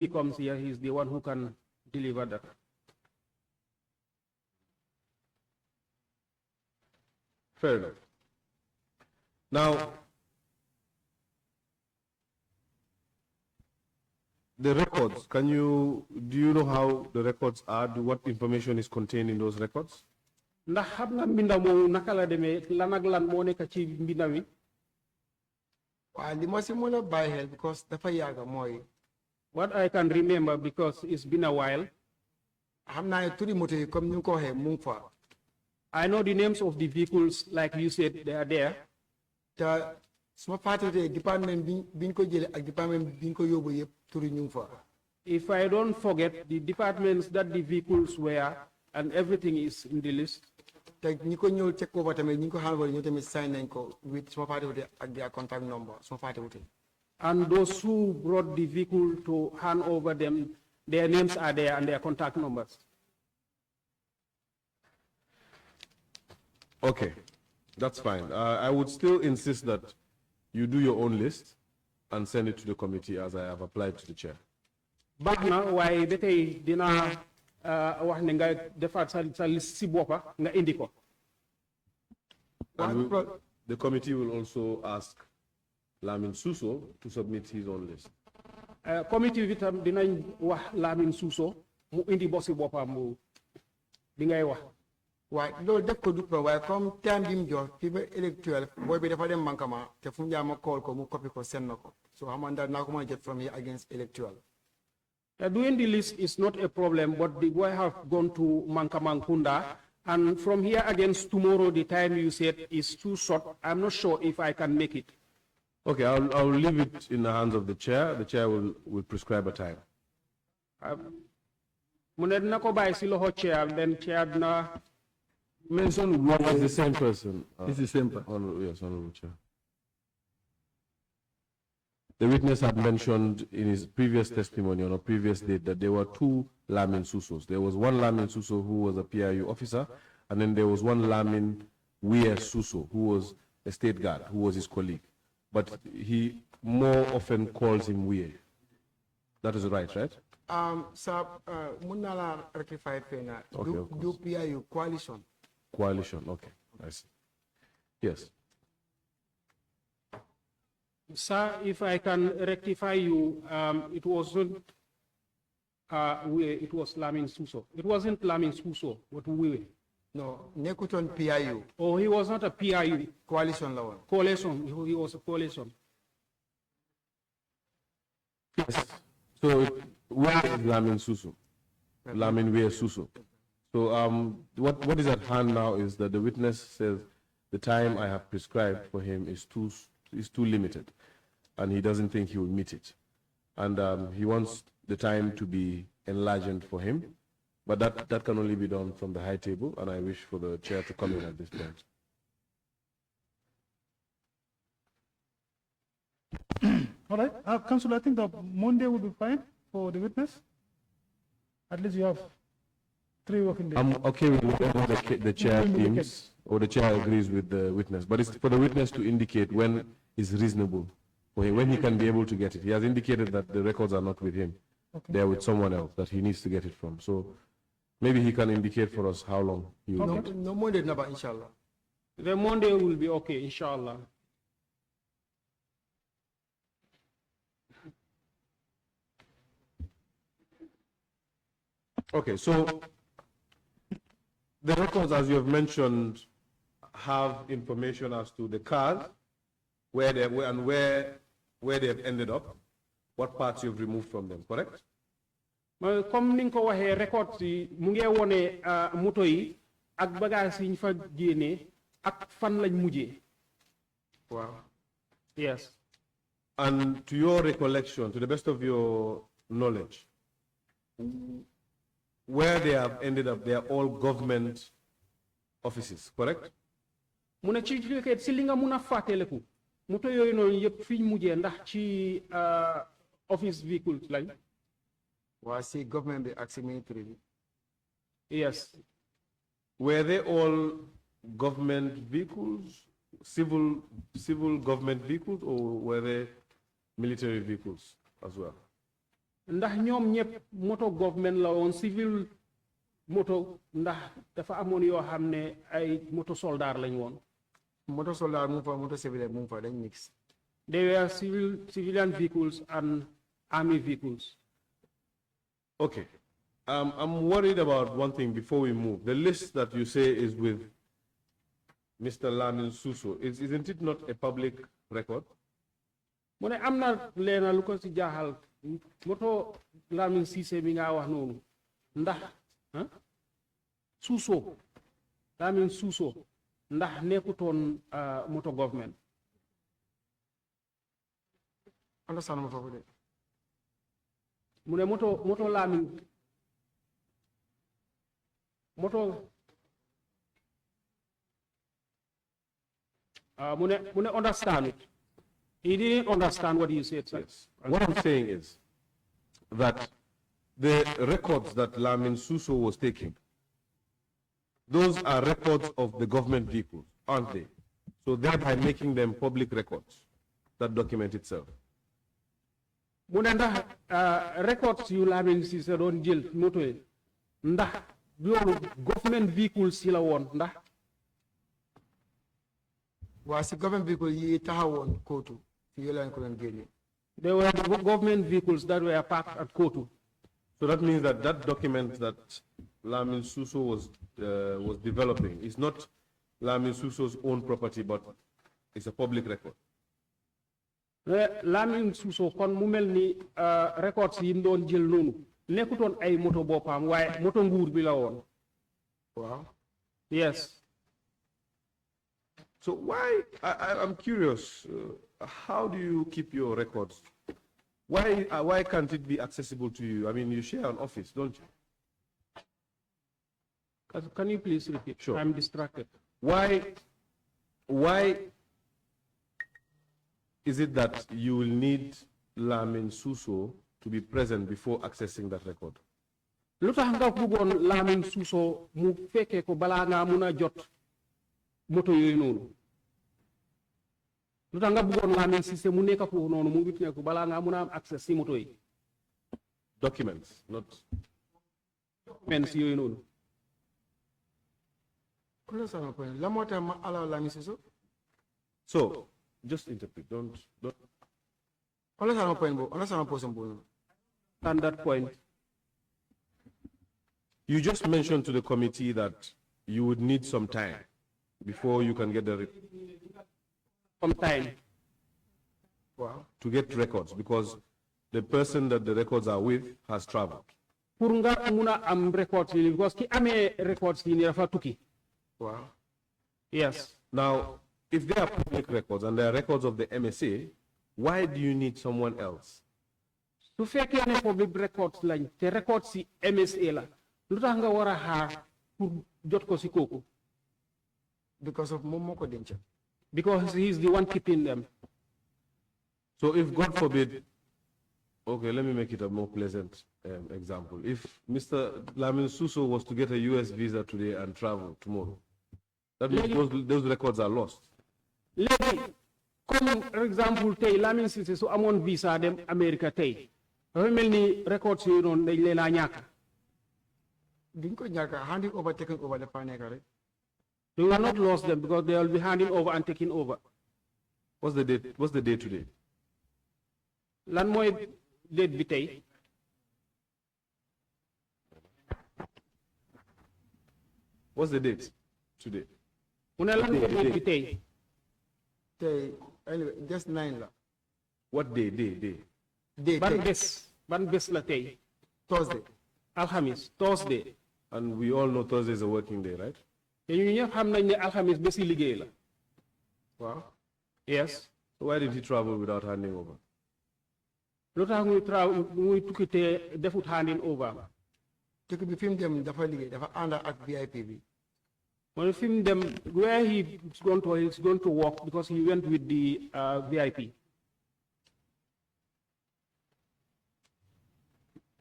he comes here, he's the one who can deliver that. Fair enough. Now, the records, do you know how the records are? What information is contained in those records? Ndax xam nga mbinda moomu naka la demee lan ak lan moo nekk ci mbinda mi. Waaw li ma si mën a bàyyi xel because dafa yàgg mooy. What I can remember because it's been a while. xam naa ne turi moto yi comme ni nga ko waxee mu ngi fa. I know the names of the vehicles like you said they are there. te suma fàttatee département bi ñu ko jëlee ak département bi ñu ko yóbbu yëpp turi ñu ngi fa. If I don't forget the departments that the vehicles were and everything is in the list. te ñi ko ñëw check over tamit ñi ko xaaral ñu tamit sign nañ ko with suma fàttewute ak their contact number suma fàttewute. And those who brought the vehicle to hand over them, their names are there and their contact numbers. Okay, that's fine. I would still insist that you do your own list and send it to the committee as I have applied to the chair. Bagna waaye ba tey dina wax ne nga defaat sa liste si boppa nga indi ko. The committee will also ask Lamin Suso to submit his own list. Committee bi tam dinañ wax Lamin Suso mu indi bosi boppam mu bi ngay wax. waaye loolu def ko du problème waaye comme time bi mu jox fii ba électoral booy bi dafa dem manquement te fu mu jaar ma call ko mu copy ko send na ko so xam nga naa ko mën a get from here against electoral. Doing the list is not a problem, but the boy have gone to Mankamangkunda, and from here against tomorrow, the time you said is too short. I'm not sure if I can make it. Okay, I'll leave it in the hands of the chair. The chair will prescribe a time. Then chair na. Mention what is the same person. It's the same person. Yes, Honorable Chair. The witness had mentioned in his previous testimony on a previous date that there were two Lamin Susos. There was one Lamin Suso who was a PIU officer, and then there was one Lamin Weir Suso who was a state guard, who was his colleague. But he more often calls him Weir. That is right, right? Sir, Munala rectified Fena. Okay, do PIU coalition. Coalition, okay, I see. Yes. Sir, if I can rectify you, it wasn't, it was Lamin Suso. It wasn't Lamin Suso, but we. No, Nekuton PIU. Oh, he was not a PIU. Coalition law. Coalition, he was a coalition. Yes. So, where is Lamin Suso? Lamin Weir Suso. So, what is at hand now is that the witness says the time I have prescribed for him is too limited, and he doesn't think he will meet it. And he wants the time to be enlarged for him, but that can only be done from the high table, and I wish for the chair to come in at this point. All right, Council, I think the Monday will be fine for the witness. At least you have 3 working days. I'm okay with whatever the chair deems, or the chair agrees with the witness, but it's for the witness to indicate when is reasonable for him, when he can be able to get it. He has indicated that the records are not with him. Okay. They are with someone else that he needs to get it from. So maybe he can indicate for us how long he will get it. No Monday, never, inshallah. The Monday will be okay, inshallah. Okay, so the records, as you have mentioned, have information as to the cars, where they were and where they have ended up, what parts you've removed from them, correct? Comme ni ko waxee records yi mu ngi wone moto yi ak bagage yi ñu fa génnee ak fan lañ mujjee. Wow. Yes. And to your recollection, to the best of your knowledge, where they have ended up, they are all government offices, correct? Mu ne ci si li nga mun a fàttaliku moto yooyu noonu yëpp fi ñu mujjee ndax ci office vehicles lañ. Waa si government bi ak si military bi. Yes. Were they all government vehicles, civil government vehicles, or were they military vehicles as well? ndax ñoom ñëpp moto government la woon civil moto ndax dafa amoon yoo xam ne ay moto soldat lañ woon. Motor soldier move for motor civil move for then mix. They were civilian vehicles and army vehicles. Okay. I'm worried about one thing before we move. The list that you say is with Mr. Lamin Suso. Isn't it not a public record? Mu ne am na leena lu ko si jaaxal moto Lamin Cissé mi nga wax noonu ndax Suso Lamin Suso ndax nekkutoon moto government. Understand mo for mu ne moto Lamin moto mu ne understand it. He didn't understand what you said, sir. Yes. What I'm saying is that the records that Lamin Suso was taking, those are records of the government vehicles, aren't they? So thereby making them public records that document itself. Mu ne ndax records yu Lamin Cissé doon jël moto yi ndax loolu government vehicles yi la woon ndax. waa si government vehicle yi taxawoon kootu fi yo lañ ko doon génne. They were the government vehicles that were parked at Kotu. So that means that that document that Lamin Suso was developing is not Lamin Suso's own property, but it's a public record. Lamin Suso kon mu mel ni records yi mu doon jël noonu nekkutoon ay moto boppam waaye moto nguur bi la woon. Wow. Yes. So why, I'm curious, how do you keep your records? Why can't it be accessible to you? I mean, you share an office, don't you? Can you please repeat? Sure. I'm distracted. Why is it that you will need Lamin Suso to be present before accessing that record? Lu tax nga bëggoon Lamin Suso mu fekkee ko balaa ngaa mun a jot moto yooyu noonu lu tax nga bëggoon Lamin Cissé mu nekk foofu noonu mu wit ne ko balaa ngaa mun a am accès si moto yi. Documents, not documents yooyu noonu. La moo tax ma allow Lamin Suso. So just interpret. Don't. Understand my point, bro. Understand my person, bro. And that point. You just mentioned to the committee that you would need some time before you can get the some time. Wow. To get records because the person that the records are with has traveled. Pour nga muna am records yi because ki amee records yi ni dafa tukki. Wow. Yes. Now, if they are public records and they are records of the MSA, why do you need someone else? Su fekkee ne public records lañ te records si MSA la lu tax nga war a xaar pour jot ko si kooku. Because of moom moo ko denc. Because he is the one keeping them. So if God forbid, okay, let me make it a more pleasant example. If Mr. Lamin Suso was to get a US visa today and travel tomorrow, that means those records are lost. Léegi comme par exemple tey Lamin Cissé su amoon visa dem America tey dafa mel ni records yooyu noonu dañ leen a ñàkk. Duñ ko ñàkk handing over taking over dafa nekk rek. They will not lose them because they will be handing over and taking over. What's the date? What's the date today? Lan mooy date bi tey. What's the date today? Mu ne lan mooy date bi tey. Tey anyway just 9 la. What day? Ban bés la tey. Thursday. Alhamis, Thursday. And we all know Thursday is a working day, right? te ñu ñëpp xam nañ ne alxamis bési liggéey la. Wow. Yes. So why did he travel without handing over? lu tax muy tukki te defut handing over. tukki bi fi mu dem dafa liggéey dafa ànd ak VIP bi. Well, fi mu dem where he's going to work because he went with the VIP.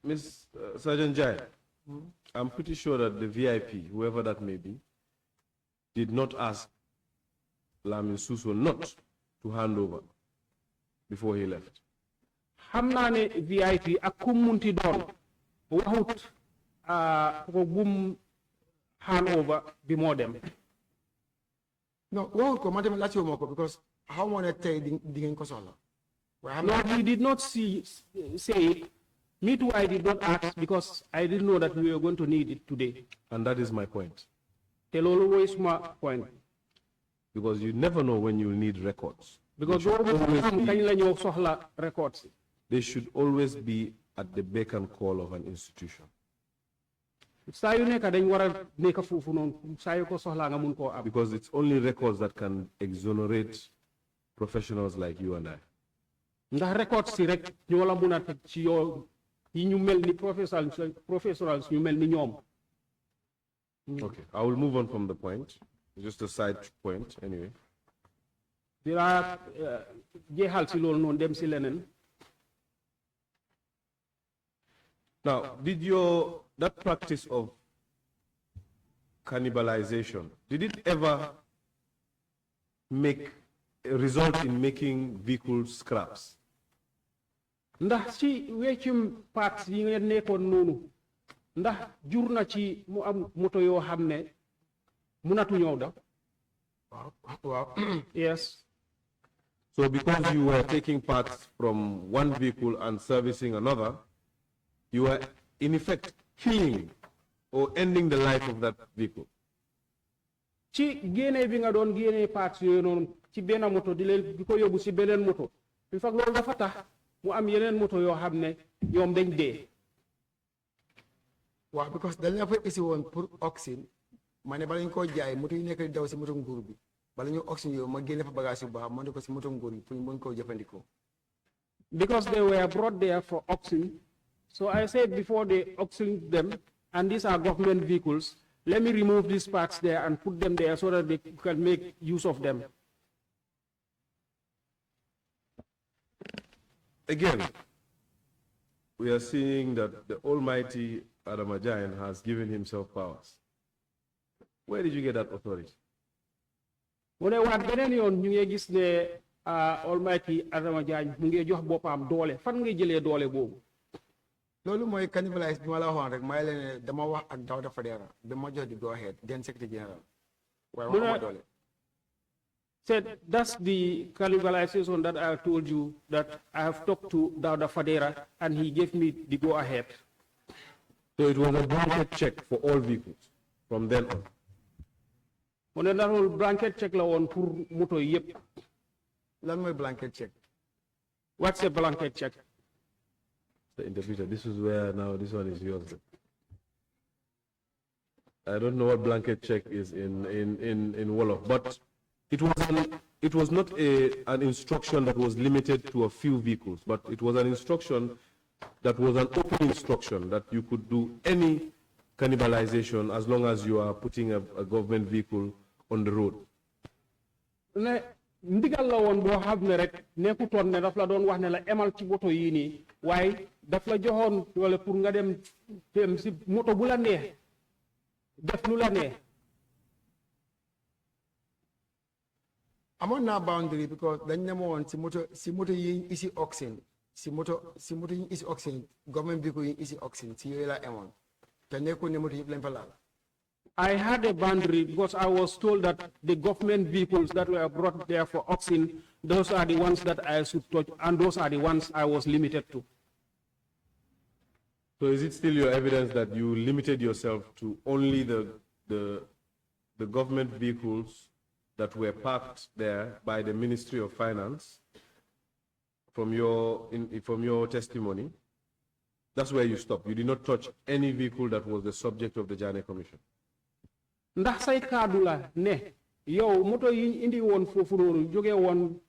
Miss Sergeant Jai, I'm pretty sure that the VIP, whoever that may be, did not ask Lamin Suso not to hand over before he left. xam naa ne VIP ak ku munti doon waxut ko bum hand over bi moo dem. No, waxut ko man tamit laajte wu ma ko because how moo ne tey di ngeen ko soxla. No, he did not say it. Me too, I did not ask because I didn't know that we were going to need it today. And that is my point. Tell always my point. Because you never know when you'll need records. Because records. They should always be at the beck and call of an institution. Because it's only records that can exonerate professionals like you and I. Ndax records si rek ñoo la mëna tek ci yow yi ñu melni professionals ñu melni ñoom. Okay, I will move on from the point. Just a side point anyway. Dira jéxal ci lool non dem ci leneen. Now, did that practice of cannibalization, did it ever result in making vehicles scraps? Ndax ci weccum parts yi ngeen nekkoon noonu ndax jur na ci mu am moto yoo xam ne munatu ñëw da. Wow. Yes. So because you were taking parts from one vehicle and servicing another, you were in effect killing or ending the life of that vehicle. Ci génne bi nga doon génne parts yooyu noonu ci benn moto di ko yóbbu ci beneen moto in fact loolu dafa tax mu am yeneen moto yoo xam ne ñoom dañ dee. Waaw because dañ la fa isi woon pour oxyne ma ne bala ñu koo jaay moto yi nekk di daw si moto nguur bi bala ñu oxyne yow ma génne fa bagage yu baax ma ne ko si moto nguur bi pour ñu mën koo jëfandikoo. Because they were brought there for oxyne. So I said before they oxygen them, and these are government vehicles, let me remove these parts there and put them there so that they can make use of them. Again, we are seeing that the almighty ADAMA JAGNE has given himself powers. Where did you get that authority? When I was beneen yoon ñu ngi gis ne almighty ADAMA JAGNE mu ngi jox boppam doole fan nga jëlee doole boobu. Loolu mooy cannibalize bi ma la waxoon rek may leen dama wax ak Dawda Fadera bi ma jox di go ahead den secretary general. Waaye waxuma doole. Said that's the cannibalization that I told you that I have talked to Dawda Fadera and he gave me the go ahead. So it was a blanket check for all vehicles from then on. Mu ne ndax loolu blanket check la woon pour moto yëpp. Lan mooy blanket check? What's a blanket check? The interpreter, this is where now this one is yours. I don't know what blanket check is in Wolof, but it was not an instruction that was limited to a few vehicles, but it was an instruction that was an open instruction that you could do any cannibalization as long as you are putting a government vehicle on the road. Ndigal la woon boo xam ne rek nekkutoon ne daf la doon wax ne la emal ci moto yii nii waaye daf la joxoon wala pour nga dem si moto bu la neex def lu la neex. Amoon naa boundary because dañ ne ma woon si moto yi isi oxyne si moto yi isi oxyne government vehicle yi isi oxyne si yooyu la amoon te nekkul ne moto yëpp lañ fa laal. I had a boundary because I was told that the government vehicles that were brought there for oxygen, those are the ones that I should touch, and those are the ones I was limited to. So is it still your evidence that you limited yourself to only the government vehicles that were parked there by the Ministry of Finance from your testimony? That's where you stopped. You did not touch any vehicle that was the subject of the JAGNE Commission. Ndax say kaddu la ne yow moto yi indi woon foofu noonu jóge woon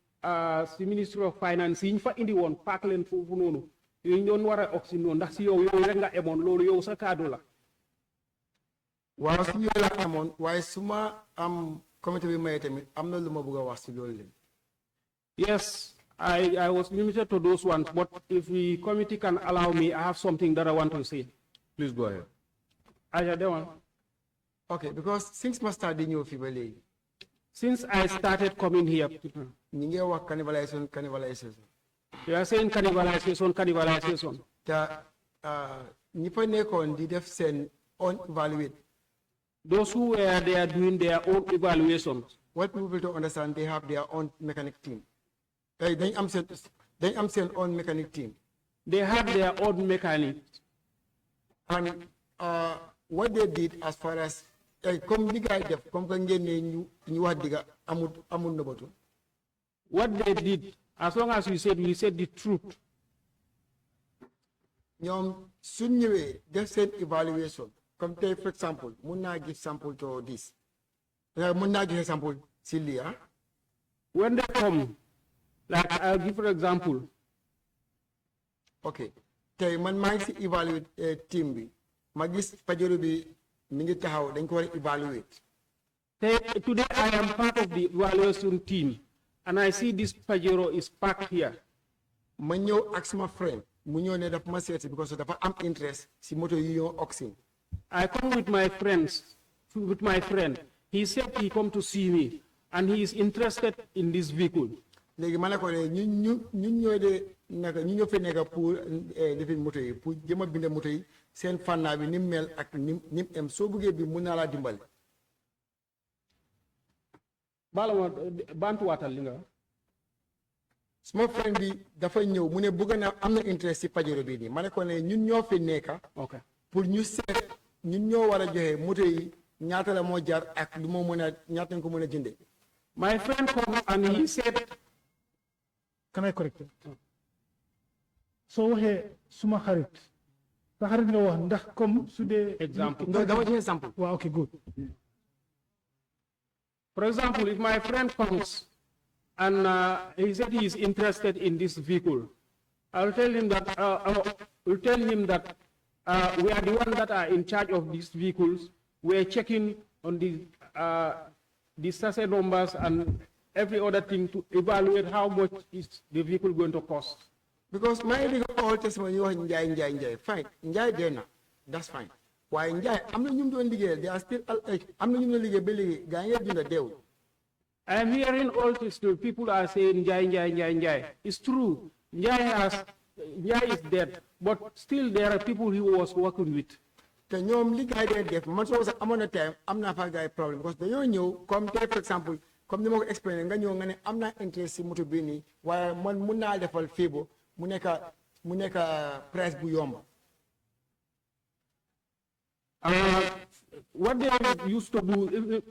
si Ministry of Finance yi ñu fa indi woon paak leen foofu noonu yooyu doon war a oxyne noonu ndax si yow rek nga emoon loolu yow sa kaddu la. Waaw si yow la amoon waaye su ma am comité bi may tamit am na lu ma bëgg a wax si loolu leen. Yes, I was limited to those ones, but if the committee can allow me, I have something that I want to say. Please go ahead. Okay, because since I started in your family, since I started coming here, cannibalization. You are saying cannibalization. The ñi fa nekkoon di def seen own evaluate. Those who were there doing their own evaluations. What people to understand, they have their own mechanic team. Dañ am seen own mechanic team. They have their own mechanics. And what they did as far as comme li gaay def comme que ngeen ne ñu wax diga amul nëbatu. What they did, as long as we said the truth. ñoom suñ ñëwee def seen evaluation comme tey for example mun naa give sample to this mun naa give sample si lii When they come, like I'll give an example. Okay, tey man maa ngi si evaluate team bi ma gis Pajero bi mi ngi taxaw dañ ko war a evaluate. Today I am part of the evaluation team and I see this Pajero is parked here. Ma ñëw ak sama friend mu ñëw ne dafa ma seeti because dafa am interest si moto yi ñoo oxin. I come with my friend. He said he come to see me and he is interested in this vehicle. Léegi ma ne ko ne ñun ñoo de naka ñu ñoo fi nekk pour lifin moto yi pour jëm a bind moto yi seen fànnaa bi ni mu mel ak ni mu em soo bëggee bi mun naa laa dimbale. Bala ma bantuwaatal li nga. Suma friend bi dafa ñëw mu ne bëgg na am na interest si Pajero bii nii ma ne ko ne ñun ñoo fi nekk. Okay. Pour ñu seet ñun ñoo war a joxe moto yi ñaata la moo jar ak lu moo mën a ñaata nga ko mën a jëndee. My friend come and he said. Can I correct it? So waxee suma xarit sa xarit nga wax ndax comme su dee. Example. Dama joxe sample. Wow, okay, good. For example, if my friend comes and he said he is interested in this vehicle, I'll tell him that we are the ones that are in charge of these vehicles. We're checking on the chassis numbers and every other thing to evaluate how much is the vehicle going to cost. Because my all testimony you Njai, fine. Njai there that's fine. Why Njai? I'm not doing the they are still I'm not doing the belly Ganya. I am hearing all this people are saying Njai. It's true. Njai is dead, but still there are people he was working with. The ñoom li gaay dee def man soo amoon na time am naa fa gaay problème parce que dañoo ñëw comme tey par exemple comme ni ma ko expliqué nga ñëw nga ne am naa intérêt si moto bii nii waaye man mun naa defal fiibo mu nekk price bu yomb. What they used to do,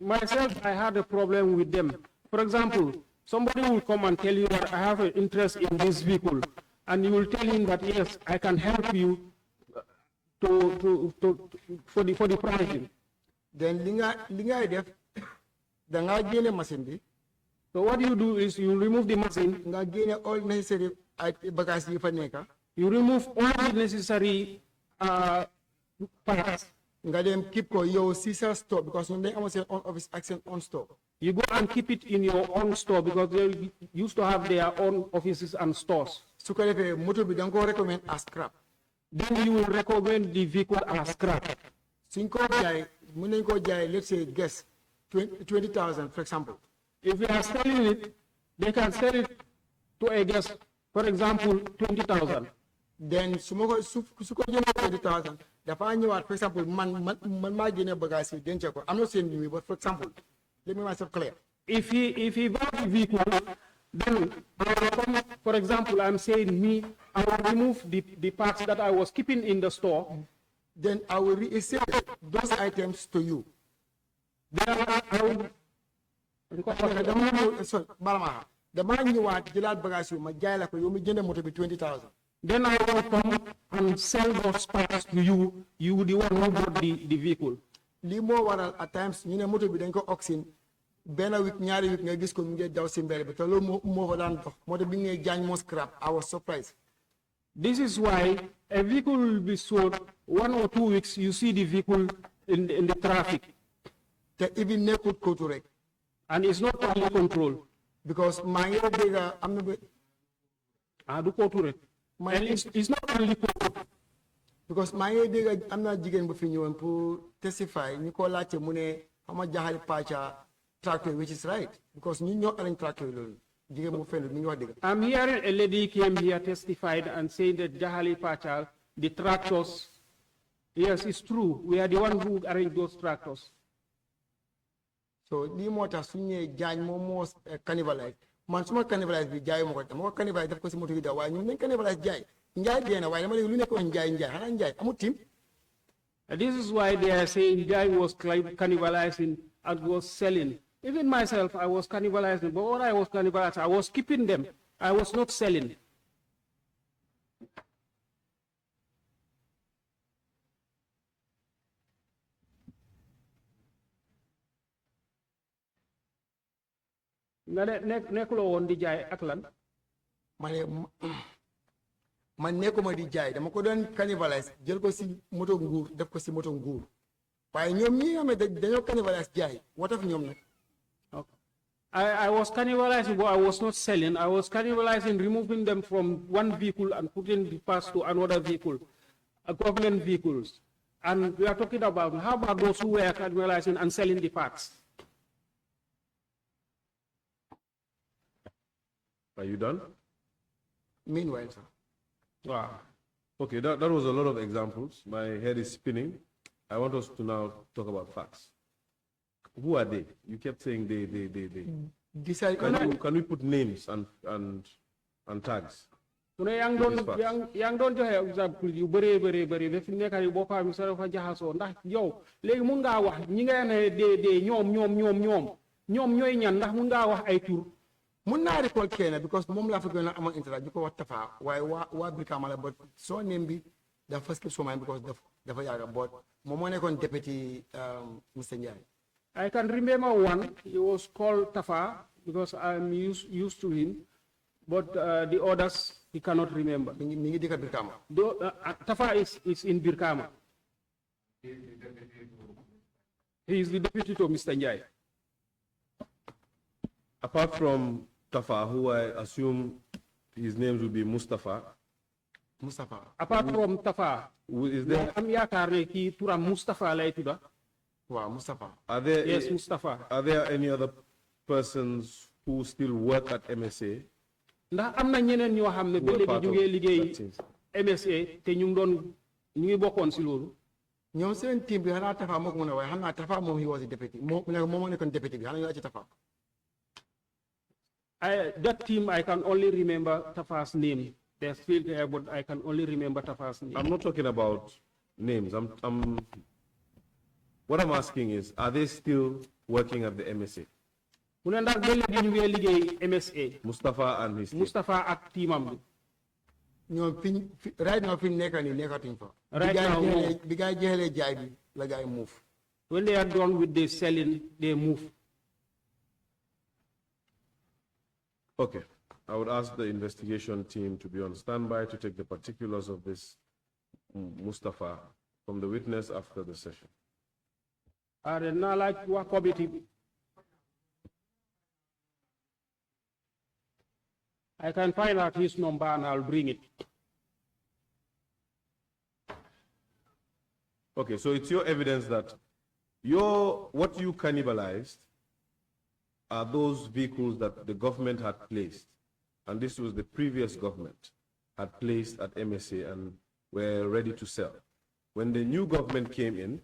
myself, I had a problem with them. For example, somebody will come and tell you that I have an interest in this vehicle, and you will tell him that yes, I can help you for the pricing. Then linga def da nga génne machine bi. So what you do is you remove the machine. Nga génne all necessary bagages yi fa nekk. You remove all the necessary parts. Nga dem keep ko yow si sa store because ñun dañ amoon seen own office ak seen own store. You go and keep it in your own store because they used to have their own offices and stores. Su ko defee moto bi da nga ko recommend as scrap. Then you will recommend the vehicle as scrap. Suñ ko jaay mën nañ ko jaay let's say guess 20,000 for example. If we are selling it, they can sell it to a guest, for example, 20,000. Then su ko jëndee 20,000 dafa ñëwaat for example man maa génne bagage yi denc ko I'm not saying me but for example let me myself clear. If he buys the vehicle, then I will come, for example, I'm saying me, I will remove the parts that I was keeping in the store. Then I will resell those items to you. Then I will. Dama ñëwaat jëlaat bagage yu ma jaay la ko yow mi jënd moto bi 20,000. Then I will come and sell those parts to you. You the one who bought the vehicle. Lii moo waral at times ñu ne moto bi dañ ko auction benn week ñaari week nga gis ko mu ngi daw si mbedd bi te loolu moo fa daan dox moto bi ngay jaañ moo scrap. I was surprised. This is why a vehicle will be sold 1 or 2 weeks. You see the vehicle in the traffic. Te even nekkut kootu rek. And it's not only control. Because maa ngi dégg am na do kootu rek. And it's not only control. Because maa ngi dégg am na jigéen bu fi ñëwoon pour testify ñu ko laajte mu ne xam nga jaxali pàcca tractor which is right because ñu ñoo alañ tractor yi loolu jigéen mu fen mi ngi wax dëgg. I'm hearing a lady came here testified and saying that Jahali Pachal, the tractors, yes, it's true. We are the one who arranged those tractors. So lii moo tax suñu nee jaañ moom moo cannibalize man suma cannibalize bi jaayu ma ko dama ko cannibalize def ko si moto yi daw waaye ñun nañ cannibalize jaay njaay dee na waaye dama léegi lu nekk wax njaay xanaa njaay amul team. This is why they are saying Jai was cannibalizing and was selling. Even myself, I was cannibalizing, but what I was cannibalizing, I was keeping them. I was not selling. Neklo won di Jai ak lan? Man nekkuma di jaay dama ko doon cannibalize jël ko si moto nguur def ko si moto nguur waaye ñoom ñi nga xam ne dañoo cannibalize jaay what of ñoom nag. Okay. I was cannibalizing, but I was not selling. I was cannibalizing, removing them from one vehicle and putting the parts to another vehicle, government vehicles. And we are talking about how about those who were cannibalizing and selling the parts? Are you done? Meanwhile, sir. Wow. Okay, that was a lot of examples. My head is spinning. I want us to now talk about facts. Who are they? You kept saying they. Can we put names and tags? Yang don joxe exemple yu bëri ba fi nekk ni boppam sa dafa jaxasoo ndax yow léegi mun ngaa wax ñi nga ne de ñoom ñooy ñan ndax mun ngaa wax ay tur. Mun naa recall kenn because moom laa fa gën a amal intérêt bi ko wax Tafa waaye waa Brikama la but soo neem bi dafa skip so mind because dafa yàgga but moom moo nekkoon deputy Mr. Njie. I can remember one. He was called Tafa because I'm used to him, but the others he cannot remember. Mi ngi dëkk Brikama. Tafa is in Brikama. He is the deputy to Mr. Njie. Apart from Tafa, who I assume his name will be Mustafa. Apart from Tafa, is there? am yaakaar ne kii turam Mustafa lay tudda. Wow, Mustafa. Yes, Mustafa. Are there any other persons who still work at MSA? Ndax am na ñeneen ñoo xam ne ba léegi ñu ngi liggéey MSA te ñu ngi bokkoon si loolu. ñoom seen team bi xanaa Tafa moo ko mën a waaye xam naa Tafa moom he was a deputy moom moo nekkoon deputy bi xanaa ñu la ci Tafa. That team, I can only remember Tafa's name. They're still there, but I can only remember Tafa's name. I'm not talking about names. What I'm asking is, are they still working at the MSA? Mustafa and his team. Mustafa ak teamam. Right now, nekkatuñ fa. Right now, bi gaay jeexalee jaay bi la gaay move. When they are done with the selling, they move. Okay. I would ask the investigation team to be on standby to take the particulars of this Mustafa from the witness after the session. I can find out his number and I'll bring it. Okay, so it's your evidence that what you cannibalized are those vehicles that the government had placed, and this was the previous government had placed at MSA and were ready to sell. When the new government came in,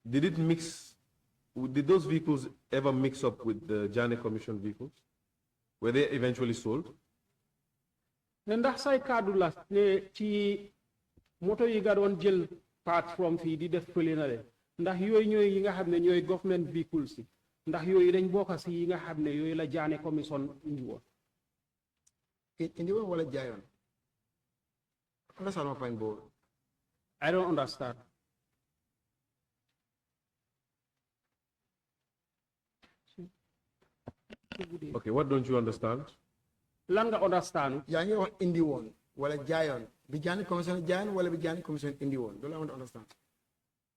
did those vehicles ever mix up with the Jane Commission vehicles? Were they eventually sold? Ndax say kaddu la ne ci moto yi ga doon jël part from fii di def fële na le ndax yooyu ñooy yi nga xam ne ñooy government vehicles si ndax yooyu dañ bokk si yi nga xam ne yooyu la Jane Commission indi woon. Indi woon wala jaayoon? Understand my point, bro? I don't understand. Okay, what don't you understand? Lan nga understand? Yaa ngi wax indi woon wala jaayoon bi Jane Commission jaayoon wala bi Jane Commission indi woon loolu I want to understand.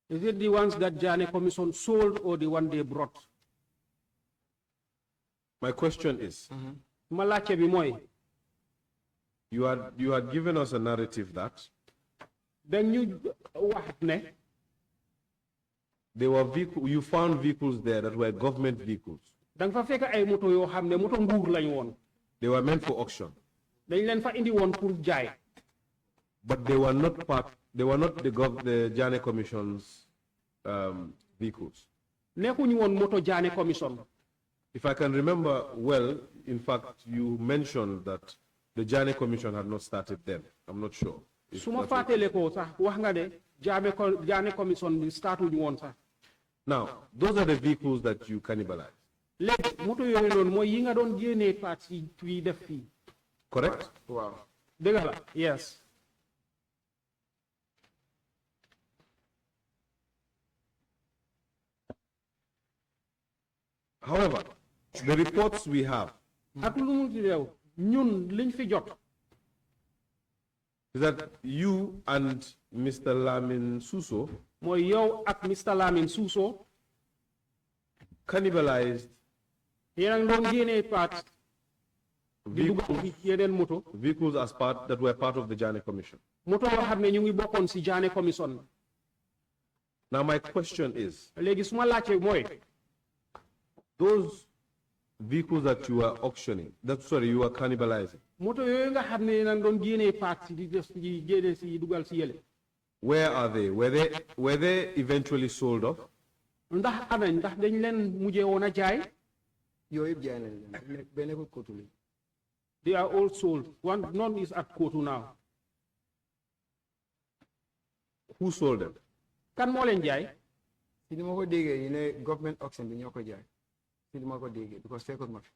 Is it the ones that Jane Commission sold or the one they brought? My question is, ma laajte bi mooy you had given us a narrative that dañ ñu wax ne there were you found vehicles there that were government vehicles. da nga fa fekk ay moto yoo xam ne moto nguur lañ woon. They were meant for auction. dañ leen fa indi woon pour jaay. But they were not the Jane Commission's vehicles. nekkuñu woon moto Jane Commission. If I can remember well, in fact, you mentioned that the Jane Commission had not started then. I'm not sure. Suma fàttale ko sax wax nga de Jane Commission bi startuñu woon sax. Now, those are the vehicles that you cannibalize. léegi moto yooyu noonu mooy yi nga doon génnee parts yi def fii. Correct? Wow. dëgg la yes. However, the reports we have ak lu mu ci réew ñun liñ fi jot. is that you and Mr. Lamin Suso mooy yow ak Mr. Lamin Suso cannibalized yéen a ngi doon génnee parts di dugal fi yeneen moto. vehicles that were part of the Jane Commission. moto yoo xam ne ñu ngi bokkoon si Jane Commission. Now my question is, léegi suma laajte mooy those vehicles that you are auctioning, you are cannibalizing, moto yooyu nga xam ne yéen a ngi doon génnee parts di def di génne si dugal si yële. where are they? Were they eventually sold off? ndax anañ ndax dañ leen mujjee woon a jaay. yooyu jaay nañ leen benn ko kotuli. They are all sold. None is at Kotu now. Who sold them? Kan moo leen jaay. si ni ma ko déggee ñu ne government auction bi ñoo ko jaay si ni ma ko déggee because fekkut ma fi.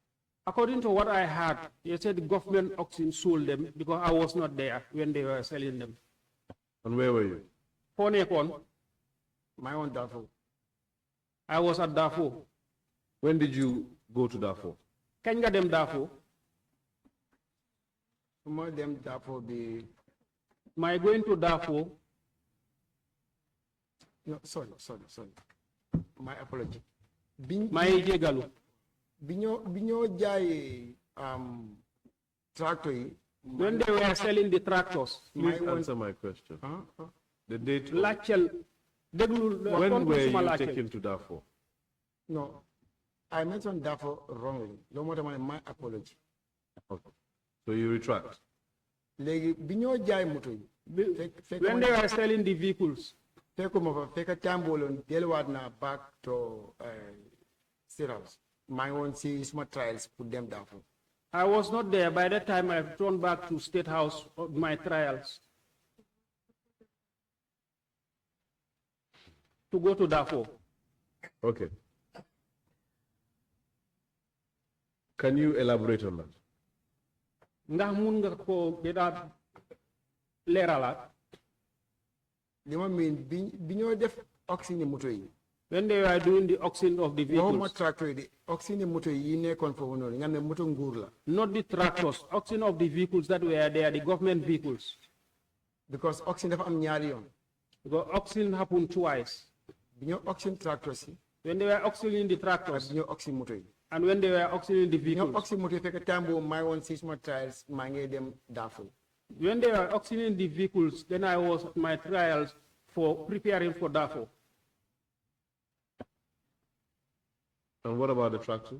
According to what I heard, they said the government auction sold them because I was not there when they were selling them. And where were you? Foo nekkoon. maa ngi woon Darfur. I was at Darfur. When did you go to Darfur? Kañ nga dem Darfur. su ma dem Darfur bi. My going to Darfur. No, sorry. My apology. May jégalu. bi ñoo jaayee tractor yi. When they were selling the tractors. Please answer my question. The date. Laajteel déglu. When were you taken to Darfur? No, I mentioned Darfur wrongly. No matter my apology. Okay. So you retract. léegi bi ñoo jaay moto yi. When they were selling the vehicles. fekkuma fa fekk tàmbooloon delluwaat naa back to State House. maa ngi woon si suma trials pour dem Darfur. I was not there. By that time, I returned back to State House of my trials to go to Darfur. Okay. Can you elaborate on that? Ndax mun nga ko gëna leeralaat. li ma miin bi ñoo def auction moto yi. When they were doing the auction of the vehicles. tractor yi di auction moto yi nekkoon foofu noonu nga ne moto nguur la. Not the tractors. Auction of the vehicles that were there, the government vehicles. because auction dafa am ñaari yoon. Because auction happened twice. bi ñoo auction tractors yi. When they were auctioning the tractors. bi ñoo auction moto yi. And when they were auctioning the ñoo vehicles. auction moto yi fekk time boobu maa ngi woon si suma trials maa ngi dem Darfur. When they were auctioning the vehicles, then I was at my trials for preparing for Darfur. And what about the tractors?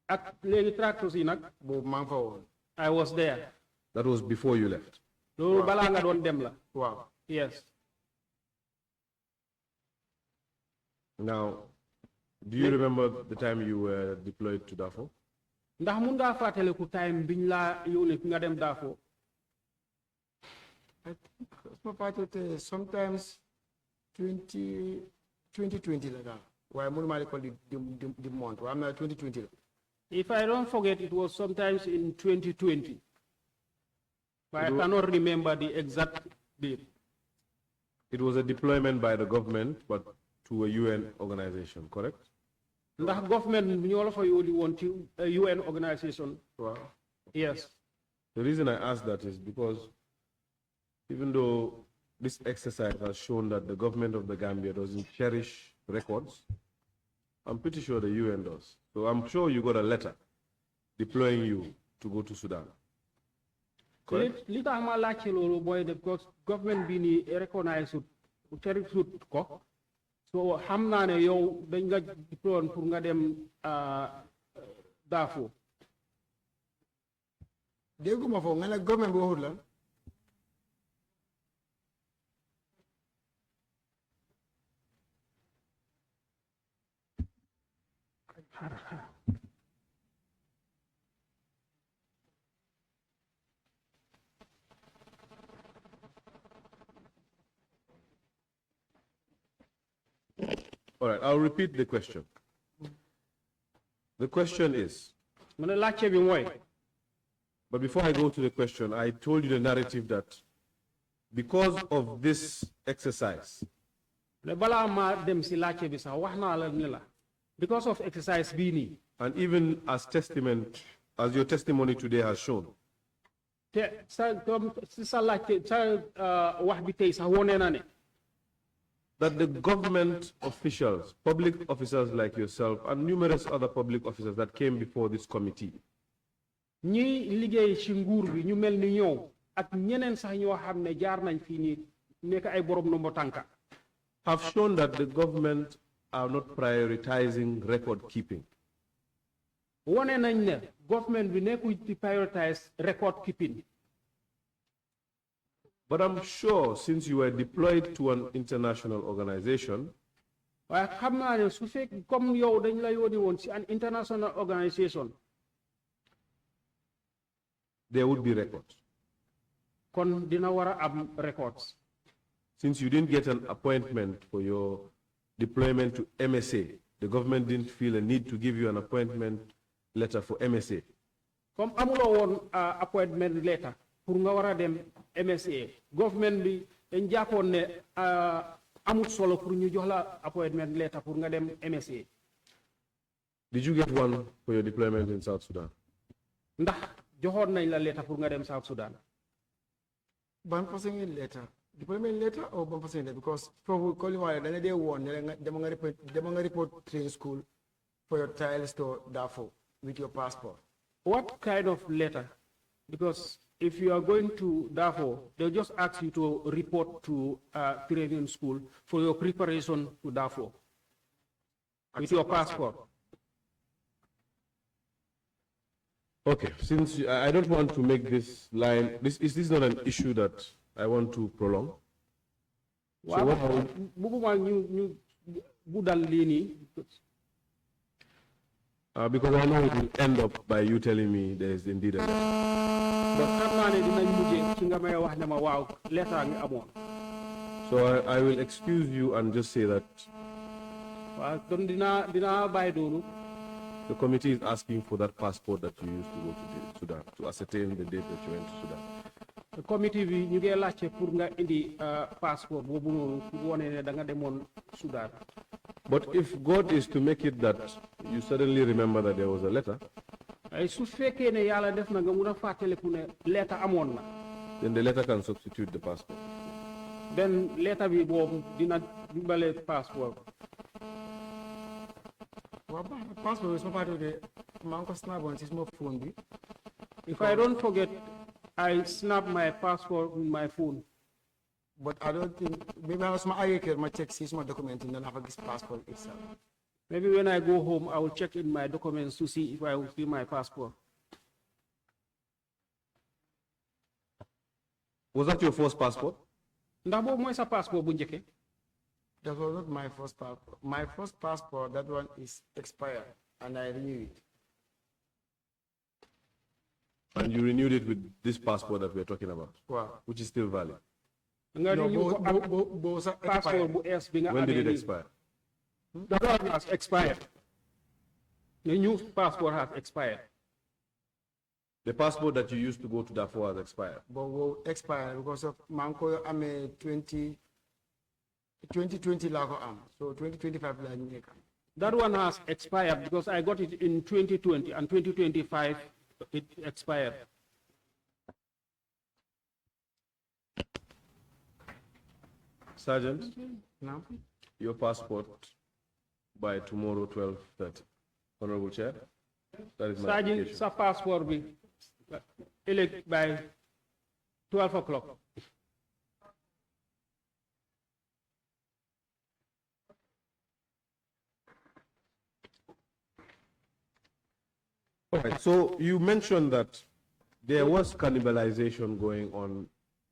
Ak léegi tractors yi nag. boobu maa ngi fa woon. I was there. That was before you left. Loolu balaa nga doon dem la. waaw. Yes. Now, do you remember the time you were deployed to Darfur? Ndax mun ngaa fàttaliku time biñ laa yónnee nga dem Darfur. I think suma fàttali sometimes 2020 la daal. waaye mënuma recall the month waaye am na 2020 la. If I don't forget, it was sometimes in 2020. But I cannot remember the exact date. It was a deployment by the government, but to a UN organization, correct? Ndax government ñoo la fa yónni woon ci UN organization. waaw. Yes. The reason I ask that is because even though this exercise has shown that the government of the Gambia doesn't cherish records, I'm pretty sure the UN does. So I'm sure you got a letter deploying you to go to Sudan. Correct? Li tax ma laajte loolu mooy because government bi ni recognize cherish ko so xam naa ne yow dañ nga diploon pour nga dem Darfur. dégguma foofu nga ne government bi waxut lan. All right, I'll repeat the question. The question is, but before I go to the question, I told you the narrative that because of this exercise, because of exercise bini, and even as testament, as your testimony today has shown, that the government officials, public officers like yourself, and numerous other public officers that came before this committee, have shown that the government are not prioritizing record keeping. Government prioritize record keeping. But I'm sure since you were deployed to an international organization, an international organization, there would be records. Records. Since you didn't get an appointment for your deployment to MSA, the government didn't feel a need to give you an appointment letter for MSA. Appointment letter pour nga wara dem MSA government bi dañ jappone ne amul solo pour ñu jox la appointment letter pour nga dem MSA. Did you get one for your deployment in South Sudan? Ndax joxon nañ la letter pour nga dem South Sudan. Ban façon letter? Deployment letter or ban façon letter? Because for calling wala dañ day won dem nga report train school for your trials to Darfur with your passport. What kind of letter? Because if you are going to Darfur, they'll just ask you to report to training school for your preparation to Darfur with your passport. Okay, since I don't want to make this line, this is not an issue that I want to prolong. So what because I know it will end up by you telling me there is indeed a letter. So I will excuse you and just say that the committee is asking for that passport that you used to go to Sudan, to ascertain the date that you went to Sudan. The committee ñu ngi laccé pour nga indi passport bobu nonu woné né da nga démon Sudan. But if God is to make it that you suddenly remember that there was a letter, ay su féké né yalla def na nga mëna fatalé ku né letter amon na, then the letter can substitute the passport. Then letter bi bobu dina dimbalé passport. Passport is part of the manko snap on his phone bi. If I don't forget, I snap my passport on my phone. But I don't think, maybe I was my check see my document and then I have this passport itself. Maybe when I go home, I will check in my documents to see if I will see my passport. Was that your first passport? That was not my first passport. My first passport, that one is expired and I renewed it. And you renewed it with this passport that we're talking about, wow, which is still valid. No, passport. When did it expire? That one has expired. The new passport has expired. The passport that you used to go to Darfur has expired. But will expire because of Manko I'm a 2020 Lago Am. So 2025 that one has expired because I got it in 2020 and 2025 it expired. Sergeant, no? Your passport by tomorrow 12:30. Honorable Chair, that is my Sergeant, sa passport be elect by 12 o'clock. All right, so you mentioned that there was cannibalization going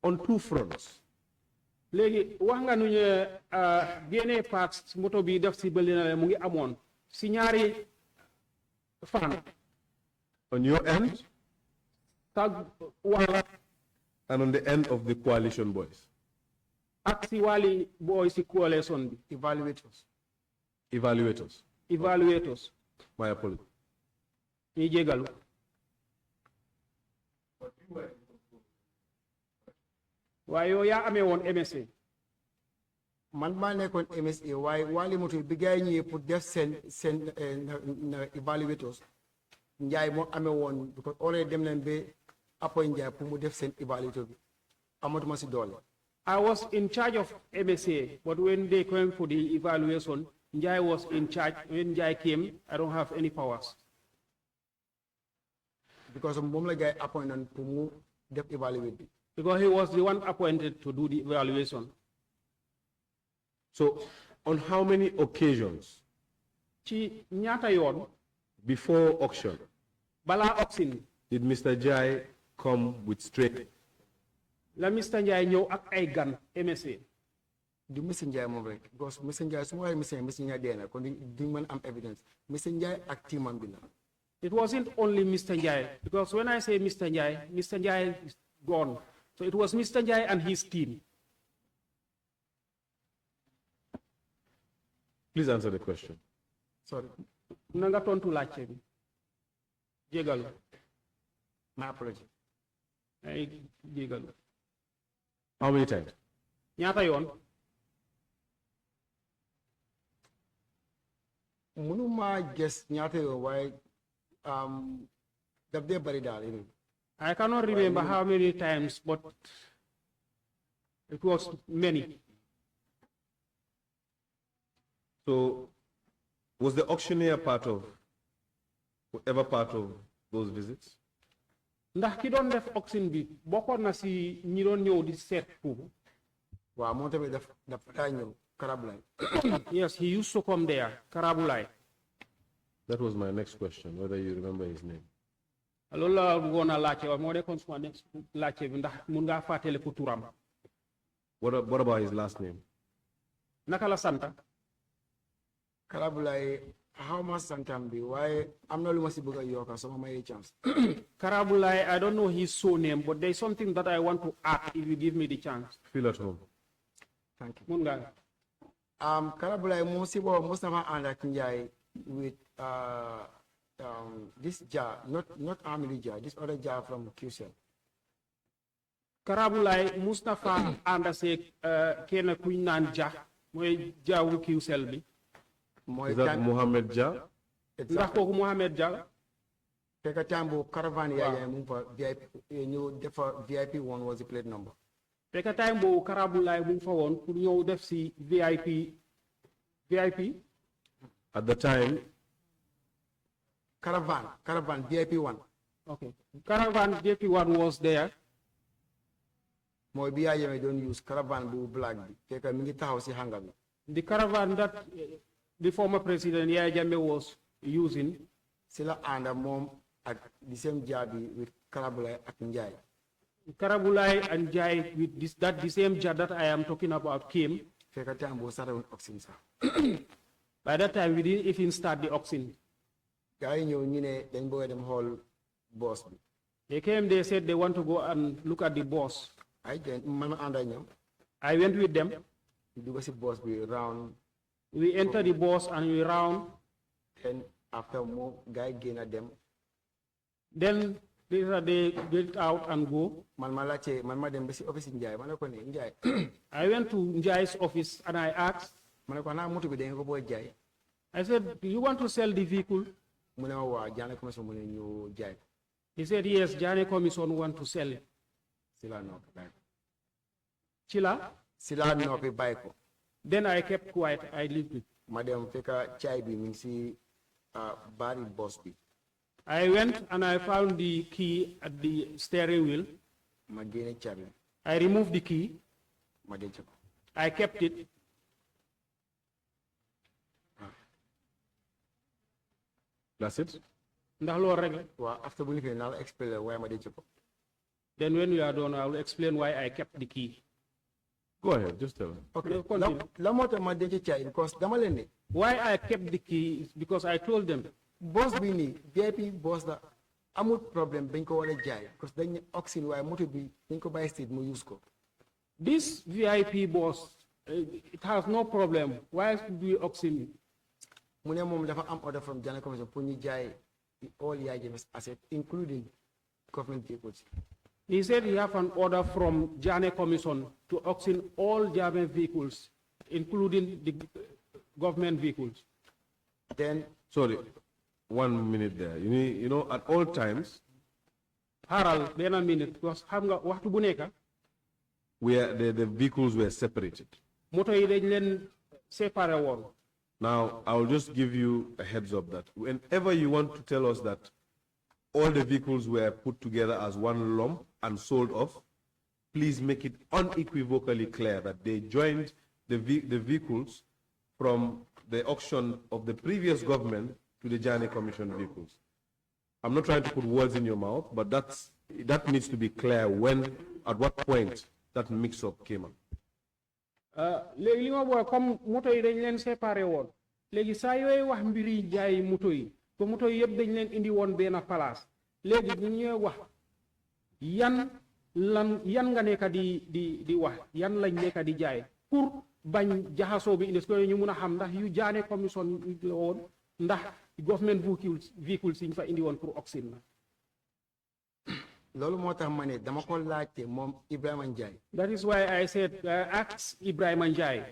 on two fronts. léegi wax nga nu ñu génnee parts moto bi def si bëli na mu ngi amoon si ñaari fan. On your end tag wala and on the end of the coalition boys. ak si wàlli boy si coalition bi. Evaluators. My apology. ñuy jégalu. waaye yow yaa amee woon MSA. man maa nekkoon MSA waaye wàlli moto bi gars yi ñëwee pour def seen evaluators Njaay moo amee woon because already dem nañ ba appoint Njaay pour mu def seen evaluator bi amatuma si doole. I was in charge of MSA, but when they came for the evaluation, Njai was in charge. When Njai came, I don't have any powers. Because moom la gars yi appoint nañ pour mu def evaluate bi. Because he was the one appointed to do the evaluation. So, on how many occasions Ci ñaata yoon before auction balaa auction did Mr. Jai come with straight? la Mr. Njai ñëw ak ay gan MSA. du Mr. Njai moom rek because Mr. Njai su ma waxee Mr. Njai dee na kon duñ mën am evidence Mr. Njai ak teamam bi la. It wasn't only Mr. Njai, because when I say Mr. Njai is gone. So it was Mr. Njai and his team. Please answer the question. Sorry. Na nga tontu laajte bi. Jégalu. My apology. Ay jégalu. How many times? ñaata yoon. mënuma guess ñaata yoon waaye daf dee bari daal. I cannot remember how many times, but it was many. So, was the auctioneer part of those visits? Ndax ki doon def auction bi bokkoon na si ñi doon ñëw di seet foofu. waaw moom tamit daf daa ñëw Karabulay. Yes, he used to come there, Karabulay. That was my next question, whether you remember his name. loolu la bëggoon a laajte waaye moo nekkoon suma next laajte bi ndax mun ngaa fàttale ko turam. What about his last name? Naka la santa. Karabulay xaw ma santam bi waaye am na lu ma si bëgg a yokka sama may chance. Karabulay, I don't know his surname, but there's something that I want to add if you give me the chance. Feel at home. Thank you. Mun ngaa. Karabulay moom si boobu mos na ma ànd ak Njaay with this jar, not Amily jar, this other jar from QCell. Karabulay Mustafa àndase kenn kuñ naan ja mooy jaawu QCell bi. Is that Mohammed Jah? Ndax kooku Mohamed Jah. Fekk time boobu caravan yaay mu fa VIP ñu defa VIP one was the plate number. Fekk time boobu Karabulay mu fa woon pour ñëw def si VIP. At the time, Caravan VIP one. Okay. Caravan VIP1 was there. Mooy bi yaay yeme doon use caravan bu black bi fekk mi ngi taxaw si hangar bi. The caravan that the former president Yaya Jammeh was using. Si la ànda moom ak the same jar bi with Karabulay ak Njaay. Karabulay and Jai with the same jar that I am talking about came. Fekk time boobu started with auction sax. By that time we didn't even start the auction. Gaa yi ñëw ñu ne dañ bëgg a dem xool boss bi. They came, they said they want to go and look at the boss. Man ma ànda ñoom. I went with them. ñu dugg si boss bi round. We entered the boss and we round. Then after moom gaa yi génn a dem. Then they get out and go. Man ma dem ba si office Njaay ma ne ko ne Njaay. I went to Njai's office and I asked. Ma ne ko xanaa moto bi dañ ko bëgg a jaay. I said, do you want to sell the vehicle? Mu ne ma waa Jaane commission mu ne ñu jaay. He said, yes, Jane Commission want to sell it. Sila noppi bàyyi ko. Chila? Sila noppi bàyyi ko. Then I kept quiet. I lived it. Ma dem fekk caay bi mi ngi si baari boss bi. I went and I found the key at the steering wheel. Ma génne caabi. I removed the key. Ma denc ko. I kept it. That's it? ndax loolu rek la. Well, after we leave, I'll explain why I'm a digital. Then when we are done, I will explain why I kept the key. Go ahead, just tell me. Okay. No, continue. Lamota ma digital because damalene. Why I kept the key is because I told them, Boss bini VIP boss da amut problem bañ ko wara jaay because dañ oxygen way moto bi dañ ko bay state mu use ko. this VIP boss, it has no problem. Why should we auction it? Mu ne mom dafa am order from Jana Commission pour ñu jaay all Yajemes asset including government vehicles. He said he have an order from Jane Commission to auction all Jame vehicles, including the government vehicles. Then Sorry, 1 minute there. You know, at all times, Haral, then a minute, because hamga waxtu bu nekk where the vehicles were separated. moto yi dañ leen séparé woon. Now, I'll just give you a heads up that whenever you want to tell us that all the vehicles were put together as one lump and sold off, please make it unequivocally clear that they joined the vehicles from the auction of the previous government to the Jani Commission vehicles. I'm not trying to put words in your mouth, but that needs to be clear at what point that mix-up came up. léegi li ma booy comme moto yi dañ leen séparé woon léegi saa yooyu wax mbiri jaay moto yi ba moto yi yëpp dañ leen indi woon benn place léegi ñu ñooy wax yan nga nekk di wax yan lañ nekk di jaay pour bañ jaxasoo bi indi ko ñu mun a xam ndax yu Jane Commission la woon ndax government vehicles yi ñu fa indi woon pour auction la. loolu moo tax ma ne dama ko laajte moom Ibrahima Ndiaye. That is why I said ask Ibrahima Ndiaye.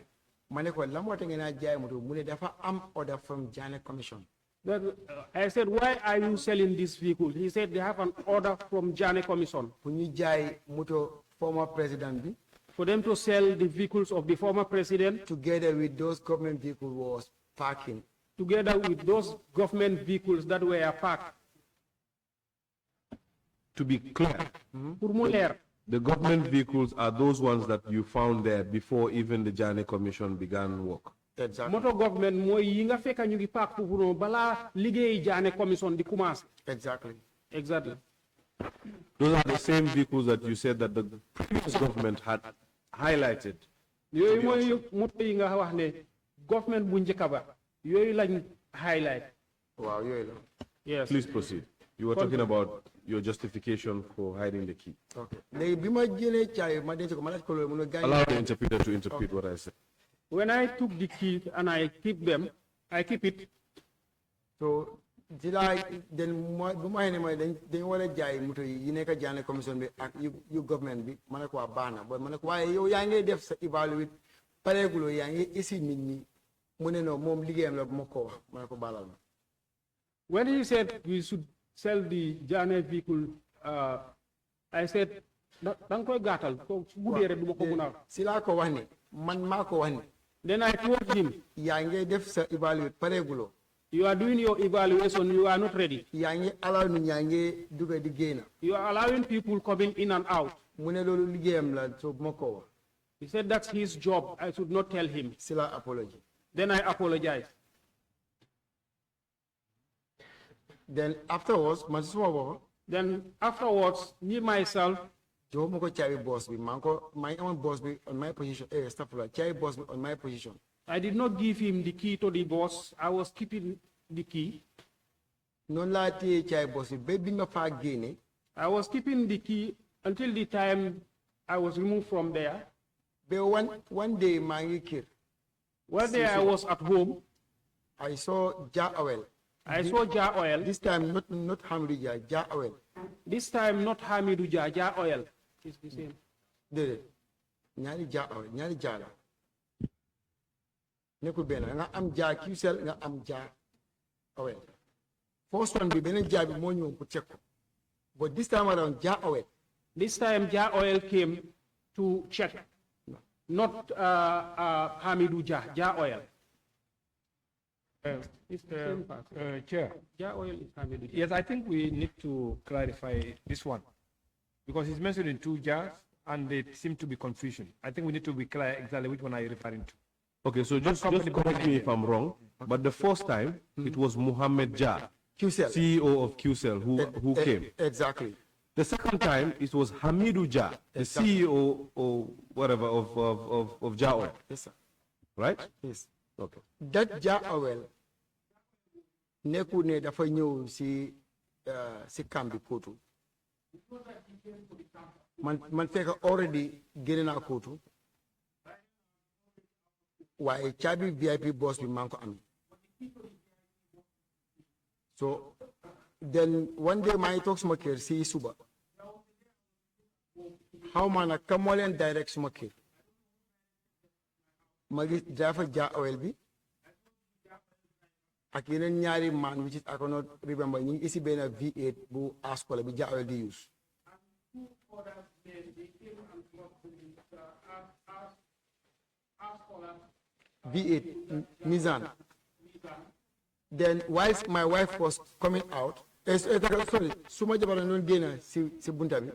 ma ne ko la moo tax ngeen a jaay moto mu ne dafa am order from Jane Commission. I said, why are you selling this vehicle? He said they have an order from Jane Commission. pour ñu jaay moto former president bi. For them to sell the vehicles of the former president. Together with those government vehicles was parking. Together with those government vehicles that were parked. To be clear, the government vehicles are those ones that you found there before even the Jani Commission began work. Exactly. Moto government mooy yi nga fekk ñu ngi park foofu noonu balaa liggéey Jane Commission di commencé. Exactly. Exactly. Those are the same vehicles that you said that the previous government had highlighted. yooyu mooy moto yi nga wax ne government bu njëkk ba yooyu lañ highlight. Wow, yooyu la. Yes. Please proceed. You were talking about your justification for hiding the key. Okay. léegi bi ma jëlee caabi ma denc ko ma laaj ko loolu mu ne gaañ. Allow the interpreter to interpret what I said. When I took the key and I keep it. So ci laa den bu ma ne ma dañ war a jaay moto yi nekk Jane Commission bi ak yu government bi ma ne ko waa baax na ba ma ne ko waaye yow yaa ngi def sa évaluate pareeguloo yaa ngi isi nit ñi mu ne non moom liggéeyam la bu ma ko wax ma ne ko baalal ma. When he said we should sell the Jane vehicle, I said, dang koy gatal ko guddee rek duma ko mun a wax. si laa ko wax ne man maa ko wax ne. Then I told him, yaa ngi def sa évaluate pareeguloo. you are doing your evaluation, you are not ready. yaa ngi allow nit ñaa ngi dugg di génn. You are allowing people coming in and out. mu ne loolu liggéeyam la so bu ma ko wax. He said that's his job. I should not tell him. si la apology. Then I apologized. Then afterwards man si suma bopp. Then afterwards, me myself, jox ma ko caabi boss bi maa ngi amoon boss bi on my position astafurlah caabi boss bi on my position. I did not give him the key to the boss. I was keeping the key. noonu laa téye caabi boss bi ba bi ma faa génne. I was keeping the key until the time I was removed from there. ba one day maa ngi kër. One day I was at home. I saw Jah Oil. I saw Jah Oil. This time not Hamidou Jah, Jah Oil. This time not Hamidou Jah, Jah Oil. It's the same. déedéet ñaari Jah Oil ñaari Jah la nekkul benn nga am Jah QCell nga am Jah Oil. First one bi beneen Jah bi moo ñëwoon pour check ko but this time around Jah Oil. This time Jah Oil came to check. Not Hamidou Jah, Jah Oil. Chair. Jah Oil is Hamidou Jah. Yes, I think we need to clarify this one because it's mentioned in two jars and there seems to be confusion. I think we need to be clear exactly which one are you referring to. Okay, so just correct me if I'm wrong, but the first time it was Muhammad Jah QCell. CEO of QCell, who came. Exactly. The second time, it was Hamidou Jah, the CEO or whatever of Jah Oil, Yes, sir. right? Yes. Okay. That Jah Oil nekku ne dafa ñëw si camp bi Kotu. Man fekk already génne naa Kotu. Waaye caabi VIP boss bi maa ngi ko am. So then one day maa ngi toog suma kër si suba. Xaw ma nag ka moo leen direct suma kër. Ma gis dafa Jah Oil bi. Ak yeneen ñaari man which is I cannot remember ñu ngi isi benn V8 bu askola bi Jah Oil di use. V8 Nissan. Then whilst my wife was coming out, sorry, suma jabar noon génn si bunta bi.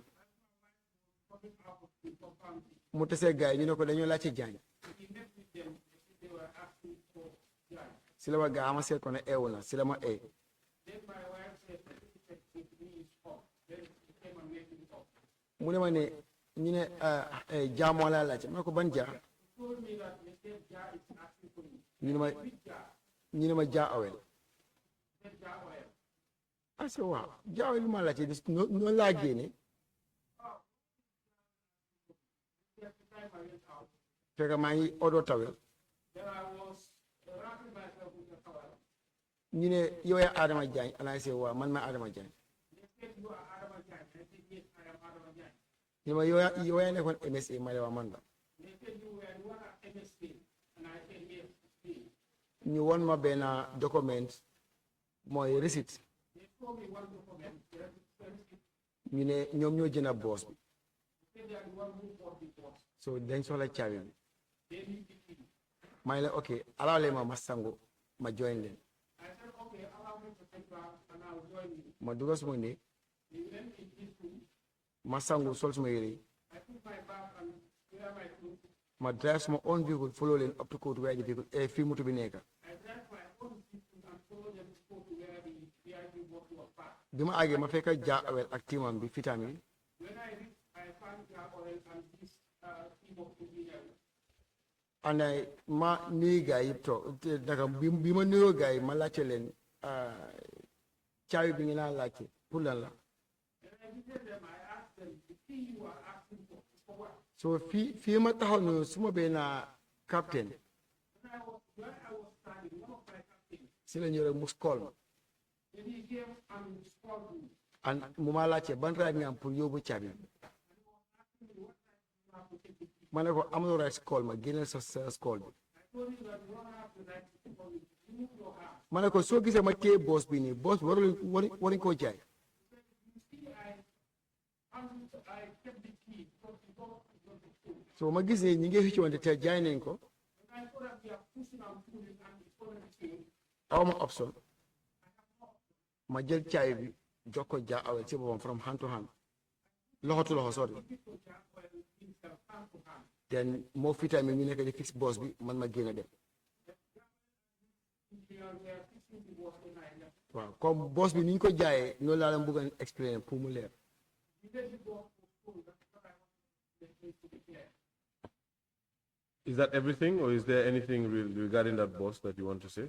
Mu tase gaay ñu ne ko dañoo laajte Jaañ. Si la ma gaa ama seet ko ne eewu na si la ma ee. Mu ne ma ne ñu ne Jah moo laa laajte ma ne ko ban Jah. ñu ne ma Jah Oil. I said waaw Jah Oil ma laajte noonu laa génne. Fekk maa ngi odo tawel. ñu ne yow yaa Adama Jaañ and I say waaw man ma Adama Jaañ. ñu ma yow yaa nekkoon MSA ma ne waa man la. ñu won ma benn document mooy receipt. ñu ne ñoom ñoo jënd boos bi. So dañ soxla caabi bi. may la ok alaale ma sangu ma join leen. ma dugal suma néeg ma sangu sol suma yére yi ma drive suma own vehicle follow leen up to Kotu where the vehicle fii moto bi nekk. bi ma àggee ma fekk Jah Oil ak tiimam bi fitam yi. and ma nuyu gars yi toog naka bi ma nuyoo gars yi ma laajte leen caabi bi ngeen naa laajte pour lan la. so fii ma taxaw noonu suma benn captain si la ñu rek mu call ma and mu ma laajte ban right nga am pour yóbbu caabi bi. ma ne ko amuloo right call ma génneel sa call bi. ma ne ko soo gisee ma téye boos bi nii boos bi waruñ koo jaay. so ma gis ne ñi ngi xëcc wante te jaay nañ ko. aw ma option ma jël caabi bi jox ko Jah Oil ci boppam from hand to hand loxo to loxo sorry. then moo fi tamit ñu nekk di fix boss bi man ma génn dem. waaw comme boss bi ni ñu ko jaayee noonu laa leen bëgg a explain pour mu leer. Is that everything, or is there anything regarding that boss that you want to say?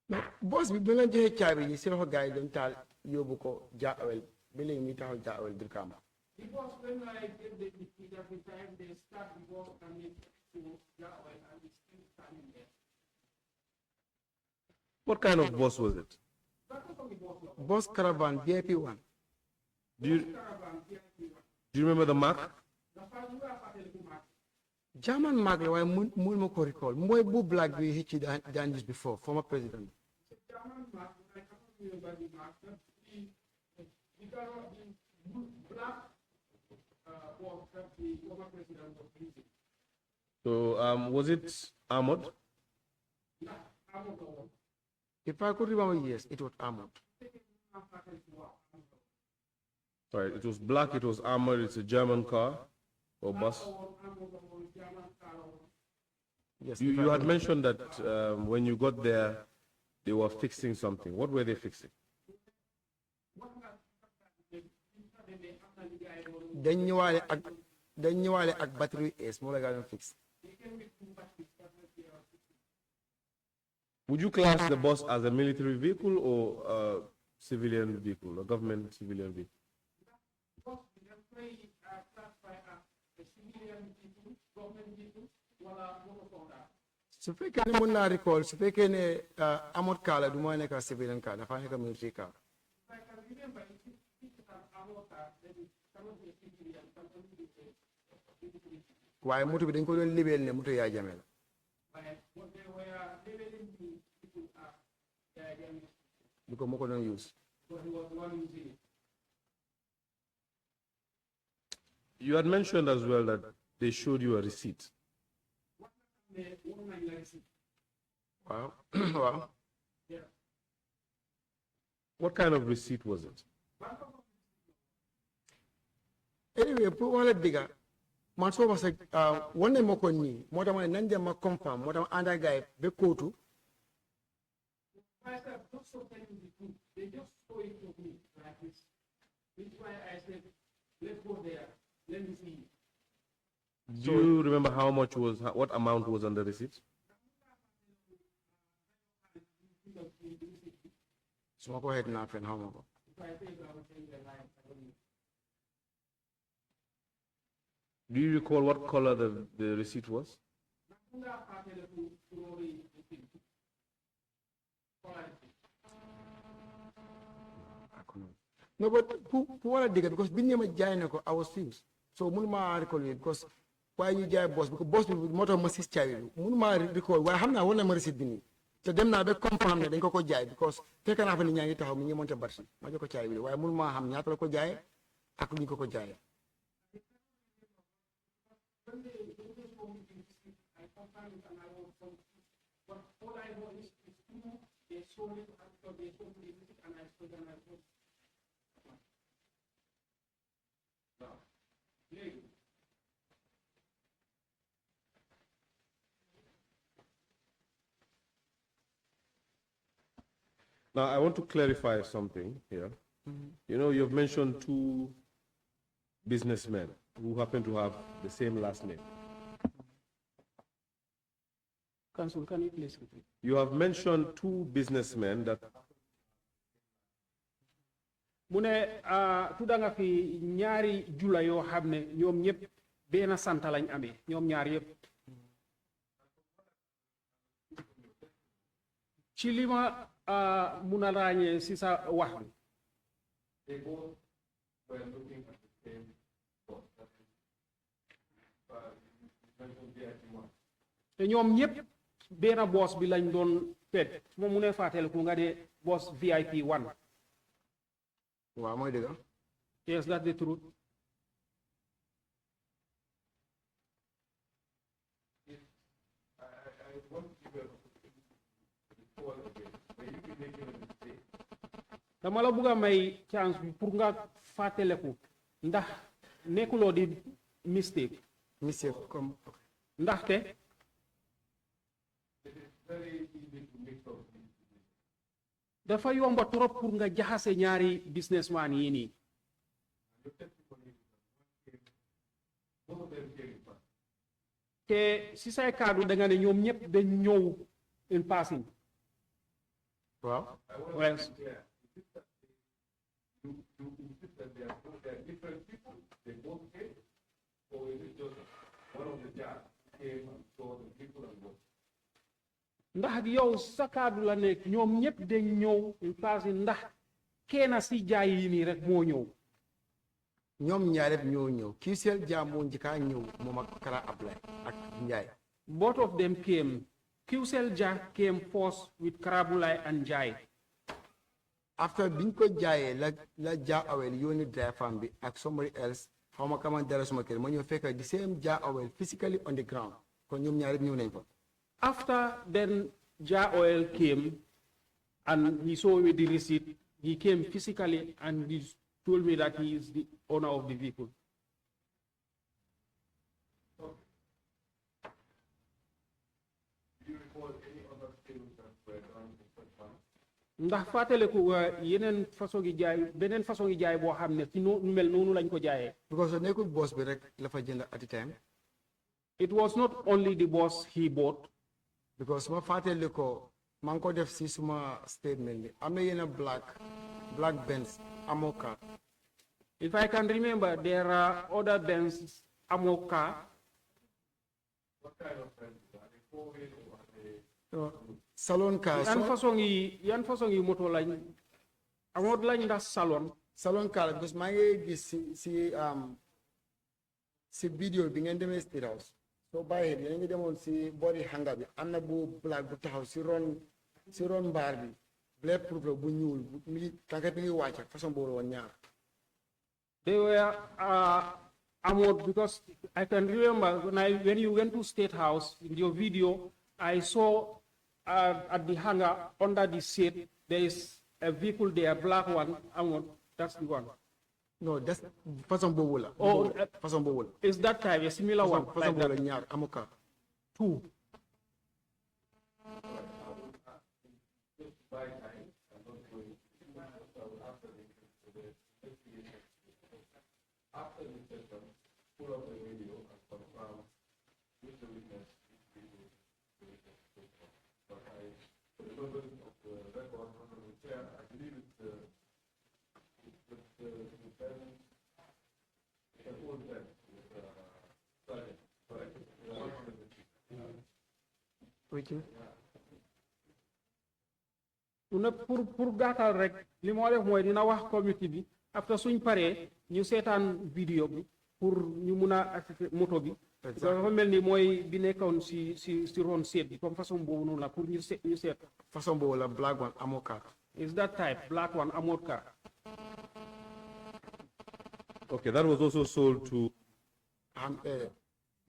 No, boss bi bu leen joxee caabi yi si loxo gars yi dañ taal yóbbu ko Jah Oil ba léegi muy taxaw Jah Oil Brikama. Because when I get the defeat every time they start the work and make to Jah Oil and it's still standing there. What kind of boss was it? Boss Caravan VIP 1. Do you remember the mark? German mark la waaye mun ma ko recall mooy bu black bi hicci daan use before former president. German mark, I cannot remember the mark. The black was that the former president was using. So was it armored? Yeah, armored. If I could remember, yes, it was armored. Right, it was black, it was armored, it's a German car or bus. Yes. You had mentioned that when you got there, they were fixing something. What were they fixing? dañ ñëwaale ak battery ace moo la gaa doon fix. Would you class the bus as a military vehicle or a civilian vehicle, a government civilian vehicle? su fekkee ne mën naa recall su fekkee ne amut kaa la du ma nekk civilian car dafa nekk military car. waaye moto bi dañ ko doon libeel ne moto yaa jame la. bi ko moo ko doon use. You had mentioned as well that they showed you a receipt. Wow. Wow. What kind of receipt was it? Anyway, pour wala diga man so was one mo ko ni mo dama nan dem ma confirm mo dama anda guy be kotu. They just show it to me like this. Which why I said, let's go there. Let me see. Do you remember how much was, what amount was on the receipt? So go ahead now, friend. How much? Do you recall what color the receipt was? No, but who wanna dig it? Because being name a I was fused. So Munma recall it because why you jai boss? Because boss with motor masses child. Munma recall why I'm not one of receipt bini. So them now be confirm that they go jai because they can have any young to how many monte barsi. Majoko child. Why Munma ham nyata ko jai? Akuni ko jai. But all I know is true. They sold it after they sold it, and I sold and I sold. Now, I want to clarify something here. You know, you've mentioned two businessmen who happen to have the same last name. Council, can you please repeat? You have mentioned two businessmen that mu ne tudda nga fi ñaari jula yoo xam ne ñoom ñëpp benn sant lañ amee ñoom ñaar yëpp ci li ma mun a ràññee si sa wax bi te ñoom ñëpp benn boss bi lañ doon pet su ma mu ne fàttaliku nga de boss VIP 1. Wow, my dear. Yes, that's the truth. dama la bëgg a may chance bi pour nga fàttaliku ndax nekkuloo di mistake. Mistake comme. ndaxte. dafa yomba trop pour nga jaxase ñaari businessman yi nii. te si say kaddu da nga ne ñoom ñëpp dañ ñëw in passing. Waaw. Yes. ndax yow sa kaddu la nekk ñoom ñëpp dañ ñëw in passing ndax kenn si jaay yi nii rek moo ñëw. ñoom ñaar yëpp ñoo ñëw kii seel jaam moo njëkkaa ñëw moom ak Kara Ablay ak Njaay. Both of them came. QCell Jah came first with Karabulai and Jai. After biñ ko jaayee la Jah Awel yónni driver bi ak somebody else xaw ma kaman dara suma kër ma ñëw fekk the same Jah Awel physically on the ground kon ñoom ñaar yëpp ñëw nañ fa. After then Jah Oil came and he saw me the receipt, he came physically and he told me that he is the owner of the vehicle. ndax fàttaliku yeneen façon gi jaay beneen façon gi jaay boo xam ne ci nu mel noonu lañ ko jaayee. because nekkul boss bi rek la fa jënd at the time. It was not only the boss he bought. Because ma fàttaliku maa ngi ko def si suma statement bi am na yenn black Benz amoka. If I can remember, there are other Benz amoka. What kind of Benz? Are they four-wheel or are they? Salon car. yan façon yi moto lañ amoot lañ ndax salon car because maa ngi gis si vidéo bi ngeen demee State House soo bàyyee bi yéen ngi demoon si boori hangar bi am na bu black bu taxaw si ron mbaar bi black proof bu ñuul mi tànkat bi ngi wàcc façon boobu woon ñaar. They were amoot because I can remember when you went to State House in your video, I saw at the hangar under the seat there is a vehicle there, black one. That's the one. No, that's façon boobu la. Oh, façon boobu la. Is that type a similar one? Façon boobu la ñaar amoka. Two. After the session, pull up the video and confirm with the witness if we will but I, for the purpose of the record from the chair, I believe it's the pen, it's an old pen with sergeant, correct? Which is? pour gàttal rek li moo def mooy dina wax community bi après suñ paree ñu seetaan vidéo bi pour ñu mun a accès moto bi. dafa mel ni mooy bi nekkoon si ron seet bi comme façon boobu noonu la pour ñu seet. façon boobu la black one amoo car. Is that type black one amoo car? Okay, that was also sold to.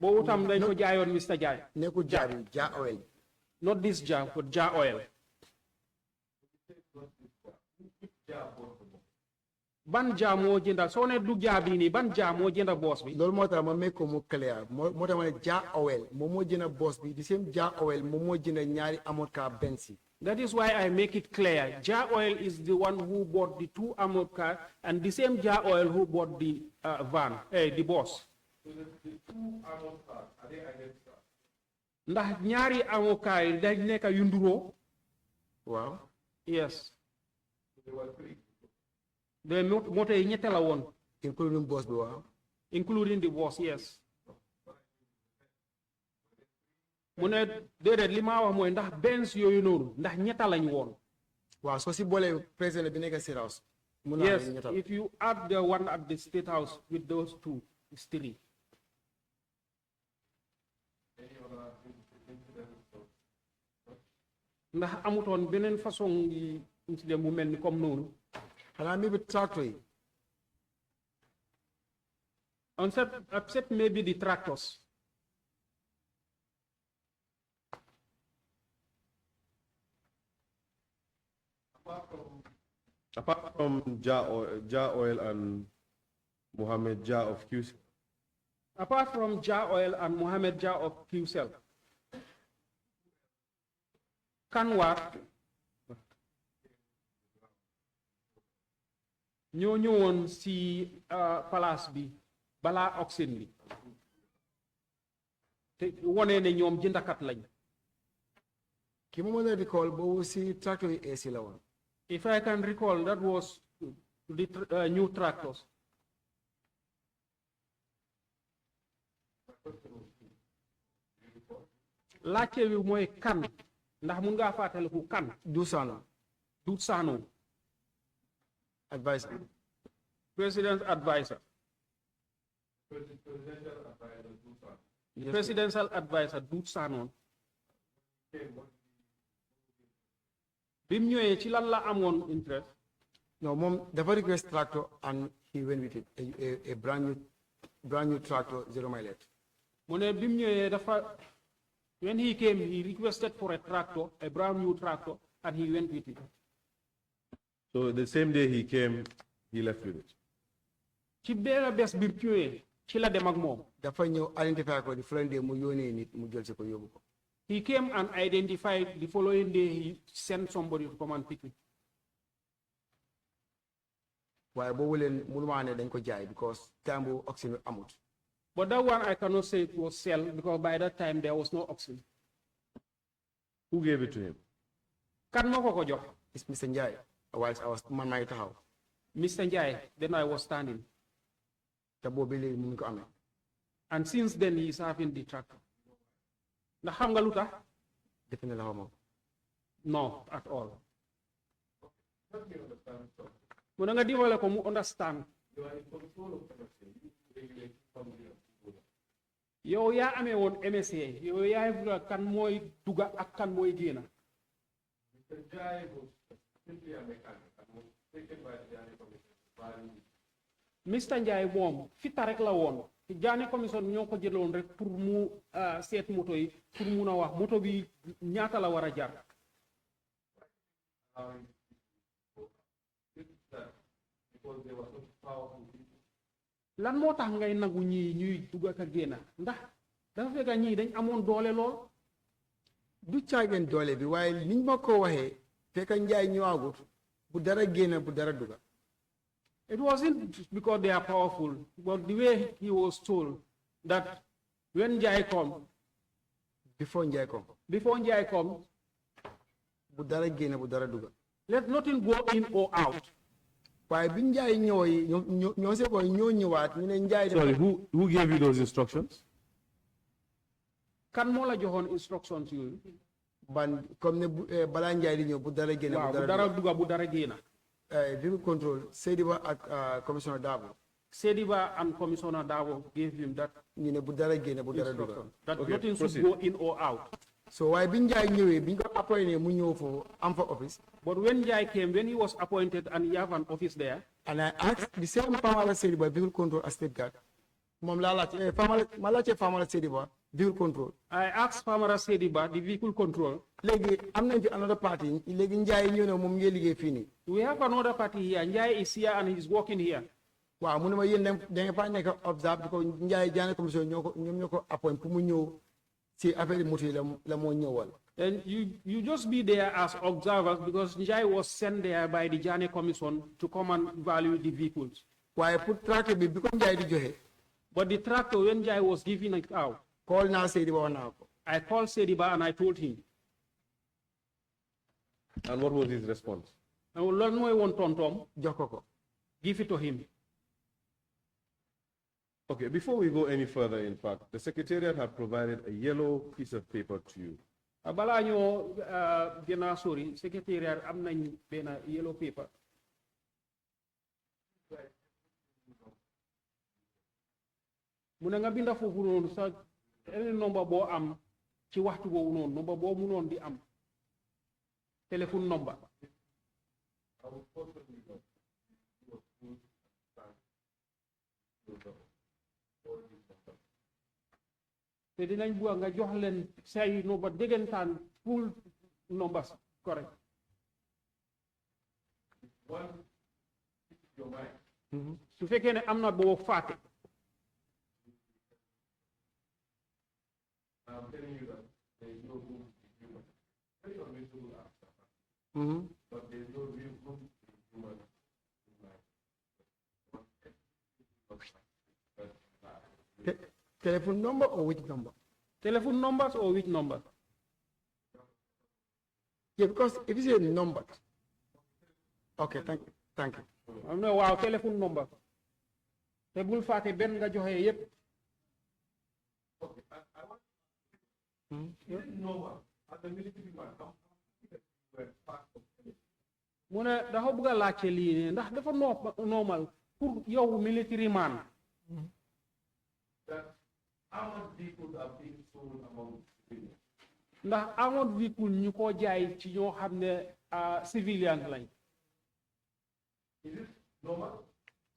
boobu tam dañ ko jaayoon Mr. Jaay. nekkul jaar bi Jah Oil. Not this Jah but Jah Oil. ban Jah moo jënda soo ne du Jah bii nii ban Jah moo jënda boss bi. loolu moo tax ma make ko mu clair moo tax ma ne Jah Oil moom moo jënda boss bi the same Jah Oil moom moo jënda ñaari amoot car Benz yi. That is why I make it clear. Jah Oil is the one who bought the two armored cars, and the same Jah Oil who bought the van, the boss. So the two armored cars, are they identical? Ndax ñaari armored cars yi dañ nekk yu nduroo. Waaw. Yes. So there were three. The moto yi ñette la woon. Including boss bi waaw. Including the boss, yes. mu ne déedéet li ma wax mooy ndax Benz yooyu noonu ndax ñetta lañ woon. waaw soo si boolee président bi nekk State House. Yes, if you add the one at the State House with those two, it's three. ndax amutoon beneen façon yi incident bu mel ni comme noonu. xanaa maybe tractor yi. Except maybe the tractors. Apart from Jah Oil and Mohammed Jah of QC. Apart from Jah Oil and Mohammed Jah of QCell. Kanwar ñoo ñëwoon si palace bi balaa auction bi te wone ne ñoom jëndakat lañ. ki ma mën a recall boobu si tractor yi AC la woon. If I can recall, that was the new tractors. laajte bi mooy kan ndax mun ngaa fàttaliku kan. Du Sano. Advisor. President's advisor. Presidential advisor Du Sano. Bim ñëwee ci lan la amoon interest. No, mom dafa request tractor and he went with it a brand new tractor 0 mileage. Mu ne bim ñëwee dafa when he came he requested for a tractor, a brand new tractor, and he went with it. So the same day he came, he left with it. Ci benn bés bi ñëwee ci la dem ak moom. Dafa ñëw identify ko the following day mu yónnee nit mu jël si ko yóbbu ko. He came and identified the following day he sent somebody to come and pick it. waaye boobu leen mënuma ne dañ ko jaay because time bu oxygen amut. But that one I cannot say it was sell because by that time there was no oxygen. Who gave it to him? Kan moko ko jox? It's Mr. Njai. Whilst I was man maa taxaw. Mr. Njai, then I was standing. Te boobu léegi mu ngi ko amee. And since then he is having the tractor. Ndax xam nga lu tax? Defe ne la xaw ma. No, at all. Mu nga dimbale ko mu understand. Yow yaa amee woon MSA yow yaa kan mooy duga ak kan mooy génna. Mr. Njai moom fita rek la woon Janneh commission ñoo ko jëloon rek pour mu seet moto yi pour mun a wax moto bi ñaata la war a jar. Lan moo tax ngay nagu ñii ñuy dugg ak a génna ndax dafa fekk ñii dañ amoon doole lool. Du caageen doole bi waaye niñ ma ko waxee fekk Njaay ñëwaagut bu dara génn bu dara duga. It wasn't because they are powerful, but the way he was told that when Njai comes, before Njai comes, bu dara génn bu dara duga. let nothing go in or out. waaye bi Njaay ñëwee ñoo se ko ñoo ñëwaat ñu ne Njaay. Sorry, who gave you those instructions? Kan moo la joxoon instructions yooyu. ban comme ne balaa Njaay di ñëw bu dara génn bu dara duga bu dara génna. Vehicle control Sediba ak Commissioner Dabo. Sediba and Commissioner Dabo gave him that. ñu ne bu dara génn bu dara duga. That nothing should go in or out. So waaye bi Njaay ñëwee bi ñu ko appointé mu ñëw foofu am fa office. But when Njai came, when he was appointed and he have an office there. And I asked the same Famala Sediba vehicle control as state guard. Moom laa laajte Famala Sediba vehicle control. I asked Famara Sediba the vehicle control. léegi am nañ fi another party léegi Njaay ñëw na moom ngee liggéey fii nii. We have another party here. Njai is here and he's working here. waaw mu ne ma yéen da nga faa nekk observe because Njaay Janneh commission ñoom ñoo ko appoint pour mu ñëw si affaire moto yi la moo ñëwal. And you just be there as observers because Njai was sent there by the Janneh commission to come and value the vehicles. waaye pour tractor bi ko Njaay di joxe. But the tractor when Njai was giving it out. call naa Sediba wax naa ko. I called Sediba and I told him. And what was his response? Loolu mooy woon tontom. jox ko. Give it to him. Okay, before we go any further, in fact, the Secretariat had provided a yellow piece of paper to you. Balaa ñoo gën a sori Secretariat am nañ benn yellow paper. mu ne nga binda foofu noonu sa any number boo am ci waxtu boobu noonu number boo munoon di am téléphone number. te dinañ bugg nga jox leen say number déggantaan full numbers correct. su fekkee ne am na boo fàtte. I'm telling you that there is no room to be human. Very unreasonable answer. But there is no real room to be human in life. Telephone number or which number? Telephone numbers or which number? Yeah, because if you say number. Okay, thank you. am na waaw téléphone number. te bul fàtte benn nga joxe yépp. mu ne dafa bëgg a laajte lii ne ndax dafa normal pour yow military man. ndax armored véhicule ñu ko jaay ci ñoo xam ne civilians lañ.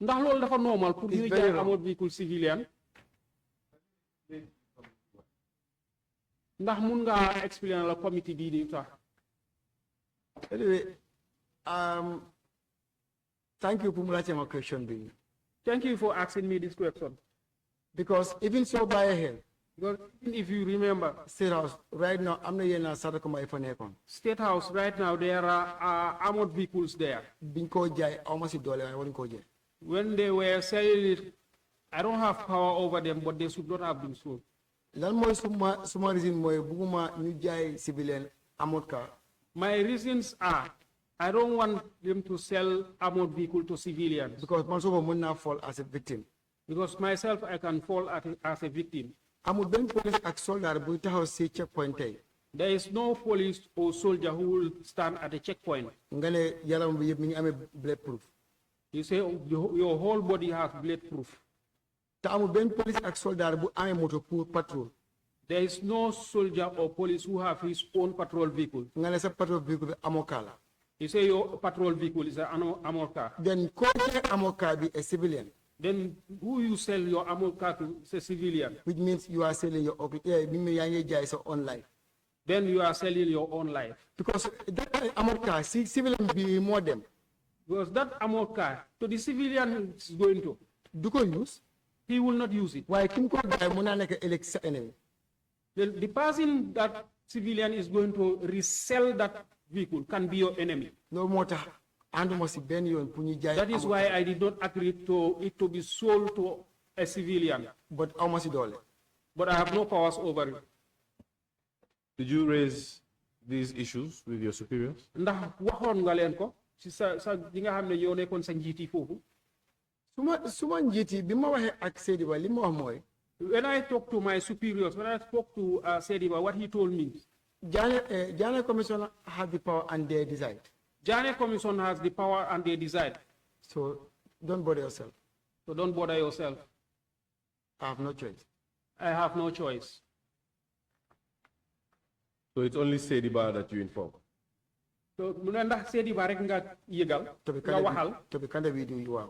ndax loolu dafa normal pour ñu jaay armored véhicule civilian. ndax mun nga explain la committee bii di tax. Anyway, thank you for my question. Thank you for asking me this question. Because even so by a hand. Because if you remember, State House right now am na yenn Sarakoma yi fa nekkoon State House right now, there are armored vehicles there. biñ koo jaay aw ma si doole waaye waruñ koo jaay. When they were selling it, I don't have power over them, but they should not have been sold. lan mooy suma reason mooy bugguma ñu jaay civilian amut car. My reasons are, I don't want them to sell armored vehicle to civilians. Because man soo mën naa fall as a victim. Because myself, I can fall as a victim. amul benn police ak soldat buy taxaw si checkpoint tey. There is no police or soldier who will stand at a checkpoint. nga ne yaram bi yëpp mi ngi amee bulletproof. You say your whole body has bulletproof. te amul benn police ak soldat bu amee moto pour patrol. There is no soldier or police who have his own patrol vehicle. nga ne sa patrol vehicle bi amoo car la. You say your patrol vehicle is an armored car. then koo jaay amoo car bi a civilian. Then who you sell your armored car to is a civilian. which means you are selling your bi mu yaa ngi jaay sa own life. Then you are selling your own life. because that amoo car si civilian bi moo dem. Because that armored car, to the civilian is going to, du ko use. he will not use it. waaye ki mu ko jaay mun naa nekk ëllëg sa ennemi. The person that civilian is going to resell that vehicle can be your enemy. loolu moo tax ànduma si benn yoon pour ñu jaay. That is why I did not agree to it to be sold to a civilian. but awma si doole. But I have no powers over it. Did you raise these issues with your superiors? Ndax waxoon nga leen ko ci sa li nga xam ne yow nekkoon sa njiiti foofu. suma njiiti bi ma waxee ak Sediba li ma wax mooy. When I talked to my superiors, when I spoke to Sediba, what he told me, Jane Commission have the power and they decide. Jane Commission has the power and they decide. So don't bother yourself. So don't bother yourself. I have no choice. I have no choice. So it's only Sediba that you inform? So mu ne ndax Sediba rek nga yëgal nga waxal. To be candid with you are.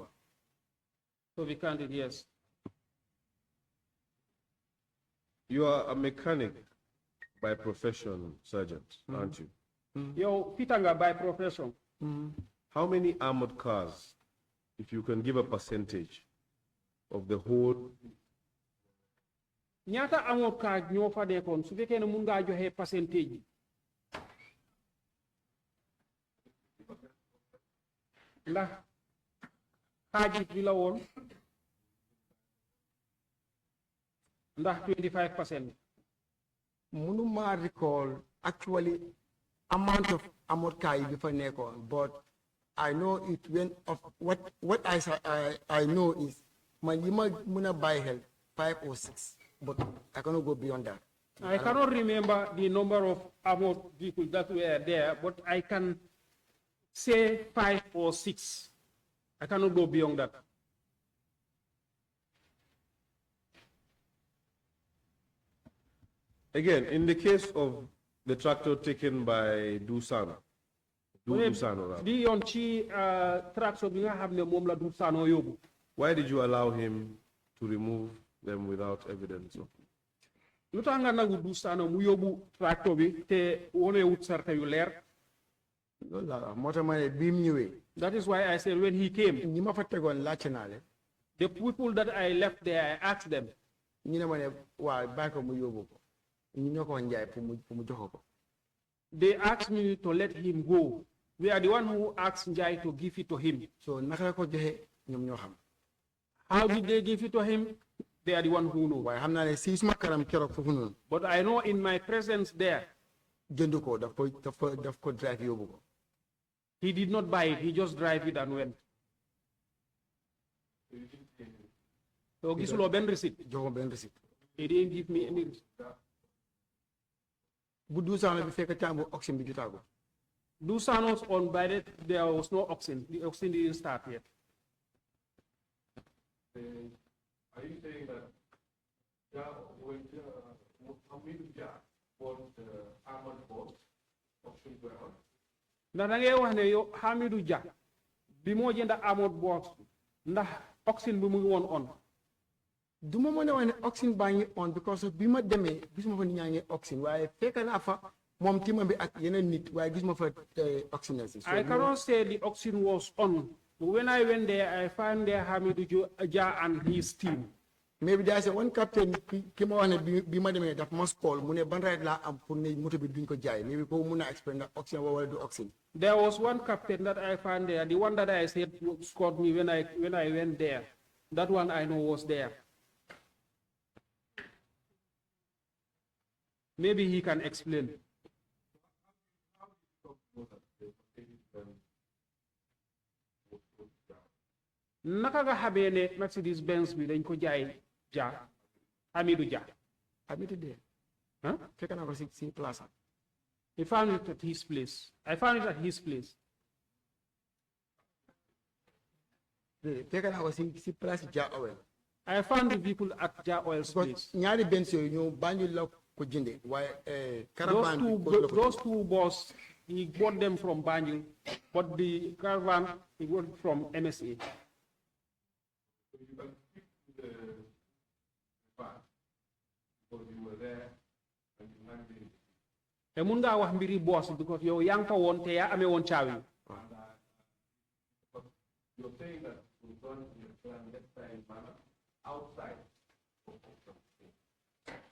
To be candid, yes. You are a mechanic by profession, Sergeant, aren't you? Yow fiita nga by profession. How many armored cars, if you can give a percentage of the whole? Ñaata amoon ka ñoo fa nekkoon su fekkee ne mun ngaa joxe percentage bi. Ndax xaajit bi la woon ndax 25%. Munuma recall actually amount of amount kai before nekon, but I know it went off. What I know is my muna buy help 5 or 6, but I cannot go beyond that. I cannot remember the number of armored vehicles that were there, but I can say 5 or 6. I cannot go beyond that. Again, in the case of the tractor taken by Dusano, why did you allow him to remove them without evidence? That is why I said when he came, the people that I left there, I asked them. They asked me to let him go. We are the one who asked Njai to give it to him. So how did they give it to him? They are the one who know. But I know in my presence there, he did not buy it. He just drive it and went. So gisulo ben receipt. He didn't give me any receipt. Dusano's on by that there was no oxen. The oxen didn't start yet. Are you saying that armored boats auctions were on? Ndax da ngay wax ne yow Hamidou Dia bi moo jënd armored boats ndax oxen bi mu ngi woon on. Duma mo ne wax ne oxen baa ngi on because of bi ma demee gisuma fa nit ñaa ngi oxen waaye fekk naa fa moom timam bi ak yeneen nit waaye gisuma fa oxen. I cannot say the oxen was on. When I went there, I found there Hamidou Dia and his team. maybe there's one captain ki ma wax ne bi ma demee daf ma call mu ne ban right laa am pour ne moto bi duñ ko jaay maybe ko mun na explain that auction wala du auction. There was one captain that I found there, the one that I said scored me when I went there. That one I know was there. Maybe he can explain. Naka nga xamee ne Mercedes Benz bi dañ ko jaay ja Hamidou Dia. Hamidou Dia. Huh? Fekk naa ko si place. He found it at his place. I found it at his place. Fekk naa ko si place Ja Oil. I found the vehicle at Ja Oil's place. ñaari Benz yooyu ñoo Banjul la ko jënde waaye caravan those two boss, he bought them from Banjul, but the caravan he bought from MSA. te mun ngaa wax mbiri boss because yow yaa ngi fa woon te yaa amee woon caawi.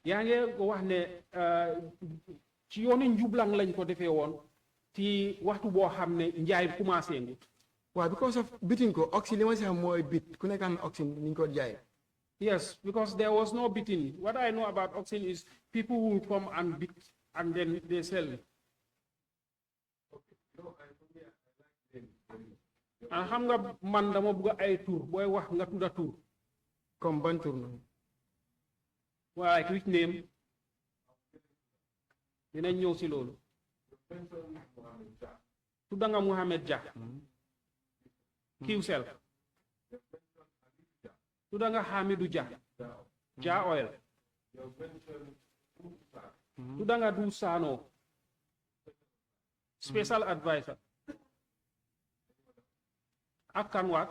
yaa ngi wax ne ci yooni njublang lañ ko defee woon ci waxtu boo xam ne njaay commencé ngut. waaw because of bitin ko auction li ma si xam mooy bit ku nekk am auction ni ñu ko jaayee. Yes, because there was no bidding. What I know about auction is people will come and bid and then they sell. And xam nga man dama bëgg ay tour booy wax nga tudda tour. Comme ban tour noonu. Like which name? Dinañ ñëw si loolu. Tudda nga Mohamed Dia. Kiwsel. Tudda nga Hamidou Dia. Ja Oil. Tudda nga Du Sano. Special advisor. Ak kan waat?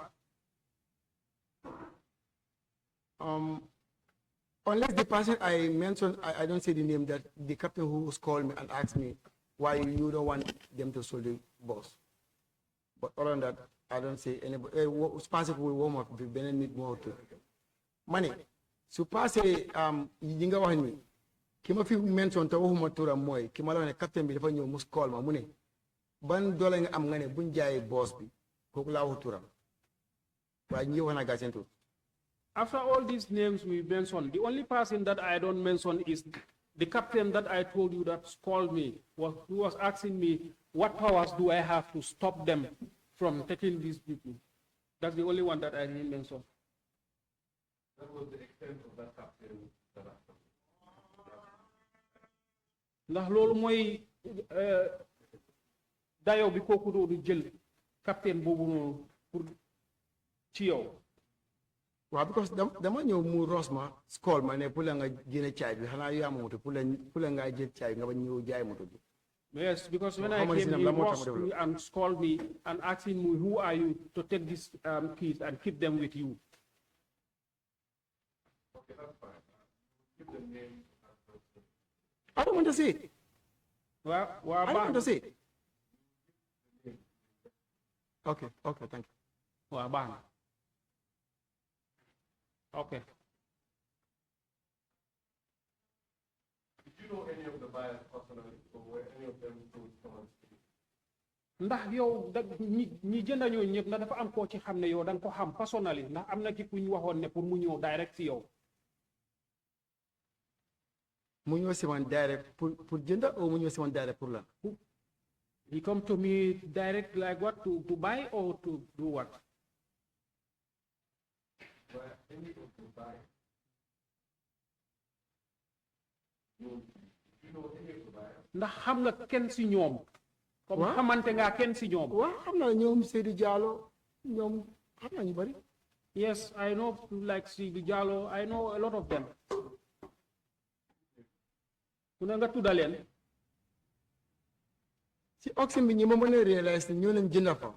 Unless the person I mentioned, I don't say the name, that the captain who called me and asked me why you don't want them to sell the boss. But other than that, I don't say anybody. Sponsor will warm up the benefit more to money. So pass yinga wax ni kima fi mention ta waxuma turam moy kima la ne captain bi dafa ñew mus call ma mu ne ban doole nga am nga ne buñ jaay boss bi koku la wax turam wa ñi wana ga sen tur. After all these names we mentioned, the only person that I don't mention is the captain that I told you that called me. He was asking me, what powers do I have to stop them from taking these people? That's the only one that I didn't mention. That was the extent of that captain. ndax loolu mooy dayo bi kooku doo du jël captain boobu noonu pour ci yow. waaw because dama ñëw mu rosma call ma ne pour la nga jëne caay bi xanaa yaa moto pour la nga jël caay nga ba ñëw jaay moto bi. Yes, because when I came, he was and called me and asking me, who are you to take these keys and keep them with you? Okay, that's fine. Give the name. I don't want to say it. Well, I don't want to say it. Okay, thank you. Well, bang. Okay. Did you know any of the buyers personally, or were any of them told to come and speak? ndax yow da ñi jënd ñoo ñëpp ndax dafa am koo ci xam ne yow da nga ko xam personnally ndax am na ci ku ñu waxoon ne pour mu ñëw direct si yow. mu ñëw si man direct pour jënd ou mu ñëw si man direct pour lan. He come to me direct like what to buy or to do what? Were any of the buyers? You know any of the buyers? ndax xam nga kenn si ñoom. comme xamante nga kenn si ñoom. waaw xam naa ñoom Seydou Diallo ñoom xam naa ñu bari. Yes, I know like Seydou Diallo, I know a lot of them. ku ne nga tudda leen. si auction bi ñi ma mën a réaliser ne ñoo leen jënd fa.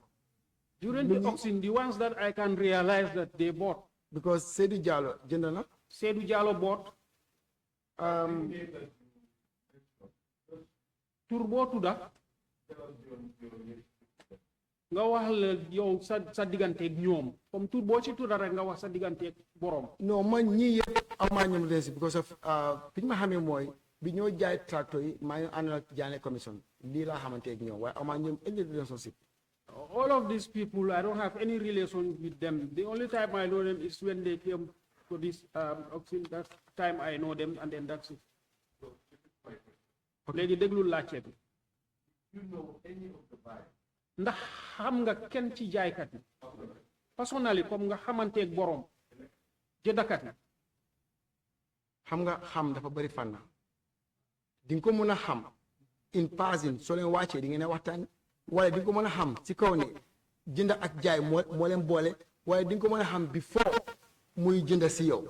During the auction, the ones that I can realize that they bought. Because Seydou Diallo jënd na. Seydou Diallo bought. Tur boo tudda. nga wax la yow sa digganteeg ñoom comme tout boo ci tudda rek nga wax sa digganteeg borom. non man ñii yëpp amaa ñoom leen si because of fi ñu ma xamee mooy bi ñoo jaay tracteur yi maa ngi ànd ak jaane commission lii laa xamanteeg ñoom waaye amaa ñoom any relationship. All of these people, I don't have any relation with them. The only time I know them is when they came to this auction. That time I know them, and then that's it. Léegi déglul laajte bi. Ndax xam nga kenn ci jaaykat yi personnally comme nga xamanteeg borom jëdakat yi. xam nga xam dafa bëri fànn di nga ko mën a xam in passing soo leen wàccee di ngeen a waxtaan waaye di nga ko mën a xam ci kaw ne jënd ak jaay moo leen boole waaye di nga ko mën a xam before muy jënd si yow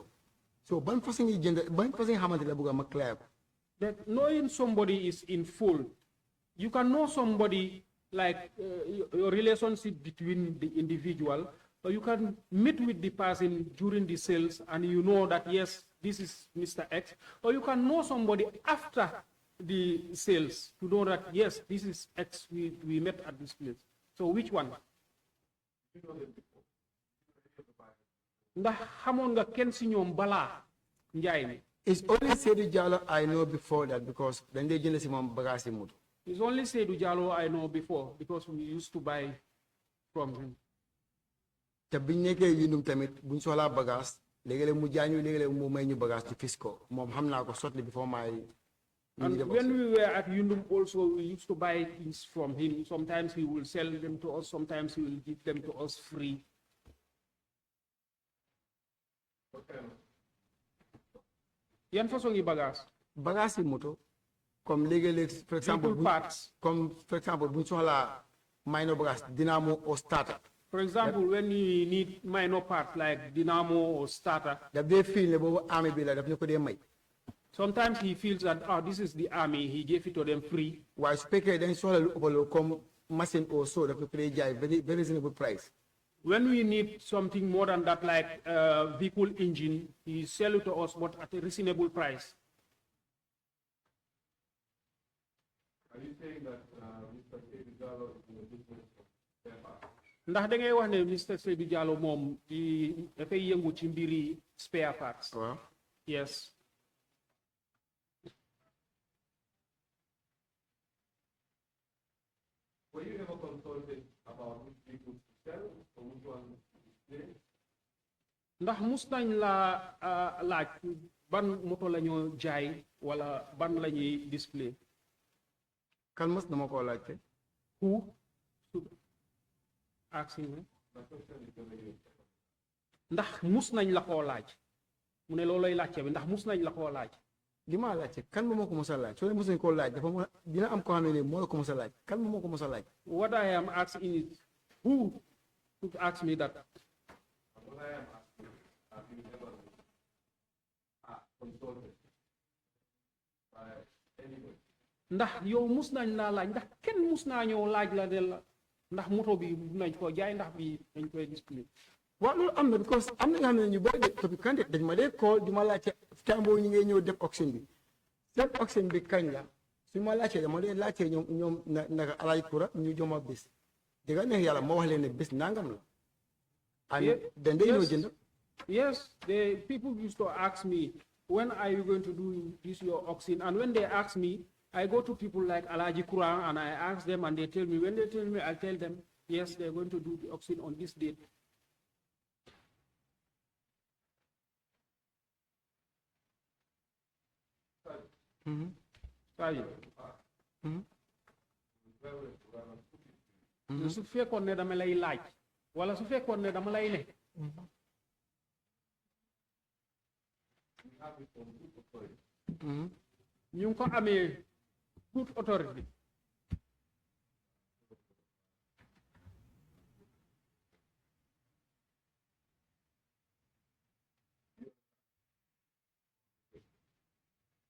so ban façon yi jënd ban façon yi xamante la bëgg a ma clair ko. That knowing somebody is in full, you can know somebody like your relationship between the individual, or you can meet with the person during the sales and you know that yes, this is Mr. X, or you can know somebody after the sales to know that yes, this is X, we met at this place. So which one? Ndax xamoon nga kenn si ñoom balaa njaay mi. It's only Seydou Diallo I know before that because dañ dee jënd si moom bagage yi moto. It's only Seydou Diallo I know before because we used to buy from him. te biñ nekkee yundum tamit buñ soxlaa bagage léegi-léeg mu jaañu léegi-léeg mu may ñu bagage ci fisco moom xam naa ko sotli before my. And when we were at Yundum also, we used to buy things from him. Sometimes he will sell them to us, sometimes he will give them to us free. Yan façon yi bagage? Bagage yi moto comme léegi-léeg for example Simple parts. comme for example buñ soxlaa minor bagage dynamo or starter. For example, when you need minor parts like dynamo or starter, daf dee fii ne boobu army bi la daf ñu ko dee may. sometimes he feels that, oh, this is the army, he gave it to them free. waaye su fekkee dañ soxla lu ëpp loolu comme machine or so daf ñu ko dee jaay very very reasonable price. When we need something more than that, like vehicle engine, he sell it to us, but at a reasonable price. Are you saying that Mr. Seydou Diallo is in the business of spare parts? Ndax da ngay wax ne Mr. Seydou Diallo moom di dafay yëngu ci mbiri spare parts. waaw. Yes. Were you ever consulted about which vehicles to sell or which one to display? Ndax mus nañ la laaj ban moto la ñoo jaay wala ban la ñuy display. kan mos na ma koo laajte. Who should asking me? Ndax mus nañ la koo laaj mu ne loolay laajte bi ndax mus nañ la koo laaj. li ma laajte kan moo ko mos a laaj soo leen mos nañ koo laaj dafa mën dina am koo xam ne moo la ko mos a laaj kan moo ko mos a laaj. What I am asking is who should ask me that? What I am asking, have you ever consulted by anybody? Ndax yow mus nañ laa laaj ndax kenn mus naa ñëw laaj la de la ndax moto bi nañ ko jaay ndax bi dañ koy display. waaw loolu am na because am na nga xam ne ñu bëri de topi candidate dañ ma dee call di ma laajte temps boobu ñu ngi ñëw def auction bi seen auction bi kañ la su ma laajtee dama dee laajtee ñoom naka alaaj kura ñu jox ma bés dëgg neex yàlla moo wax leen ne bés nangam la. and dañ dee ñëw jënd. Yes, the people used to ask me, when are you going to do this your auction? And when they ask me, I go to people like Alaji Quran and I ask them and they tell me. When they tell me, I'll tell them, yes, they're going to do the auction on this date. Su fekkoon ne dama lay laaj wala su fekkoon ne dama lay ne. ñu ngi ko amee toute autorité.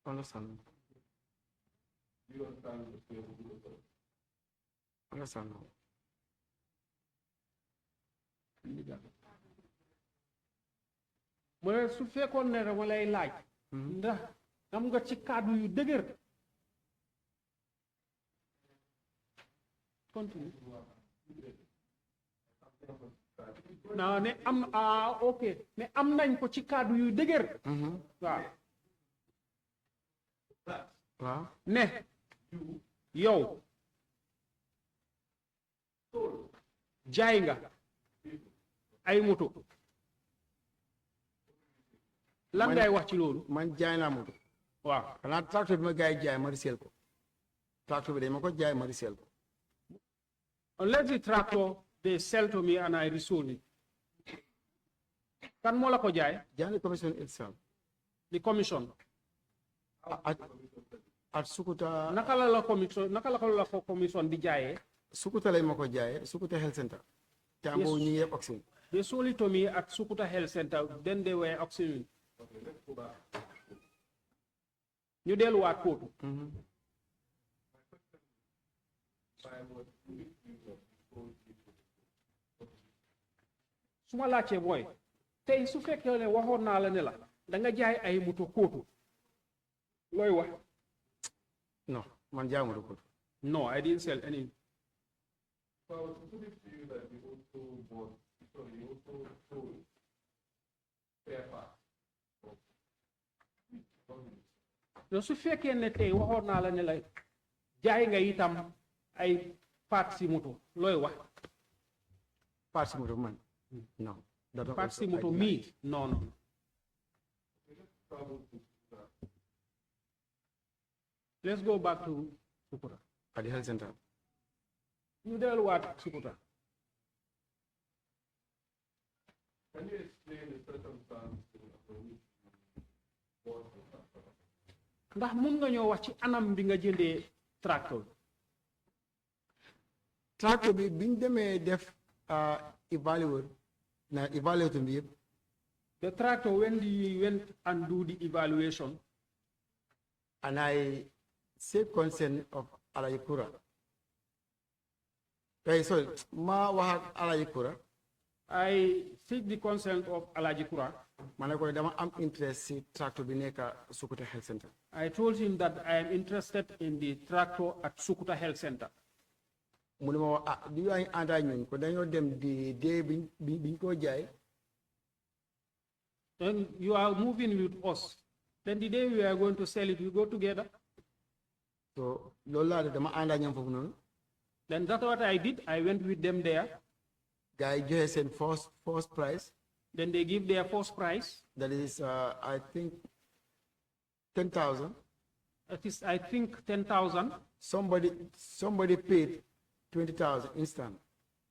Understand. You understand the scale of the authority? Understand. mu ne su fekkoon ne dama lay laaj. ndax am nga ci kàddu yu dëgër. Continue. na ne am ok ne am nañ ko ci kaddu yu dëgër waaw waaw ne yow jaay nga ay moto lan ngay wax ci loolu man jaay naa moto waaw xanaa tracteur bi ma gars yi jaay ma resell ko tracteur bi dañ ma ko jaay ma resell ko unless the tractor they sell to me and I resold it kan moo la ko jaay Janneh commission itself the commission at Sukuta naka la ko commission di jaayee Sukuta lañ ma ko jaayee Sukuta health center te am boobu ñu ngi yëpp oxygen they sold it to me at Sukuta Health Center then they were oxygen ñu delluwaat kootu su ma laajtee mooy tey su fekkee ne waxoon naa la ne la da nga jaay ay moto kóotu looy wax non man jaay moto ko no I didn't sell any no su fekkee ne tey waxoon naa la ne la jaay nga itam ay parts si moto looy wax parts si moto man non parts si moto mi non non let's go back to Sukuta at the health center ñu delluwaat Sukuta Can you explain the circumstance ndax mun nga ñoo wax ci anam bi nga jëndee tracteur tracteur bi biñ demee def evaluate bi yëpp the tractor when you went and do the evaluation and I seek consent of Alaji Kura sorry ma wax ak Alaji Kura I seek the consent of Alaji Kura. ma ne ko dama am interest si tractor bi nekk Sukuta Health Center I told him that I am interested in the tractor at Sukuta Health Center. mu ne ma wax du yaa ngi ànd ak ñun ko dañoo dem di dee biñ ko jaay Then you are moving with us. Then the day we are going to sell it, we go together. so loolu laa def dama ànd ak ñoom foofu noonu Then that's what I did. I went with them there. gars yi joxe seen first price Then they give their first price. that is I think 10,000 That is, I think, 10,000. somebody paid 20,000 instant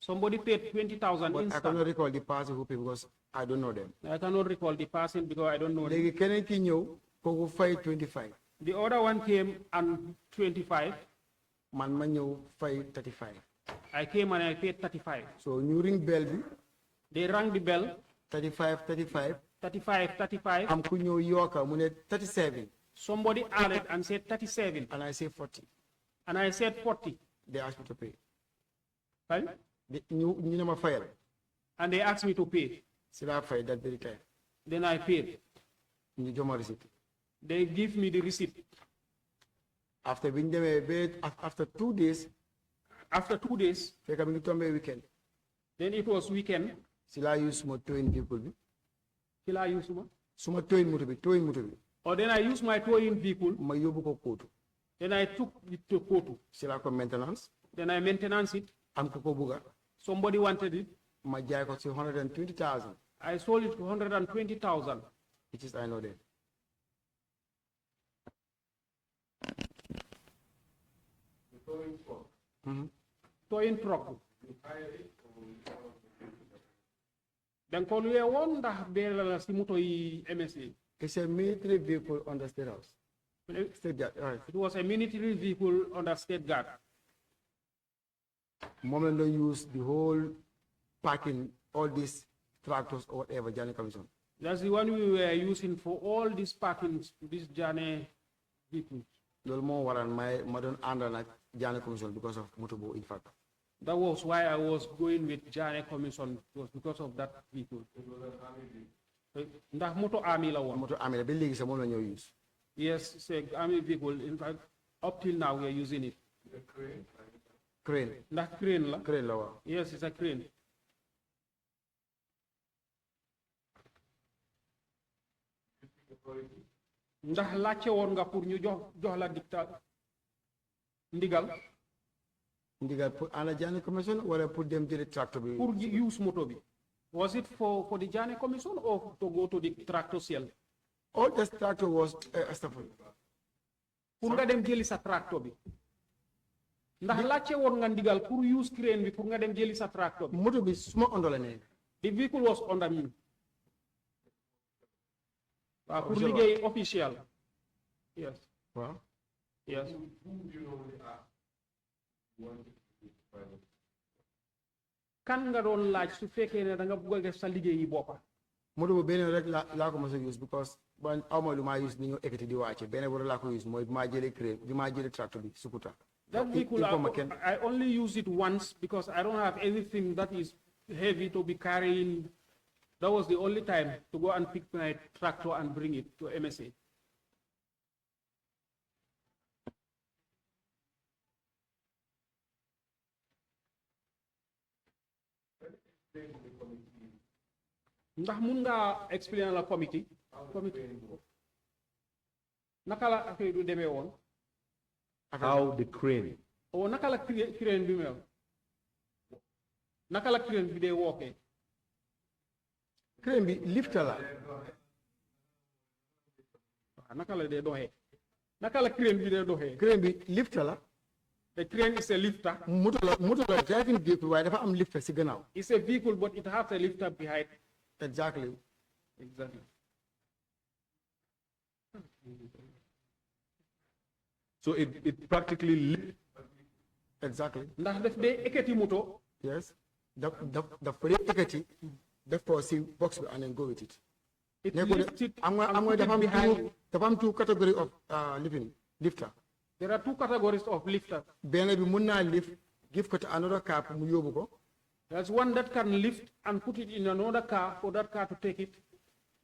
Somebody paid 20,000 but I instant. cannot recall the person who paid because I don't know them I cannot recall the person because I don't know them. léegi keneen ki ñëw kooku fay 25 The other one came and 25. man ma ñëw fay 35 I came and I paid 35. so ñu ring bell bi They rang the bell. 35 35. am ku ñëw yokka mu ne 37 Somebody added and said 37. and I say 40 And I said 40. they asked me to pay Right? ñu ne ma fayal And they asked me to pay. si laa fay that very time Then I paid. ñu jox ma receipt They give me the receipt. after bi ñu demee ba after 2 days After 2 days, fekk mi ngi tombé weekend then it was weekend. si laa use suma towing vehicle bi Till I use one. suma towing moto bi Or then I used my towing vehicle. ma yóbbu ko kóotu Then I took it to Kotu. si laa ko maintenance Then I maintenance it. am ku ko bugga Somebody wanted it. ma jaay ko si 120,000 I sold it for 120,000. which is I know that Towing truck. Then call you one that bear la si moto yi MSA. it's a military vehicle on the state house state guard right It was a military vehicle under state guard. moom lañ doon use the whole parking all these tractors or whatever Janneh commission That's the one we were using for all these parkings, these Janneh vehicles. loolu moo waral ma doon àndal ak Janneh commission because of moto boobu in fact That was why I was going with Janneh Commission, was because of that vehicle. Ndax moto army la woon. moto amee la ba léegi sax moom la ñoo use Yes, it's a army vehicle. In fact, up till now we are using it. crane Ndax crane la. crane la waaw Yes, it's a crane. ndax laajte woon nga pour ñu jox la dicta ndigal ndigal pour ADAMA JAGNE commission wala pour dem jëli tractor bi. pour use moto bi. Was it for the JAGNE commission or to go to the tractor sale? All this tractor was pour nga dem jëli sa tractor bi. ndax laajte woon nga ndigal pour use crane bi pour nga dem jëli sa tractor bi. moto bi suma ondo la nekk. The vehicle was under me. Pour liggéey official. Yes. Wow. Yes. Kan nga doon laaj su fekkee ne da nga bëgg a def sa liggéey yi boppa. moto bu beneen rek laa ko mos a use because ban awma lu maa use ni ñu ekkati di wàcce beneen bu laa ko use mooy bi maa jëlee crane bi maa jëlee tractor bi sukuta. That vehicle, I only use it once because I don't have anything that is heavy to be carrying. That was the only time to go and pick my tractor and bring it to MSA. ndax mun nga explain la committee naka la affaire du demee woon. How the crane. Oh, naka la crane bi mel. Naka la crane bi dee wookee. crane bi lifta la. naka la dee doxee. naka la crane bi dee doxee. crane bi lifta la. The crane is a lifter. moto la driving vehicle waaye dafa am lifter si gannaaw. It's a vehicle but it has a lifter behind. Exactly. So it practically lifts. Exactly. ndax daf dee ekkati moto. Yes. daf ko dee ekkati def ko si box bi and then go with it. It lifts it am nga dafa am two category of lifter. There are two categories of lifters. benn bi mun naa lift give ko to another car pour mu yóbbu ko. There's one that can lift and put it in another car for that car to take it.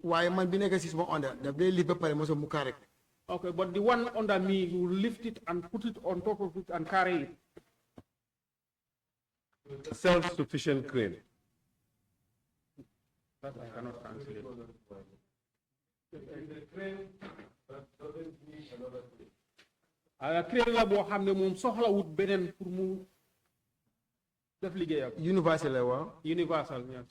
waaye man bi nekk si suma onda daf dee lift ba pare mosoo mu carré. Okay, but the one under me, you lift it and put it on top of it and carry it. A self-sufficient crane. That I cannot translate. Crane la boo xam ne moom soxlawut beneen pour mu def liggéeyam. universal la waaw. Universal, yes.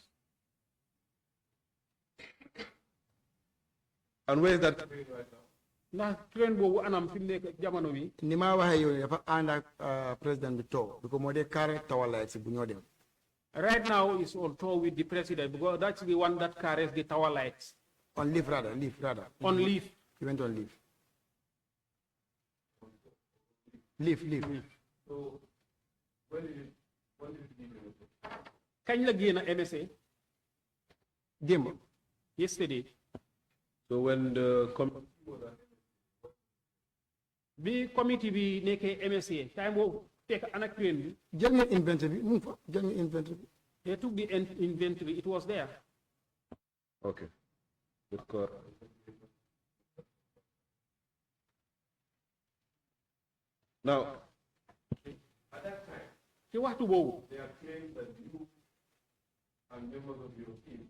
And where is that? ndax crane boobu anam fi mu nekk jamono bi. ni ma waxee yow dafa ànd ak président bi toog because moo dee carré tawalaay si bu ñoo dem. Right now is on tour with the president because that's the one that carries the tower lights. On leave rather. On leave. He went on leave. Leave. So when did it leave? Kañ la génn MSA? démb. Yesterday. So when the committee bi nekkee MSA time boobu fekk ana crane bi. jël nga inventory bi mu ngi fa jël nga inventory bi. They took the inventory, it was there. Okay. Now, at that time, ci waxtu boobu. They are claiming that you and members of your team.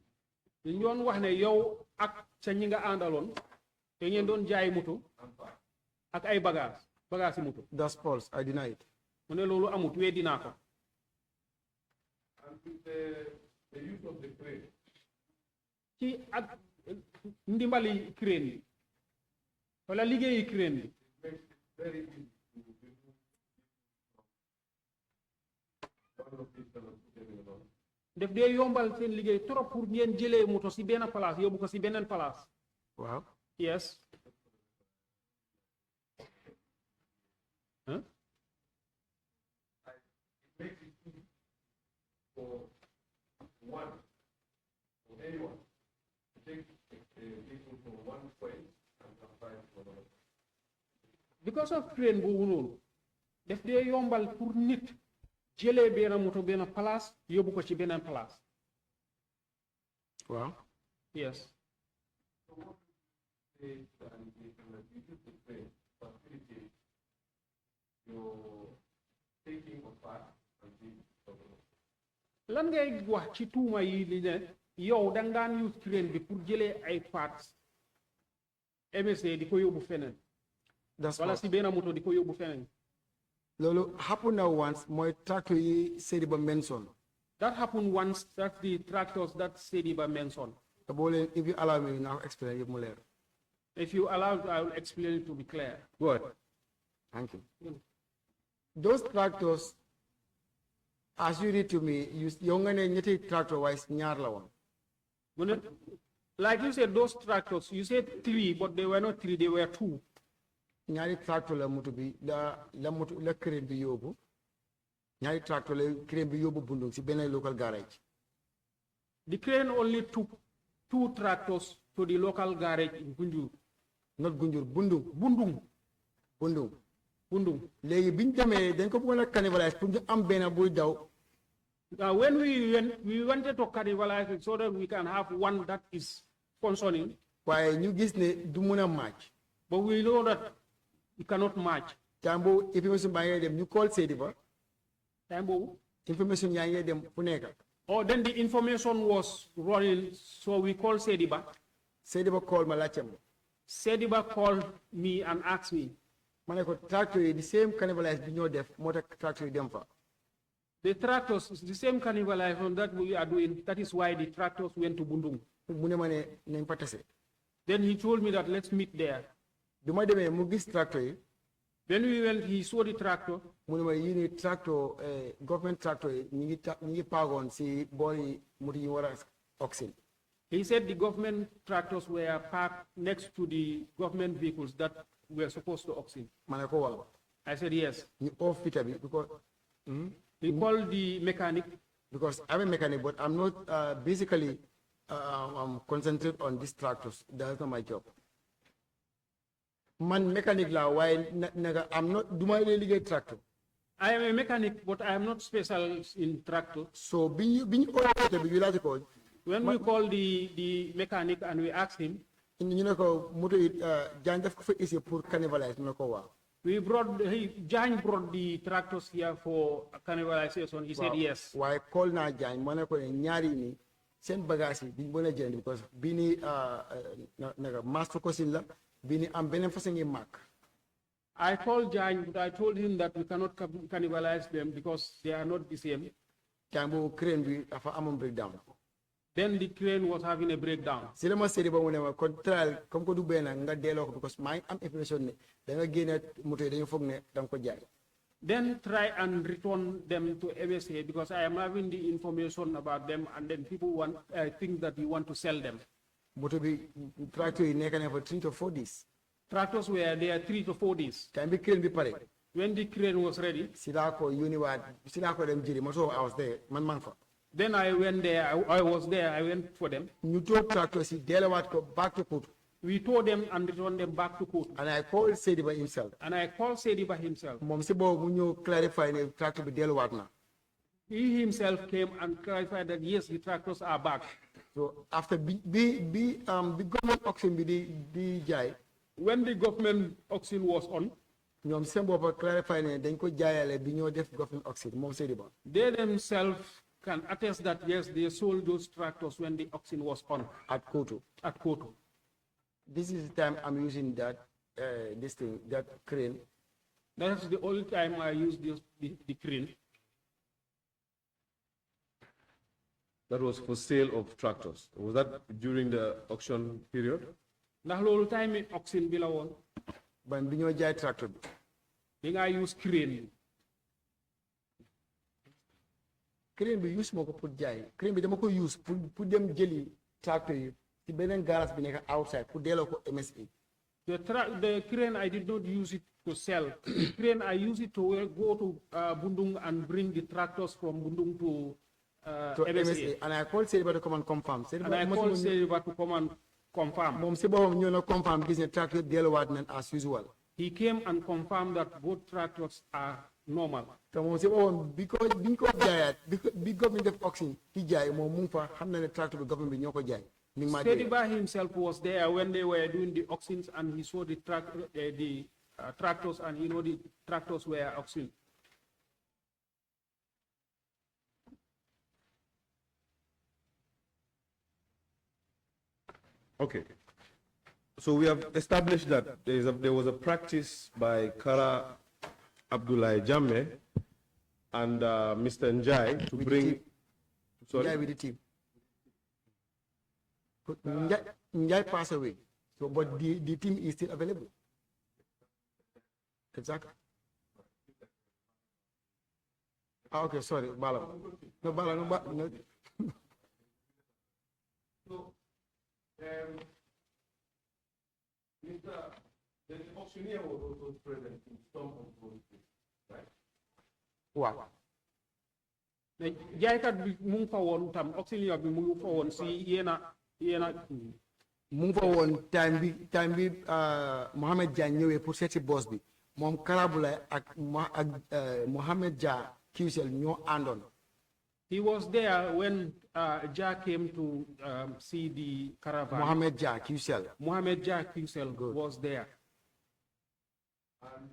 dañu doon wax ne yow ak sa ñi nga àndaloon te ngeen doon jaay moto ak ay bagage yi moto. That's false. I deny it. mu ne loolu amut weddi naa ko. And with the use of the crane. ci ak ndimbali crane bi wala liggéeyi crane bi. It makes it very easy to remove one of these and put them in another. def dee yombal seen liggéey trop pour ngeen jëlee moto si benn place yóbbu ko si beneen place. Wow. Yes. It makes it easy for anyone to take a vehicle from one place and apply it to another. Because of crane boobu noonu def dee yombal pour nit jëlee benn moto benn place yóbbu ko ci beneen place. Wow. Yes. So what is the indication that you use the crane to facilitate your taking of parts and taking of lan ngay wax ci tuuma yi li ne yow da nga daan use crane bi pour jëlee ay parts MSA di ko yóbbu feneen. That's wala what. si benn moto di ko yóbbu feneen. Lolo happen now once my tractor yi Sediba mention. That happened once. That's the tractors that Sediba mentioned. If you allow me now explain it more. If you allow, I will explain it to be clear. Go ahead. Thank you. Those tractors, as you read to me, younger than tractor wise nyarla one. Like you said, those tractors, you said 3, but they were not 3, they were 2. Nyari tractor la mutu bi la crane bi yobu. Nyari tractor la crane bi yobu bundung si benay local garage. The crane only took 2 tractors to the local garage in Gunjur. Not Gunjur, Bundung. Bundung. Legi biñ démé dañ ko bëggoon cannibalize pour ñu am benn buy daw. Now when we wanted to cannibalize it so that we can have one that is functioning. Waaye ñu gis ne du mëna match. But we know that it cannot match. Tambo information ba ngay dem ñu call Sediba. Tambo Information yaa ngay dem fu nekk. Oh, then the information was running, so we called Sediba. Sediba called ma laajte ma. Sediba called me and asked me. Ma ne ko tractor yi the same cannibalize bi ñoo def moo tax tractor yi dem fa. The tractors, the same cannibalization that we are doing, that is why the tractors went to Bundung. Mu ne ma ne nañ fa tase. Then he told me that let's meet there. Bi ma demee mu gis tractor yi. When we went, he saw the tractor. Mu ne ma yii ni tractor government tractor yi ñu ngi paagoon si boori moto yi war a oxen. He said the government tractors were parked next to the government vehicles that were supposed to oxen. Ma ne ko waaw. I said yes. Ñu off fita bi because. He called the mechanic. Because I'm a mechanic, but I'm not basically I'm concentrated on these tractors. That's not my job. Man mechanic la why I'm not do my really tractor. I am a mechanic, but I am not specialist in tractor. So when we call the mechanic and we asked him, you know motor Jan def ko fa essayer pour cannibalize mu ko wa. Jan brought the tractors here for cannibalization. He said yes. Why call na Jan ma ne ko ñaari ni sen bagage yi biñ mëna jënd because bi ni naga master ko sin la bi ni am benen façon ngi mak. I called Jan, but I told him that we cannot cannibalize them because they are not the same. Tambo crane bi dafa amon breakdown. Then the crane was having a breakdown. Si lama série ba mu ne ma kon trial comme ko du ben nga délo ko because my am impression ne da nga gëna moto dañu fogg ne dang ko jaay. Then try and return them to MSA because I am having the information about them and then people think that you want to sell them. Moto bi tractor yi nekk na for 3 to 4 days. Tractors were there 3 to 4 days. Time bi crane bi pare. When the crane was ready, Sila ko dem jiri moto I was there man fa. Then I went there, I was there, I went for them. Ñu toog tractor si delawat ko back to Kotu. We towed them and returned them back to court. And I called Sediba himself. Mom si boobu mu ñëw clarify ne tractor bi delluwaat na. He himself came and clarified that yes, the tractors are back. So after the government auction bi di jaay. When the government auction was on, ñoom seen bopp clarify ne dañ ko jaayale bi ñoo def government auction moom Sediba. They themselves can attest that yes, they sold those tractors when the auction was on. At Kotu. This is the time I'm using that that crane. That's the only time I use the crane. That was for sale of tractors. Was that during the auction period? Ndax lolu time auction bi la won. Ban bi ñoo jaay tractor bi. Di nga use crane. Crane bi use moko pour jaay. Crane bi dama ko use pour dem jëli tractor yi ci benen garage bi nekk outside pour delo ko MSA. The crane I did not use it to sell. The crane I use it to go to Bundung and bring the tractors from Bundung to MSA. And I called Sediba to come and confirm. Mom si bopam ñëw na confirm gis ne tractor delluwaat nañ as usual. He came and confirmed that both tractors are normal. te moom si bopam because biñ ko jaayaat bi government def auction ki jaay moom mu ngi fa xam na ne tractor bi government bi ñoo ko jaay. Sediba himself was there when they were doing the auctions and he saw the tractors and the tractors were auctioned. Okay. So we have established that there was a practice by Kara Abdullah Jammeh and Mr. Njai to bring. Sorry? Njai with the team. Njai passed away, so but the team is still available. Exactly. Ah, okay, sorry, Bala. No, Bala, no, no. So, the auctioneer was also present in some of those things, right? Wow. ne jaaykat bi mu ngi fa woon tam auxiliaire bi mu ngi fa woon si yéena mu ngi fa woon time bi Mohamed Dia ñëwee pour seeti boss bi moom Karabulay ak Mohamed Dia QCell ñoo àndoon. he was there when Jah came to see the caravan. Mohamed Dia QCell. Mohamed Jah Qcell was there. And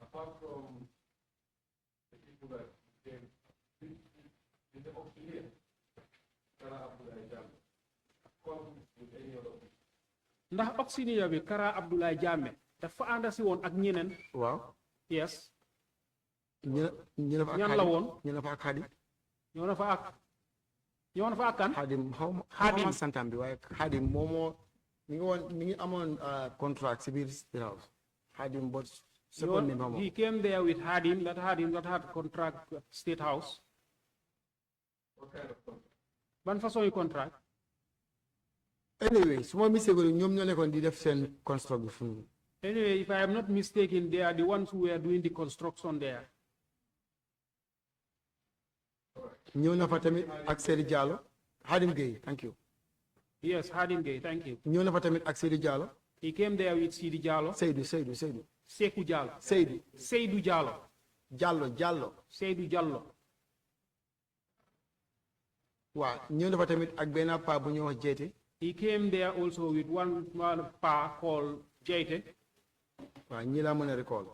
apart from the people that came, the auctioneer, Kara Abdullah Jammeh, come with any other people? ndax auxiliaire bi Kara Abdullah Jammeh dafa ànd si woon ak ñeneen. Waaw. yes. ñu fa ak ñan la woon. ñu fa ak Xaadim. ñoo na fa ak kan. Xaadim xaw ma santam bi waaye Xaadim moomoo mi ngi amoon contract si biir State House. Xaadim but second name he came there with Hadim that had contract at State House. What kind of contract? ban façon yi contract. Anyway, su ma mistaken ñoom ñoo nekkoon di def seen construct bi fu mu. Anyway, if I am not mistaken, they are the ones who were doing the construction there. ñëw na fa tamit ak Seydi Diallo. Hadim Gueye, thank you. Yes, Hadim Gueye, thank you. ñëw na fa tamit ak Seydi Diallo. He came there with Sidi Diallo. Seydou. Sekou Diallo. Seydou Diallo. Diallo. Seydou Diallo. waaw ñëw na fa tamit ak benn paa bu ñuy wax Jeete. He came there also with one pa called Jaite. waaw ñii laa mën a recall.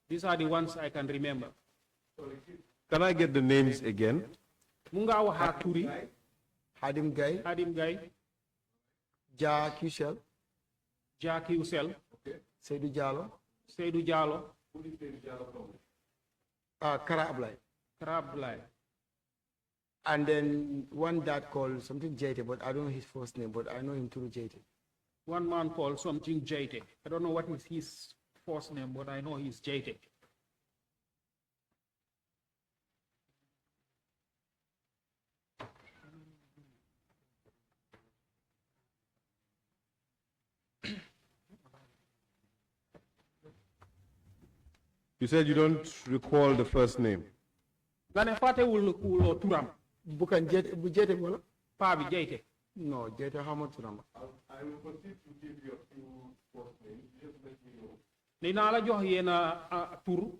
These are the ones I can remember. Can I get the names again? Munga Waha Turi. Hadim Gueye. Hadim Gueye. Jah QCell. Jah Qcell. Seydou Diallo. Seydou Diallo. Kara Ablay. Karablai. And then one dad called something Jeite, but I don't know his first name, but I know him through Jeite. One man called something Jaite. I don't know what is his first name, but I know he's Jaite. You said you don't recall the first name. Gane fate wulo turam. Bukan Jeite wala? Pa bi Jaite. No, Jeite xawma turam. I will proceed to give you a few first names. Just let me know. Dina la jox yena tur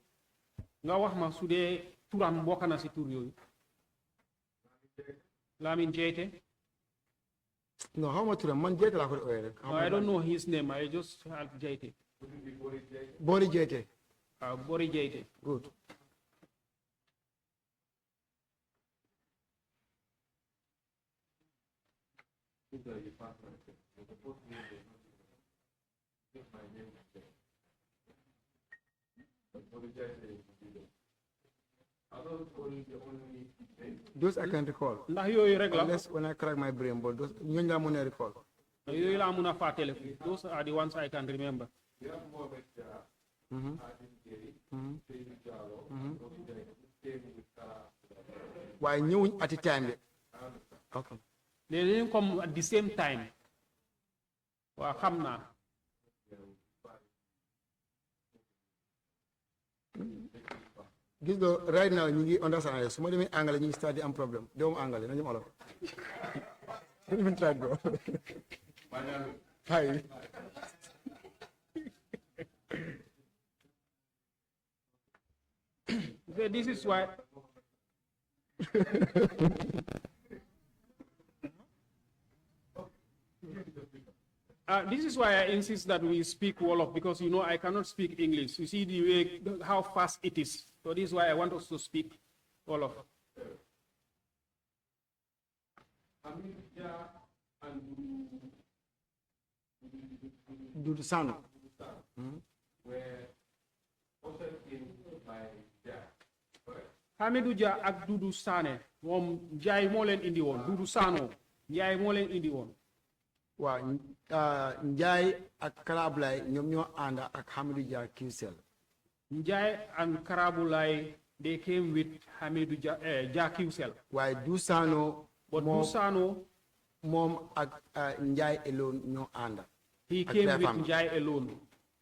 nga wax ma su dee turam bokk na si tur yooyu. Lamin Jaite. No, xawma turam man Jeite laa ko ooyee rek. No, I don't know his name. I just have Jaite. Boori Jeite. Bori Jaite. Good. Those I can recall. Ndax yooyu rek la. Unless when I crack my brain, but those ñooñu laa mën a recall. Yooyu laa mun a fàttale. Those are the ones I can remember. Waaye ñëwuñ at a time de. Okay. They didn't come at the same time. Waa xam naa. Gis nga right now ñu ngi understand su ma demee anglais ñu ngi start di am problème doomu anglais nañu olof. Don't even try to go. Hi. Okay, this is why. This is why I insist that we speak Wolof, because you know I cannot speak English. You see the way how fast it is. So this is why I want us to speak Wolof. Do the sound. Hamidou Dia ak Dudu Sané moom Njaay moo leen indi woon Dudu Sano Njaay moo leen indi woon. waaw Njaay ak Karabulay ñoom ñoo ànd ak Hamidou Dia QCell. Njaay and Karabulay they came with Hamidou Dia QCell. waaye Dusano. But Dusano moom ak Njaay alone ñoo ànd. he came with Njaay alone.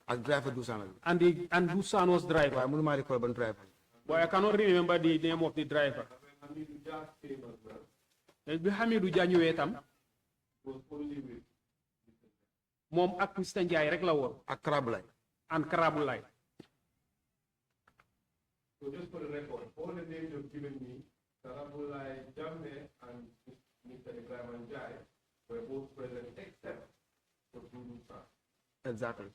ak driver Dusano. And Dusano's driver. waaye mënuma recall ban driver. But I cannot remember the name of the driver. Bi Hamidou Dia ñëwee tam moom ak Mr. Njaay rek la woon. ak Karabulay. And Karabulay. So just for the record, all the names you've given me, Karabulay, Jagne, and Mr. Ibrahim Njai were both present except for Dudu Sa. Exactly.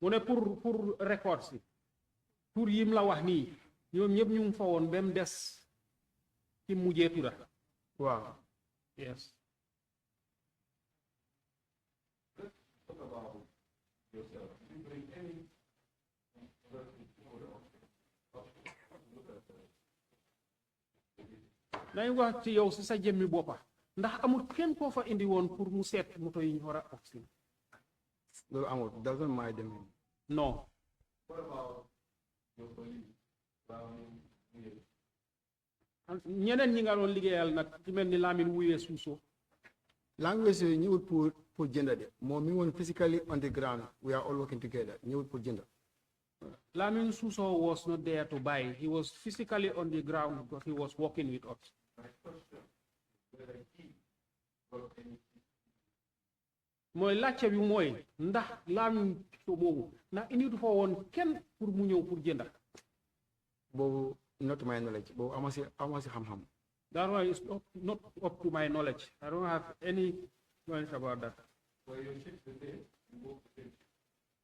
mu ne pour record si pour yim la wax nii ñoom ñëpp ñu ngi fa woon ba mu des ci mujjee tura. waaw. Yes. Let's talk about yourself. Did you bring any nañ wax ci yow si sa jëmmi boppa ndax amul kenn koo fa indi woon pour mu seet moto yi ñu war a oxyne. loolu amul doesn't mind them. non. What about your colleagues? ñeneen ñi nga doon liggéeyal nag ci mel ni Lamine Wuyee Suso. language yooyu ñëwul pour jënda de moom mi woon physically on the ground we are all working together ñëwul pour jënda. Lamine Suso was not there to buy. He was physically on the ground because he was working with us. mooy laajte bi mooy ndax Lamine Suso moomu ndax indi du fa woon kenn pour mu ñëw pour jënda. boobu not my knowledge boobu ama si xam-xam. That one is not up to my knowledge. I don't have any knowledge about that.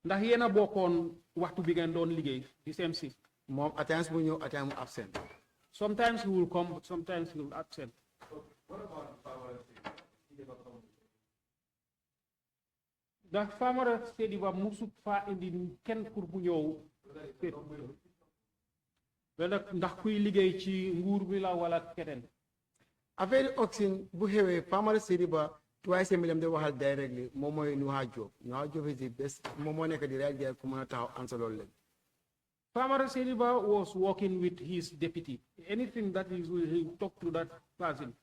ndax yéen a bokkoon waxtu bi ngeen doon liggéey the same shift. moom at times mu ñëw at times mu absent. Sometimes he will come, but sometimes he will absent. ndax Famara Sediba musut fa indi kenn pour bu ñëw ndax kuy liggéey ci nguur bi la wala keneen. affaire oxyne bu xewee Famara Sediba twice a million de waxal directly moom mooy Nuha Job is the best moom moo nekk di right there ku mën a taxaw answer loolu leen. Famara Sediba was working with his deputy. Anything that he talk to that person,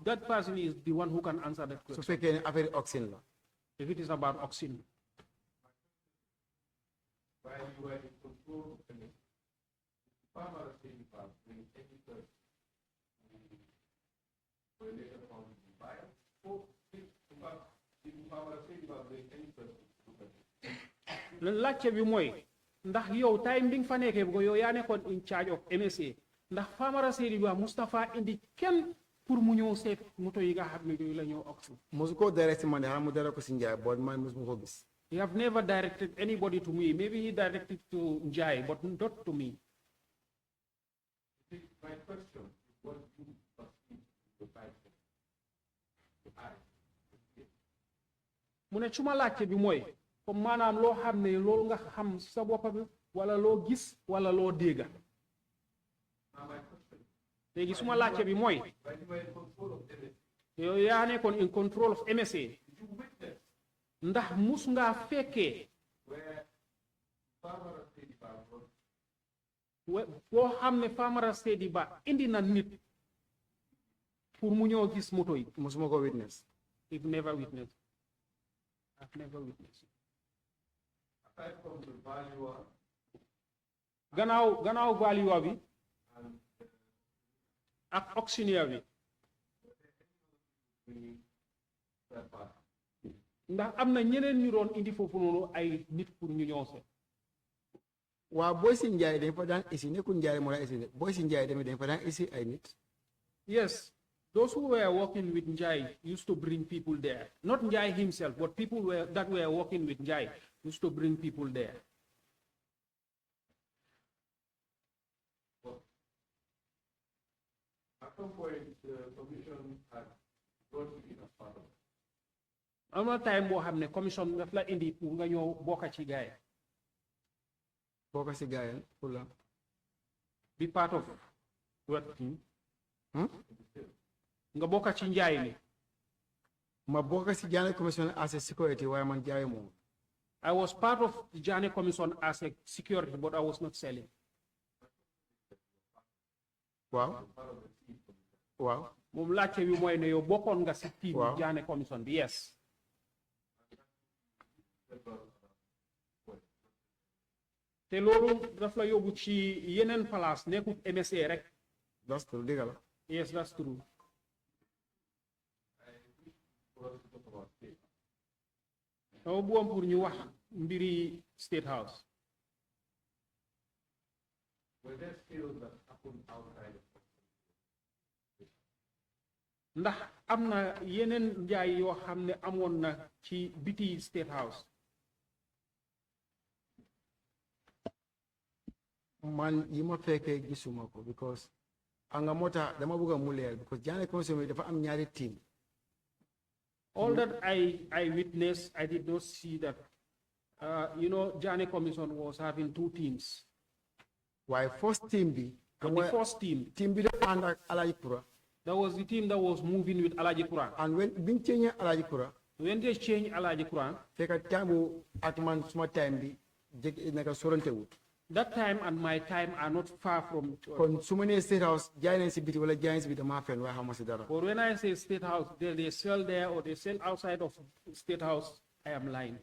that person is the one who can answer that question. su fekkee ne affaire oxyne la. If it is about oxygen. While you were in control of the Famara Sediba bring any person later on the fire, laajte bi mooy ndax yow time bi nga fa nekkee bu yow yaa nekkoon in charge of MSA ndax Famara Sediba Mustapha indi kenn pour mu ñëw seet moto yi nga xam ne yooyu la ñoo oxyne. mosu ko direct man de xam mu dara ko si Njaay boot man mosu ko gis. He have never directed anybody to me. Maybe he directed to Njai, but not to me. My question is what you perceive the fight. mu ne su ma laajte bi mooy comme maanaam loo xam ne loolu nga xam sa boppa bi wala loo gis wala loo dégga léegi su ma laajte bi mooy yow yaa nekkoon in control of MSA ndax mus ngaa fekkee boo xam ne Famara Sediba indi na nit pour mu ñëw gis moto yi. mosuma ko witness. I've never witnessed. I've never witnessed. Aside from the value gannaaw value bi ak auctioneer bi ndax am na ñeneen ñu doon indi foofu noonu ay nit pour ñu ñëw seet. waaw booy si Njaay dañ fa daan isi nekkul Njaay moo la isi ne booy si Njaay tamit dañ fa daan isi ay nit. Yes, those who were working with Njai used to bring people there. Not Njai himself, but people that were working with Njai used to bring people there. At some point, the commission had brought you in as part of it. am na time boo xam ne commission daf la indi pour nga ñëw bokka ci gaay bokk si gaay pour la be part of what team nga bokka ci njaay mi ma bokk si Janneh commission as a security waaye man jaay moom. I was part of the Janneh commission as a security but I was not selling. waaw waaw moom laajte bi mooy ne yow bokkoon nga si team Waaw. Janneh commission bi yes te loolu daf la yóbbu ci yeneen place nekkut MSA rek that's true dëgg la. yes that's true dama bëggoon pour ñu wax mbiri State House ndax am na yeneen njaay yoo xam ne amoon na ci biti State House man yi ma fekkee gisuma ko because anga moo tax dama bëgg a mu leer because Janneh commission bi dafa am ñaari team. all that I witnessed I did not see that Janneh commission was having two teams waaye first team bi. and the first team bi dafa ànd ak Alhaji Kura. that was the team that was moving with Alhaji Quran. and when biñ ceeñee Alhaji Kura. When they change Alhaji Quran, fekk time bu ak man suma time bi jég naka sorante wut. that time and my time are not far from kon su ma nee State House jaay nañ si biti wala jaay nañ si biti damaa fen waaye xamuma si dara. but when I say State House, they sell there or they sell outside of State House, I am lying.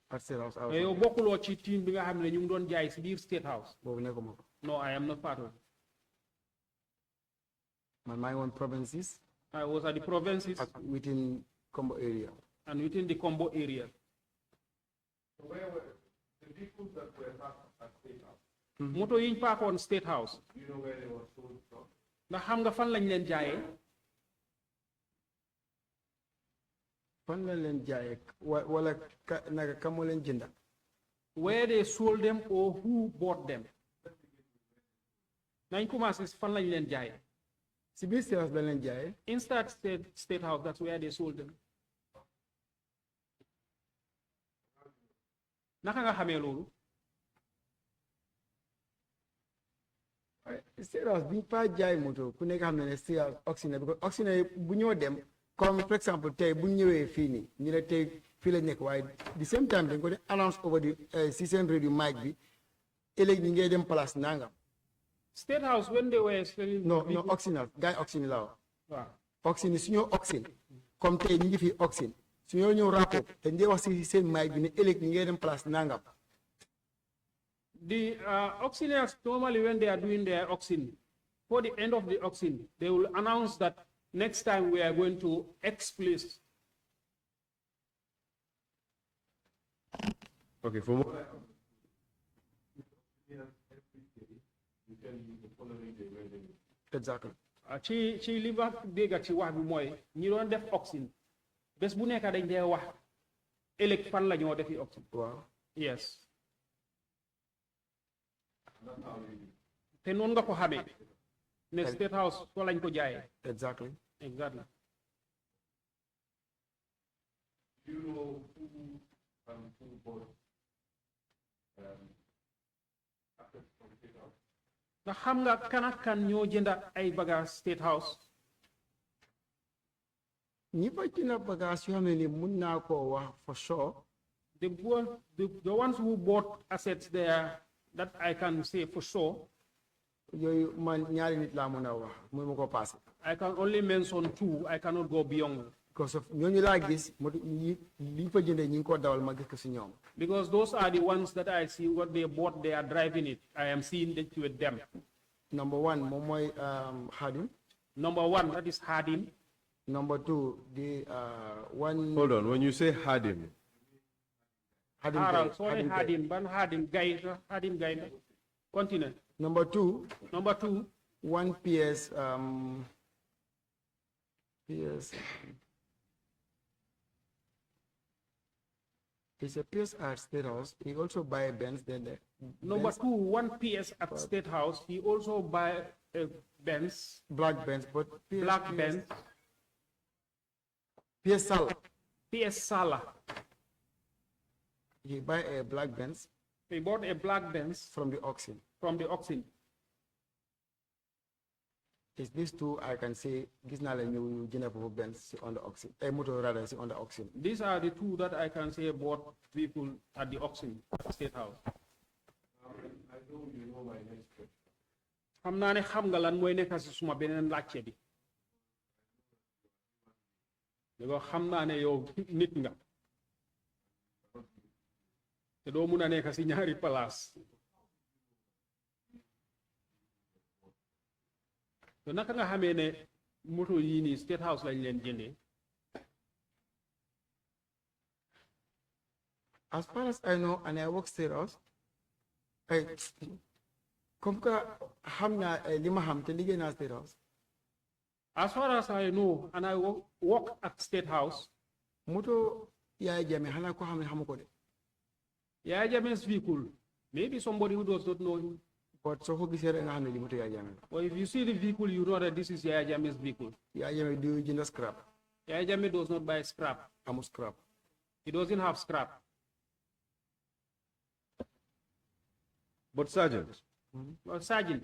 ak State House Mais yow bokkuloo ci team bi nga xam ne ñu ngi doon jaay si biir State House. boobu nekkuma ko. No, I am not part of it. man maa ngi woon provinces. I was at the provinces ak within Combo area. and within the Combo area. Where were the people that were parked at State House? Moto yiñ paakoon State House. Do you know where they were sold from? ndax xam nga fan lañ leen jaayee. fan la leen jaayee wala naka ka moo leen jënda. Where they sold them or who bought them. nañ commencé fan lañ leen jaayee. si biir State House la leen jaayee. Inside State House, that's where they sold them. naka nga xamee loolu. State House biñ fa jaay moto ku nekk xam ne State House auctionnaire because auctionnaire bu ñoo dem comme par exemple tey bu ñu ñëwee fii nii ñu ne tey fii la nekk waaye the same time dañ ko di announce over the si seen radio mic bi ëllëg ñi ngay dem place nangam. State House when they were selling. non auctionnaire gars yi auctionnaire la wax. waaw auctionnaire su ñoo auction comme tey ñu ngi fi auction su ñoo ñëw rapport dañ dee wax si seen mic bi ne ëllëg ñi ngay dem place nangam. The auctioneers normally when they are doing their auction, for the end of the auction, they will announce that next time we are going to X place. Okay, for more. exactly. ci li ma dégg ci wax bi mooy ñi doon def auction bés bu nekk dañ dee wax ëllëg fan la ñoo defi auction. waaw. Yes. te noonu nga ko xamee ne State House soo lañ ko jaayee. exactly. Exactly. Do you know who bought assets from State House? ndax xam nga kan ak kan ñoo jënda ay bagage State House. ñi fa jënd bagage yoo xam ne ni mun naa koo wax for sure. The ones who bought assets there that I can say for sure. yooyu man ñaari nit laa mën a wax mënu ma ko passé. I can only mention two. I cannot go beyond. because of ñooñu laa gis moto liñ fa jëndee ñi ngi ko dawal ma gis ko si ñoom. Because those are the ones that I see what they bought, they are driving it. I am seeing it with them. number one moom mooy Hadim. Number one, that is Hadim. number two the one. Hold on, when you say Hadim, Haram, sorry, Hadim, ban Hadim, Hadim Guy. Continue. number two. One PS it's a PS at State House. He also buy Benz then. Number two, one PS at State House. He also buy a Benz, black Benz, but black Benz, PS Sal, PS Sala. he buy a black Benz He bought a black Benz from the auction. from the auction. It's these two I can say this now like new Jennifer Benz on the auction. A motor rather on the auction. These are the two that I can say bought people at the auction at the State House. I know you know my next question. xam naa ne xam nga lan mooy nekk si suma beneen laajte bi da xam naa ne yow nit nga te doo mun a nekk si ñaari place te naka nga xamee ne moto yii nii State House lañ leen jëndee. As far as I know, and I work State House, comme que xam naa li ma xam te liggéey naa State House. As far as I know, and I work at State House. Moto Yaya Jammeh xanaa ko xam ne xamu ko de. Yaya Jammeh's vehicle, maybe somebody who does not know him. But so ko gisee rek nga xam ne li moto Yaya Jammeh. Or if you see the vehicle, you know that this is Yaya Jammeh's vehicle. Yaya Jammeh du jënd scrap. Yaya Jammeh does not buy scrap. Amul scrap. He doesn't have scrap. But Sergeant, Well, Sergeant,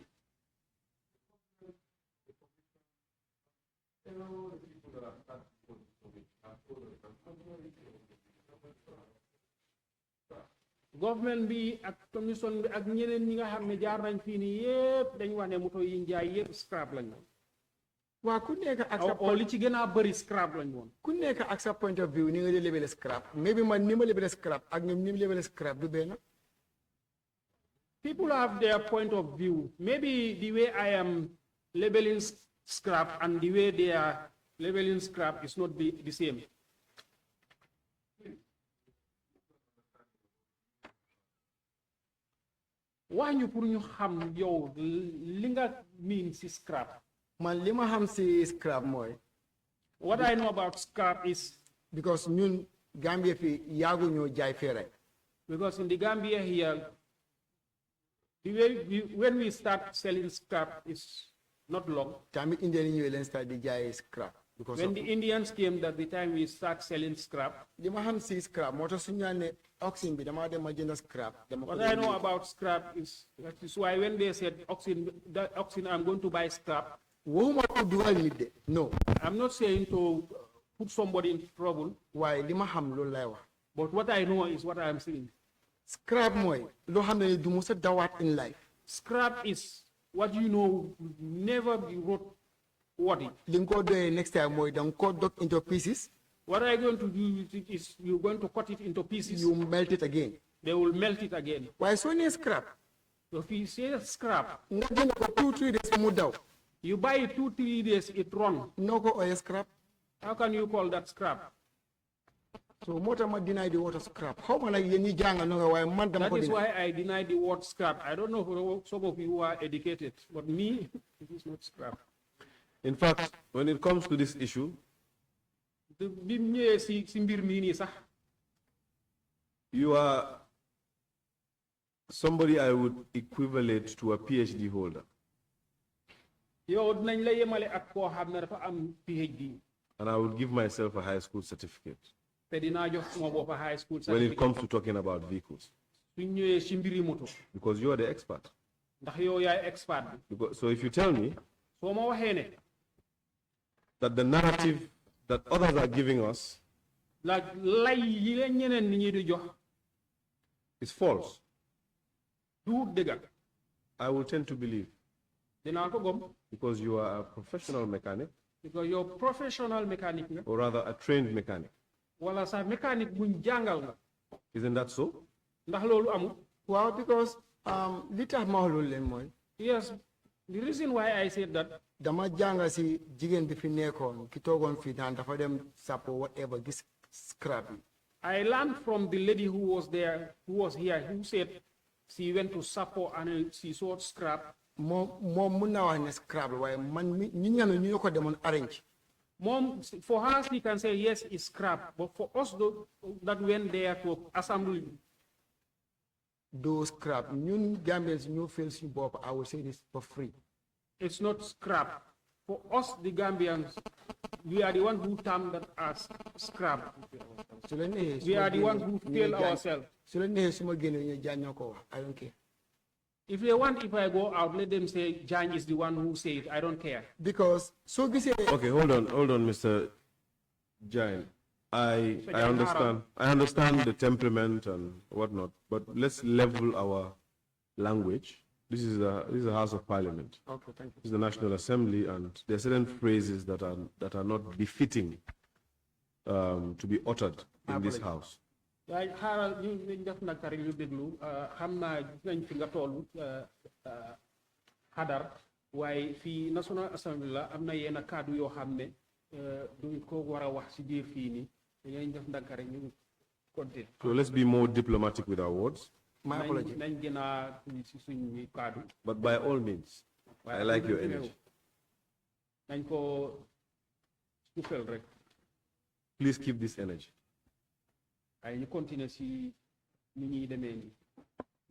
government bi ak commission bi ak ñeneen ñi nga xam ne jaar nañ fii nii yëpp dañ wax ne moto yi njaay yëpp scrap lañ woon. waa ku nekk ak sa li ci gën a bëri scrap lañ woon. ku nekk ak sa point of view ni nga di label scrap. Maybe man ni ma label scrap ak ñoom ni mu label scrap du benn. People have their point of view. Maybe the way I am labeling scrap and the way they are labeling scrap is not the same. Why ñu pour ñu xam yow li nga mean si scrap? Man li ma xam si scrap mooy. What I know about scrap is because ñun Gambia fi yaagu ñoo jaay fee rek. Because in the Gambia here, the way when we start selling scrap is not long. Tamit Indian yi leen start di jaay scrap. Because when the Indians came, that the time we start selling scrap. Li ma xam si scrap moo tax suñu ne auction bi dama dem ma jënd scrap. What I know about scrap is that is why when they said auction, I'm going to buy scrap. Waxuma ko dugal nit de. No. I'm not saying to put somebody in trouble. Waaye li ma xam loolu lay wax. But what I know is what I'm saying. Scrap mooy loo xam ne du mos a dawaat in life. Scrap is what you know never be roadworthy. Li nga ko doyee next time mooy da nga ko dog into pieces. What are you going to do with it is you're going to cut it into pieces. You melt it again. They will melt it again. Waaye soo nee scrap. So if you say scrap, nga jënd ko 2-3 days mu daw. You buy it 2-3 days, it run. No ko oil scrap. How can you call that scrap? So moo tax ma deny the word scrap. Xaw ma nag yéen ñi jàng na nga waaye man dama That ko is deny. why I deny the word scrap. I don't know for some of you who are educated, but me, it is not scrap. in fact, when it comes to this issue, you are somebody I would equivalent to a PhD holder. And I would give myself a high school certificate when it comes to talking about vehicles. Because you are the expert. So if you tell me that the narrative that others are giving us is false, I will tend to believe. Because you are a professional mechanic. Because you're a professional mechanic. Or rather a trained mechanic. Isn't that so? Well, because yes, the reason why I said that, dama janga si jigen bi fi nekkoon ki toogoon fi naan dafa dem sapo whatever gis scrap. I learned from the lady who was there, who was here, who said she went to Sapo and she saw scrap. Mom mun na wax ne scrap waaye man ñi nga ne ñu ko demoon arrange. Mom, for her, she can say yes, it's scrap. But for us, that went there to assemble Those scrap, ñun Gambians ñu feel suñu bopp, I will say this for free. It's not scrap. For us, the Gambians, we are the ones who term that as scrap. We are the ones who tell ourselves. I don't care. If they want, if I go out, let them say Jan is the one who said it. I don't care. Because so this is Okay, hold on, Mr. Jain. I understand the temperament and whatnot, but let's level our language. This is a House of Parliament. okay, thank you. This is the National Assembly, and there are certain phrases that are not befitting to be uttered in this house. waaye xaaral ñu def nag rek ñu déglu xam naa nañ fi nga toll xadar waaye fii National Assembly la am na yenn kàddu yoo xam ne duñ ko war a wax si biir fii nii dañuy def nag rek ñu continuer. So let's be more diplomatic with our words. My apology. nañ gën a si suñ kàddu. But by all means, I like your energy. nañ ko suufel rek. Please keep this energy. waaye ñu continuer si ni ñuy demee nii.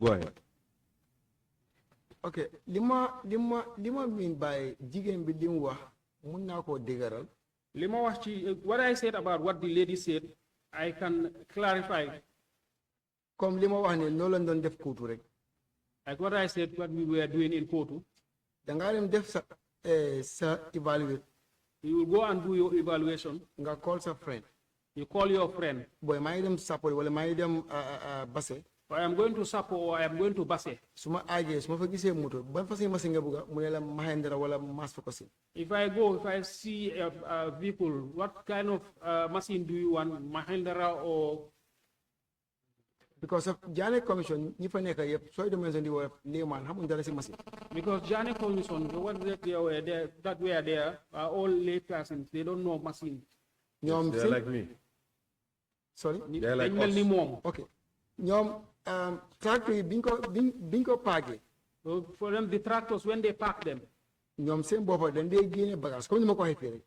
Go ahead. Okay, lima mean by jigéen bi li mu wax mun naa koo dëgëral. li ma wax ci what I said about what the lady said I can clarify. Comme li ma wax ne loolu lañ doon def kóotu rek. Like what I said, what we were doing in Kotu. Dangaa dem def sa evaluate. You will go and do your evaluation. Nga call sa friend. You call your friend. Boy, maa ngi dem Sappo wala maa ngi dem Basse. I am going to Sappo or I am going to Basse. Suma aajee suma fa gisee moto ban façon machine nga bëgga mu ne la Mahindra wala Mass Focusin. If I see a vehicle, what kind of machine do you want, Mahindra or? Because of Jane Commission, ñi fa nekk yëpp sooy demee di wala layman xamuñ dara si machine. Because Jane Commission, the ones that were there are all lay persons. They don't know machine. ñoom They're like me. Sorry. They're like Dañ mel ni us. moom. Okay. ñoom tractor yi biñ ko paagee. So for them, the tractors, when they park them, ñoom seen boppa dañ dee génne bagage comme ni ma ko waxee fii rek.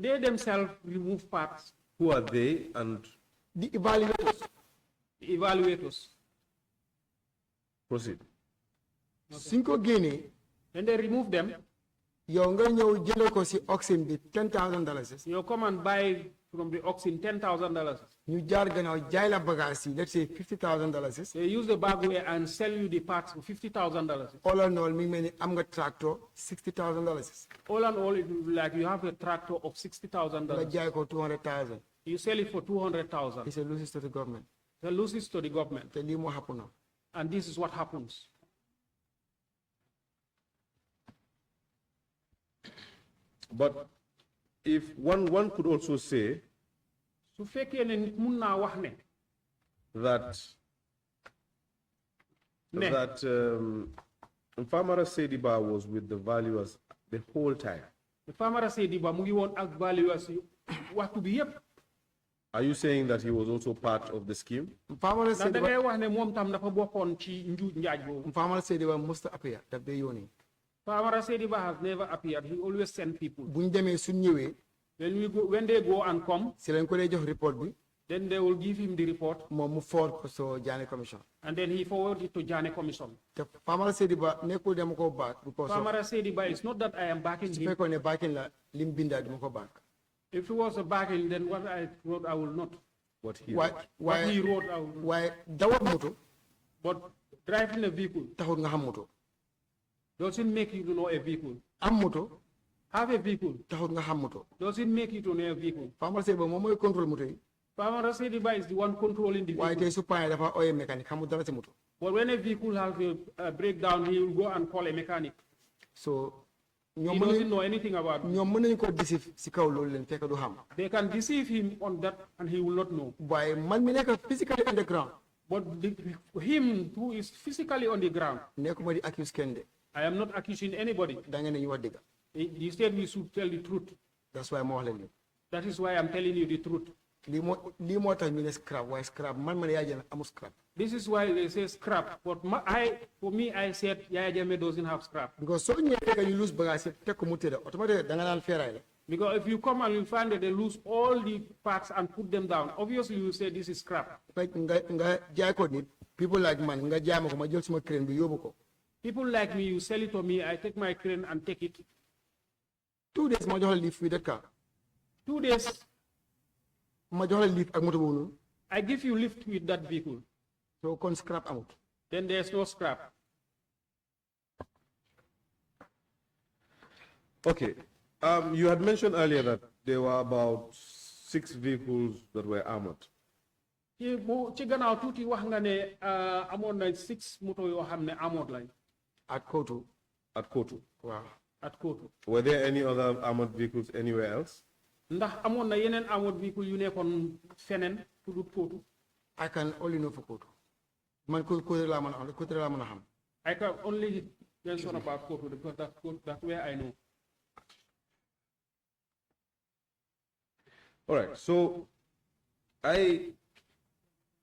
they themselves remove parts. Who are they and The evaluators. The evaluators. proceed? suñ ko génnee. When they remove them, yow nga ñëw jëndee ko si auction bi $10,000. you come and buy from the auction $10,000. ñu jaar gannaaw jaay la bagage yi let's say $50,000. They use the bagware and sell you the parts for $50,000. all in all mi ngi mel ni am nga tractor $60,000. All in all, it will be like you have a tractor of nga $60,000. jaay ko $200,000. You sell it for $200,000. it's a losses to the government. It loses to the government. te lii moo happen now. And this is what happens. But if one could also say Su fekkee ne nit mun naa wax ne that Ne. Famara Sediba was with the valuers the whole time. Famara Sediba mu ngi woon ak valuers yi waxtu bi yépp. Are you saying that he was also part of the scheme? Famara Ndax da ngay Sediba wax ne moom tam dafa bokkoon ci njuuj njaaj boobu. Famara Sediba musta appear daf dee yónnee. Famara Sediba has never appeared. He always sent people. buñ demee suñ ñëwee. When they go and come, si lañ ko dee jox report bi. then they will give him the report. moom mu forward ko so Jane Commission. And then he forwarded it to Jane Commission. te Famara Sediba nekkul dama ko back. because of Famara Sediba, it's not that I am backing su him. fekkoon ne backing la lim bindaa duma ko back. If it was a backing, then what I wrote, I will not. What he waaye What he waaye wrote, I will not. waaye dawal moto But driving a vehicle taxul nga xam moto. doesn't make you to know a vehicle. am moto Have a vehicle taxul nga xam moto. doesn't make you to know a vehicle. Famara Sediba moom mooy contrôle moto yi. Famara Sediba is the one controlling the waaye vehicle. tey su paane dafa ooyee mécanique xamul dara si moto. But when a vehicle has a breakdown, he will go and call a mechanic. so He ñoom doesn't mën know anything about it. ñoom mën nañu ko deceive si kaw loolu leen fekk du xam. They can deceive him on that and he will not know. waaye man mi nekk physically on the ground But him who is physically on the ground, nekkuma di accuse kenn de I am not accusing anybody. da ngeen ne ñu wax dëgg. He said we should tell the truth. that's why ma wax leen lii. That is why I'm telling you the truth. lii moo tax ñu ne scrap waaye scrap man ma ne yaa jël amul scrap. This is why they say scrap. But for me, I said Yaya Jammeh doesn't have scrap. because soo ñëwee fekk ñu lose bagage yëpp teg ko mu tëdd automatique da nga naan feeraay la. Because if you come and you find that they lose all the parts and put them down, obviously you say this is scrap. nga jaay ko nit people like man nga jaay ma ko ma jël suma crane bi yóbbu ko. People like me, you sell it to me, I take my crane and take it. 2 days ma jox la lift with that car. 2 days, Ma jox la lift ak moto boobu noonu. I give you lift with that vehicle. So kon scrap amut. Then there's no scrap. Okay. You had mentioned earlier that there were about 6 vehicles that were armored. Ci gannaaw tuuti wax nga ne amoon na 6 moto yoo xam ne amoon lañ. At Kotu. At Kotu. Wow. At Kotu. Were there any other armored vehicles anywhere else? Ndax amoon na yeneen amoon véhicule yu nekkoon feneen fu dul Kotu. I can only know for Kotu. Man Kotu laa mën a xam, Kotu laa mën a xam. I can only mention about Kotu because that's where I know. All right. So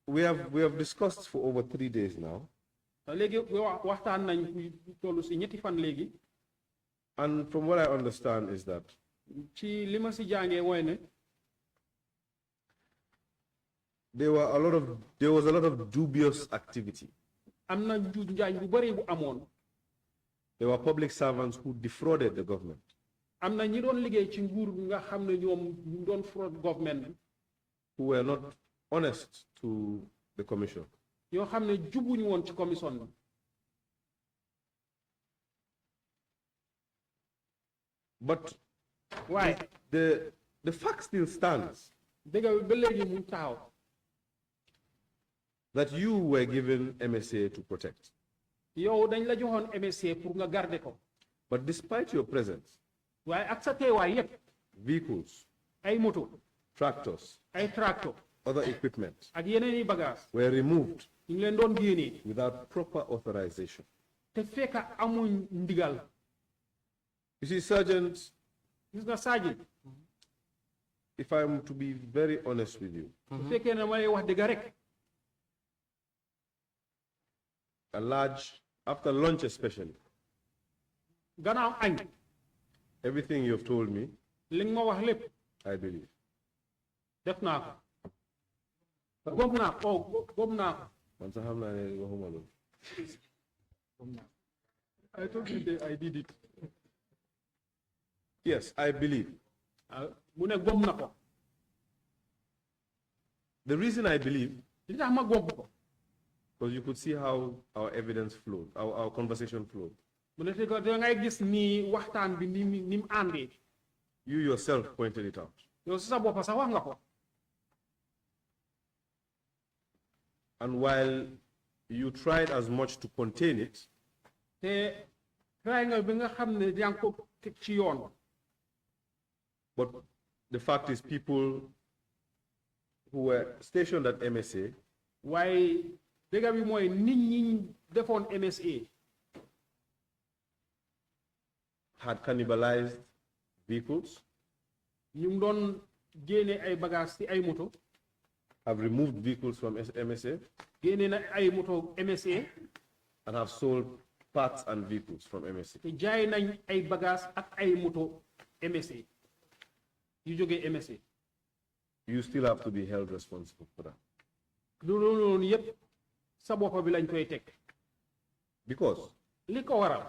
we have discussed for over 3 days now. Léegi waxtaan nañ tollu si ñetti fan léegi. And from what I understand is that Ci li ma si jàngee mooy ne there was a lot of dubious activity. am na njaañ bu bari bu amoon. There were public servants who defrauded the government. am na ñi doon liggéey ci nguur nga xam ne ñoom ñu doon fraud government bi. Who were not honest to the commission. yoo xam ne jubuñu woon ci commission bi. But waaye the fact still stands dëgg ba léegi mu taxaw that you were given MSA to protect. yow dañ la joxoon MSA pour nga garder ko. But despite your presence, waaye ak sa teewaay yépp vehicles, ay moto tractors, ay tracteur other equipment ak yeneen i bagage were removed ñu ngi leen doon génnee without proper authorization. te fekk amuñ ndigal. You see, Sergeant, gis nga Sergeant if I'm to be very honest with you, bu fekkee ne may wax dëgg rek after lunch especially, gannaaw añ everything you've told me, li nga ma wax lépp I believe. def naa ko gom naa ko gom naa ko. Man sax xam naa ne waxuma loolu. I told you that I did it. Yes, I believe. mu ne gom na ko. The reason I believe, li tax ma gom ko because you could see how our evidence flowed, our conversation flowed. mu ne ko da ngay gis ni waxtaan bi ni mu àndee. You yourself pointed it out. yow si sa bopp sax wax nga ko. And while you tried as much to contain it, te try nga bi nga xam ne yaa ngi ko teg ci yoon. but the fact is people who were stationed at MSA waaye dëgg bi mooy nit ñi defoon MSA had cannibalized vehicles, ñu ngi doon génne ay bagages ci ay moto. have removed vehicles from MSA, génne na ay moto MSA. and have sold parts and vehicles from MSA. te jaay nañ ay bagages ak ay moto MSA yu jógee MSA. You still have to be held responsible for that. loolu noonu yépp sa bopp bi lañ koy teg. Because li ko waral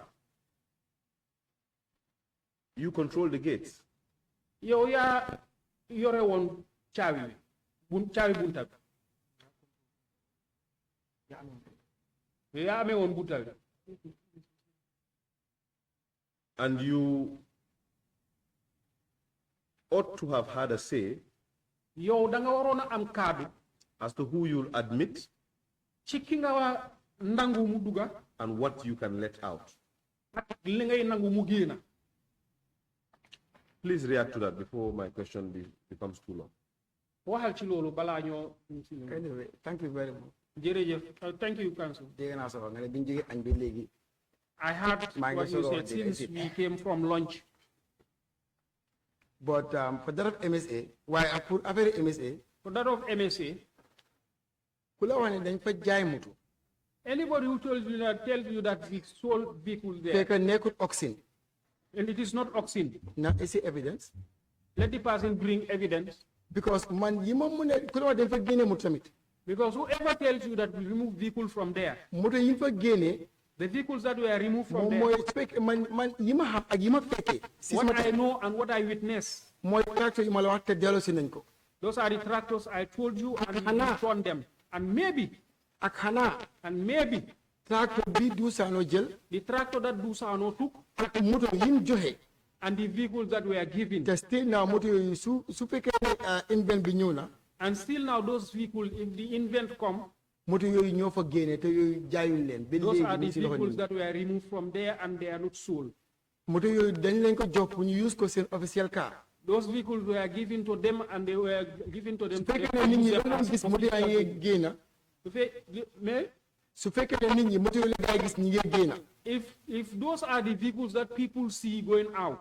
you control the gates. yow yaa yore woon caabi bi caabi bunta bi yaa amee woon bunta bi. And you ought to have had a say yow da nga waroon a am kaddu as to who you'll admit ci ki nga wa nangu mu duga and what you can let out. ak li ngay nangu mu génna. Please react to that before my question becomes too long. waxal ci loolu balaa ñoo. Anyway, thank you very much. jërëjëf thank you counsel. Dégg naa sa wax nga ne bi ñu jógee añ bi léegi. I heard what you said since we came from lunch. But for that of MSA, why I put affaire MSA, For that of MSA, ku la wax ne dañ fa jaay moto. anybody who tells you that we sold vehicles there, Fekk nekkut oxen. and it is not oxen, Now is it evidence? let the person bring evidence. Because man yi ma mu ne ku la wax dañ fa génne moto tamit. Because whoever tells you that we remove vehicle from there, Moto yi fa génne The vehicles that were removed from moom there, mooy man yi ma xam ak yi ma fekkee si what sama I know and what I witnessed, mooy tracteur yi ma la wax te delloo si nañ ko those are the tractors I told you, and you Hannah. returned them. And maybe, ak xanaa tracteur bi Duusaanoo jël the tractor that Dusano took ak moto yi mu joxe and the vehicles that were given. te still now moto yooyu su fekkee ne invent bi ñëw na And still now those vehicles, if the invent come, moto yooyu ñoo fa génne te yooyu jaayuñ leen ba those léegi are ñu the si loxo vehicles nit that were removed from there and they are not sold. moto yooyu dañ leen ko jox pour ñu use ko seen officiel car Those vehicles were given to them and they were given to them. su fekkee ne nit ñi dañ doon gis moto yaa ngi génn Mais su fekkee ne nit ñi moto yooyu la gis ñi ngi génn if those are the vehicles that people see going out,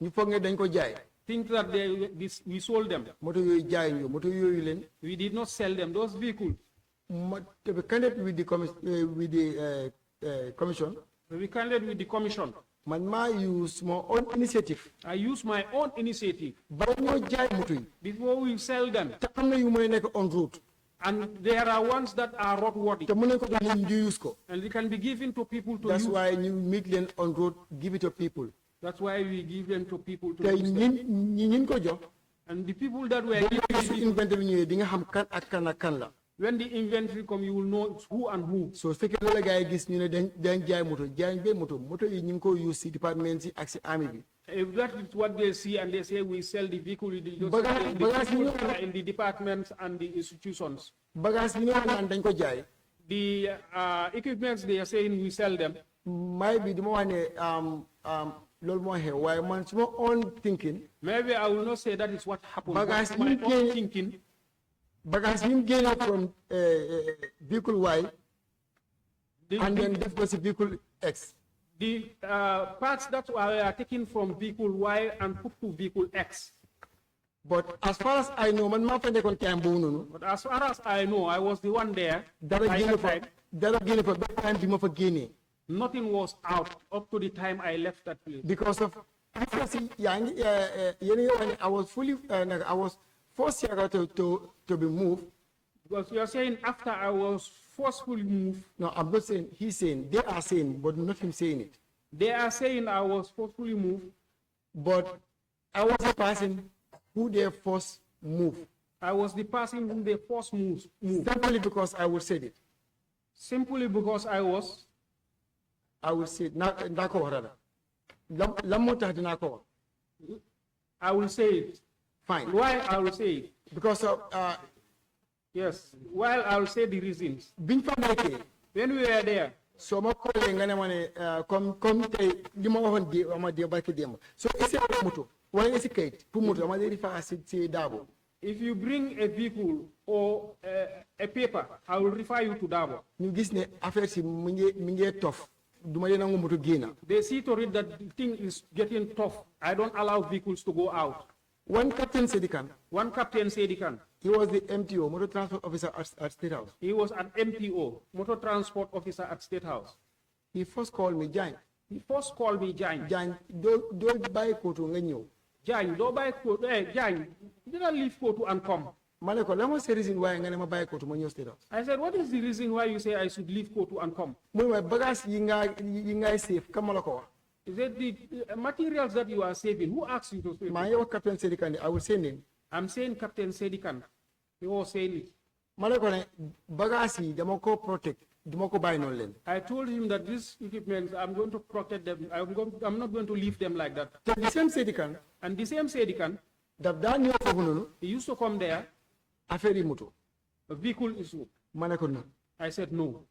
ñu foog ne dañ ko jaay think that we sold them. moto yooyu jaay ñu moto yooyu leen We did not sell them. Those vehicles, to be candid with the commission we candid with the commission. man maa use my own initiative I use my own initiative bala ñoo jaay moto yi before we sell them. te am na yu mën a nekk on route And there are ones that are roadworthy te mën nañ ko jox nit ñi ñu use ko and they can be given to people to that's use. why ñu make leen on road give it to people That's why we give them to people to te use them. ñin ko jox And the people that were boo su given, inventory bi ñëwee di nga xam kan ak kan ak kan la when the inventory come, you will know who and who. so su fekkee loolu la gars yi gis ñu ne dañ jaay moto yi ñu ngi ko use si département si ak si army bi If that is what they see and they say we sell the vehicle, they just Baga- sell the bagas vehicles ñu- are in the departments and the institutions. bagage bi nga wax naan dañ ko jaay The equipments they are saying we sell them. may bi dama wax ne loolu moo xew waaye man su ma own thinking Maybe I will not say that is what happened. Bagas But my ñu own génne- thinking, bagage yi mu génne from véhicule Y the, and then def ko si véhicule X the parts that were taken from vehicle Y and put to vehicle X. but as far as I know man maa fa nekkoon time boobu noonu But as far as I know, I was the one there. dara by génne that fa time. dara génne fa ba time bi ma fa génnee Nothing was out up to the time I left that place. because of after si yaa ngi yéen a ngi wax ne I was fully I was forced to be moved Because you are saying after I was forcefully moved, no I'm not saying he's saying they are saying but not him saying it they are saying I was forcefully moved. but I was the person who they forced move I was the person whom they forced moved. simply because I would say it Simply because I would say naa ko wax dara lan moo tax dinaa ko wax I will say it. fine Why I will say it? because of Yes. While I will say the reasons. biñ fa nekkee When we were there, soo ma koolee nga ne ma ne comme tey li ma waxoon di ma di barki démb soo essayé moto wala nga si kayit pour moto dama lay refer si Dabo if you bring a vehicle or a paper, I will refer you to Dabo. ñu gis ne affaire si mi ngi tof du ma nangu moto génna They see to it that the thing is getting tough. I don't allow vehicles to go out. one Captain Sedikan One captain said he can. he was the MTO motor transport officer at State House He was an MTO, motor transport officer at State House. he first called me Jang He first called me Jang. doo bàyyi kootu nga ñëw Jang, don't buy Kotu. Hey, Jang, you didn't leave Kotu and come. ma ne ko la moo si reason waaye nga ne ma bàyyi kootu ma ñëw State House I said, what is the reason why you say I should leave Kotu and come? mu ne ma bagage yi ngay safe kam ma la ko wax Is it the materials that you are saving? Who asked you to save maa it? ngi wax Captain Sedikan I will send him I'm saying Captain Sedikan. He was saying it. ma ne ko ne bagage yi dama ko protect dama ko bàyyi noonu leen I told him that these equipments, I'm going to protect them. I'm not going to leave them like that. te the same Sedikan And the same Sedikan, daf daa ñëw foofu noonu he used to come there, affaire yi moto a vehicle issue. ma ne ko non I said, no.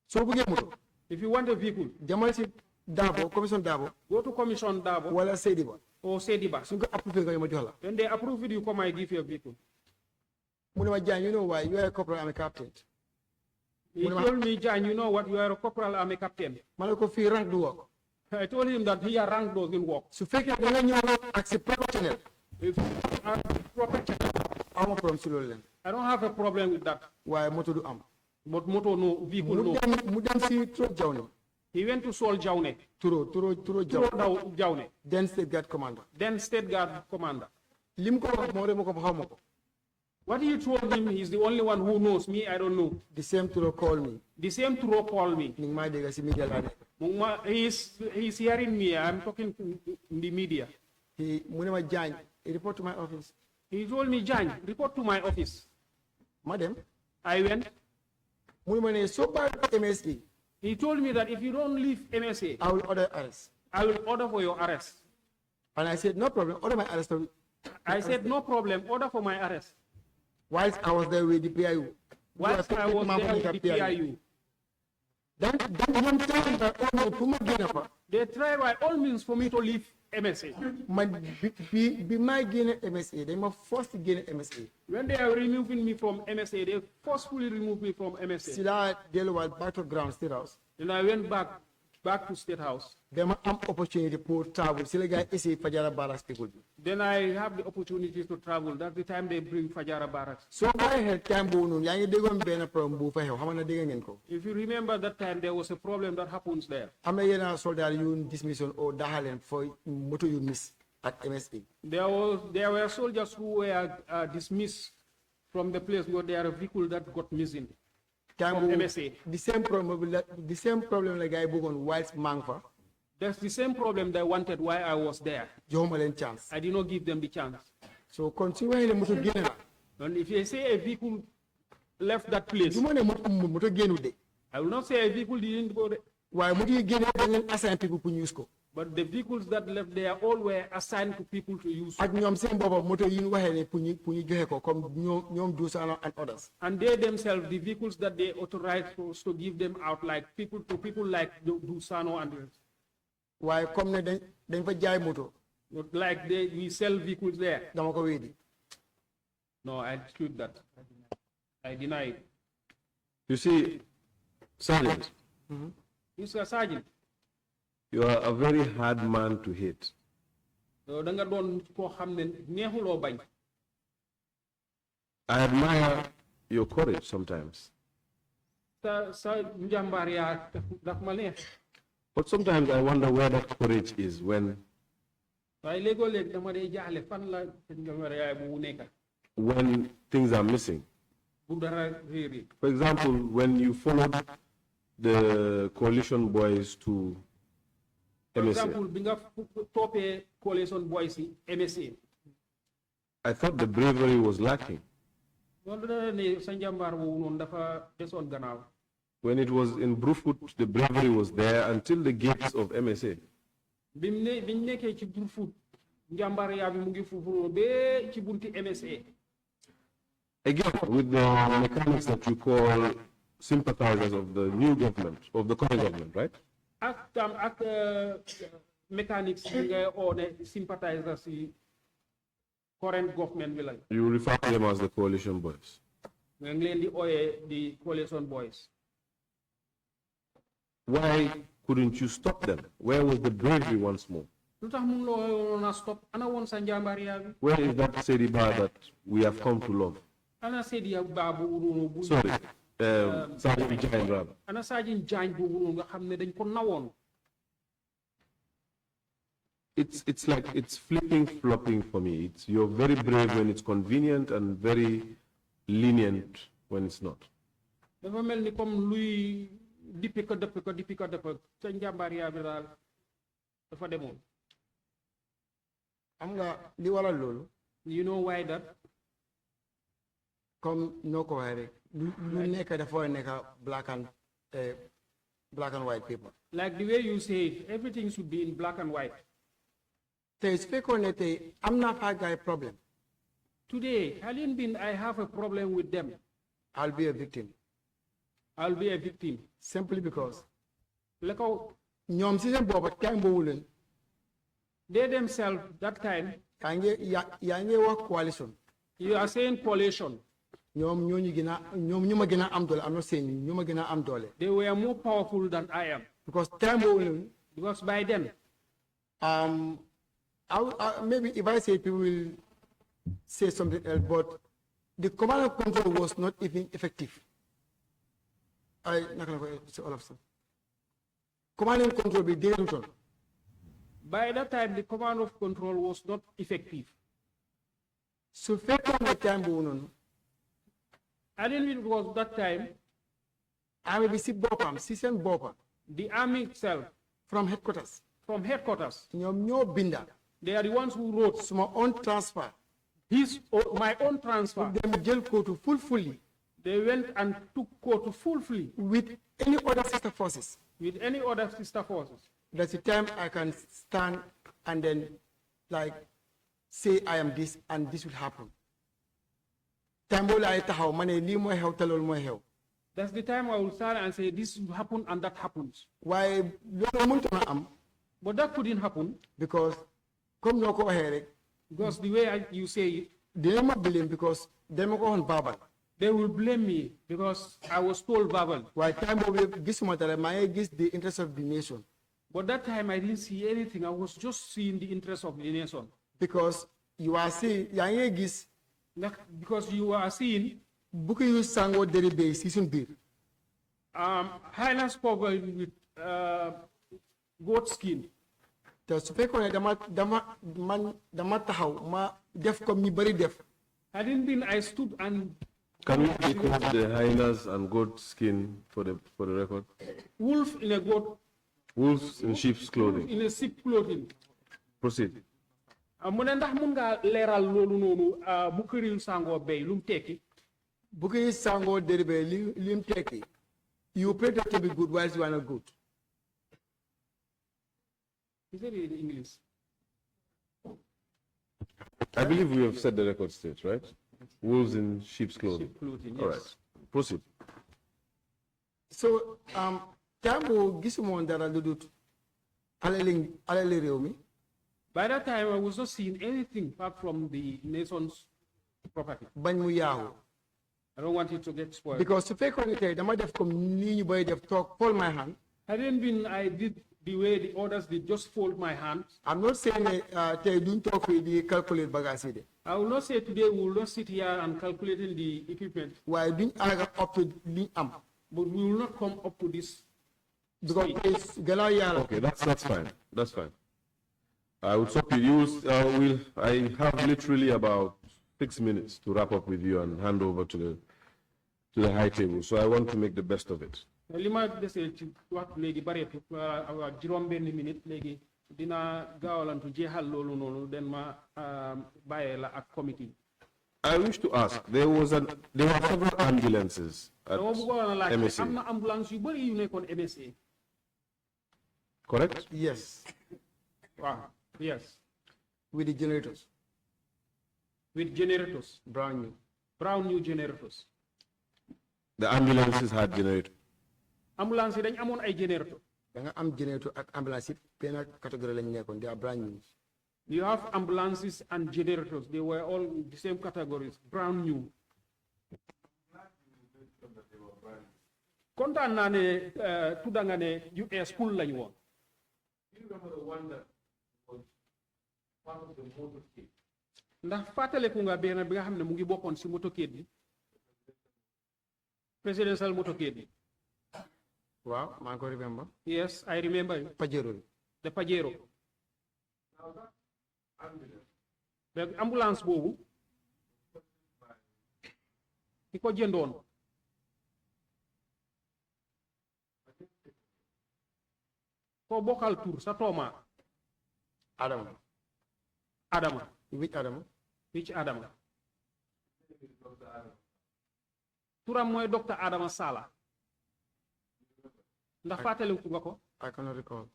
soo bëggee moto If you want a vehicle, demal si Dabo commission Dabo go to Commission Dabo wala Seydi Ba or Sediba. suñ ko approuvé nga ma jox la When they approve it, you come, I give you a vehicle. mu ne ma Jang you know why you are a corporal I'm a captain He told me, Jan, you know what, you are a corporal, I'm a captain. ma ne ko fii rank du work I told him that here rank doesn't work. su fekkee da nga ñëw ak si professionnel If you are protection, awma problème si loolu leen I don't have a problem with that. waaye moto du am But motor no, vehicle no. mu dem si trop jaw ne He went to Sol Jaune, turo jaw Jaune, then state guard commander then State Guard Commander. lim ko wax moo de ma ko xaw ma ko What you told him, he's the only one who knows. Me, I don't know. The same to call me. The same Turo called me. Ning ma dega si media la nek. He's hearing me. I'm talking in the media. He munema Jang, he report to my office. He told me, Jan, report to my office. Madam, I went. munema ne so bad MSA. He told me that if you don't leave MSA, I will order arrest. I will order for your arrest. And I said, no problem, order my arrest. I said, no problem, order for my arrest. Whilst I was there with the PIU. Whilst I was there with the PIU. Then one time that all Puma Guinea, They try by all means for me to leave MSA. be my Guinea MSA, they must force to gain MSA. When they are removing me from MSA, they forcefully removed me from MSA. Sila Delaware battleground state house. And I went back to State House. Then I have opportunity to travel. Sila guy is a Fajara Barracks people. Then I have the opportunity to travel. That's the time they bring Fajara Barracks. So I had time bonum. Yangi degon bena from Bufa. How many days ago? If you remember that time, there was a problem that happens there. I'm not yena soldier you dismission or dahalen for motor you miss at MSA. There were soldiers who were dismissed from the place where there are vehicles that got missing. From MSA. The same problem like I book on whilst Mangfa. That's the same problem they wanted while I was there. Chance. I did not give them the chance. So continue the motor gain. And if you say a vehicle left that place, motor gain de. I will not say a vehicle didn't go there. Why motor gain then assign people to use ko. But the vehicles that left there all were assigned to people to use. At ñom seen bobo moto yi ñu waxé né pour ñu joxé ko comme ñom Dusano and others. And they themselves, the vehicles that they authorized to give them out, like people like Dusano and others. Why comme né dañ fa jaay moto. Like we sell vehicles there. Dama ko wédi. No, I dispute that. I deny it. You see, Sergeant, Mr. Sergeant, you are a very hard man to hate. I admire your courage sometimes. But sometimes I wonder where that courage is when things are missing. For example, when you followed the coalition boys to For MSA. example, coalition boys MSA. I thought the bravery was lacking. When it was in Brufut, the bravery was there until the gates of MSA. Again, with the mechanics that you call sympathizers of the new government, of the current government, right? Mechanics or sympathizers current government. You refer to them as the coalition boys. The coalition boys. Why couldn't you stop them? Where was the bravery once more? Where is that Sediba that we have come to love? Sorry, Sergeant Jain rather. It's like it's flipping, flopping for me. You're very brave when it's convenient and very lenient when it's not. You know why that? Come no ko rek lu nekk dafa nekk black and white paper. Like the way you say it, everything should be in black and white. I'm not a guy problem. Today, I have a problem with them. I'll be a victim. I'll be a victim. Simply because Like how they themselves that time coalition. You are saying coalition. I'm not saying They were more powerful than I am. Because by then, maybe if I say people will say something else, but the command and control was not even effective. I'm not going to say all of them. Command and control be dangerous. By that time, the command of control was not effective. So, I didn't know it was that time. army bi si boppam si seen boppa The army itself, from headquarters from headquarters, ñoom ñoo binda they are the ones who wrote suma own transfer my own transfer. dem jël kootu fully They went and took Kotu fully with any other sister forces. with any other sister forces. That's the time I can stand and then like say I am this and this will happen. Time boobu laay taxaw ma ne lii mooy xew te loolu mooy xew. That's the time I will stand and say this will happen and that happens. waaye loolu mënut na am But that couldn't happen because comme ñoo ko waxee rek because the way you say it, dina ma blame because dama ko waxoon baabal. they will blame me because I was told verbally. waaye time boobu yëpp gisuma dara maa ngi gis the interest of the nation. But that time I didn't see anything. I was just seeing the interest of the nation. Because you are seeing yaa ngi gis Because you are seeing bukki yu sangoo deri bay si suñ biir. hyenas covered with goat skin. te su fekkoon ne dama taxaw ma def comme ñu bëri def. Hadn't been I stood and Can we decode the hyenas and goat skin for the record? wolf in a goat, Wolves in sheep's clothing. in a sheep clothing. Proceed. Mu ne ndax mun ngaa leeral loolu noonu bu këriñ sangoo bay lu mu tekki. bukki yu sangoo deri bay li mu tekki. you pretend to be good whilst you are not good. Is that in English? I believe we have set the record straight, right? Wolves in sheep's clothing. Sheep clothing, All yes. right. Proceed. so time boobu gisuma woon dara lu dut alali réew mi. By that time, I was not seeing anything apart from the nation's property. bañ mu yaaxu. I don't want it to get spoiled. because su fekkoon ne tey dama def comme nii ñu bëri def toog hold my hand. Hadn't been I did the way the others did, just fold my hands. I'm not saying ne tey duñ toog fii di calculate bagages yi de. I will not say today we will not sit here and calculating the equipment, waaye duñ àgga up to liñ am. but we will not come up to this. because tey gannaaw yàlla. Okay, that's fine. That's fine. I will stop you. I have literally about 6 minutes to wrap up with you and hand over to the high table. So I want to make the best of it. li ma desee ci waxtu léegi bareetu juróom benn minute léegi dina gaawalantu jeexal loolu noonu den ma bàyyee la ak committee. I wish to ask, there were several ambulances at dama bëggoon a laaj am MSA, na ambulance yu bëri yu nekkoon MSA. correct? yes. Wow. Yes. with the generators. With generators, brown new generators. The ambulances had generators. Ambulance yi dañ amoon ay generator. da nga am generator ak ambulance yi benn catégorie lañ nekkoon they are brand new. You have ambulances and generators. They were all the same categories, brand new. Kontaan naa ne tudda nga ne US school lañu woon. Ndax fàttaleku nga benn bi nga xam ne mu ngi bokkoon si motokéet bi presidential motokéet bi. waaw maa ngi ko remember. Yes, I remember you. Pajero bi. The Pajero. The ambulance boobu ki ko jëndoon ko bokkal tur sa tooma Adama. which Adama. Turam mooy docteur Adama Sala. Ndax fàttaliku nga ko? I cannot recall.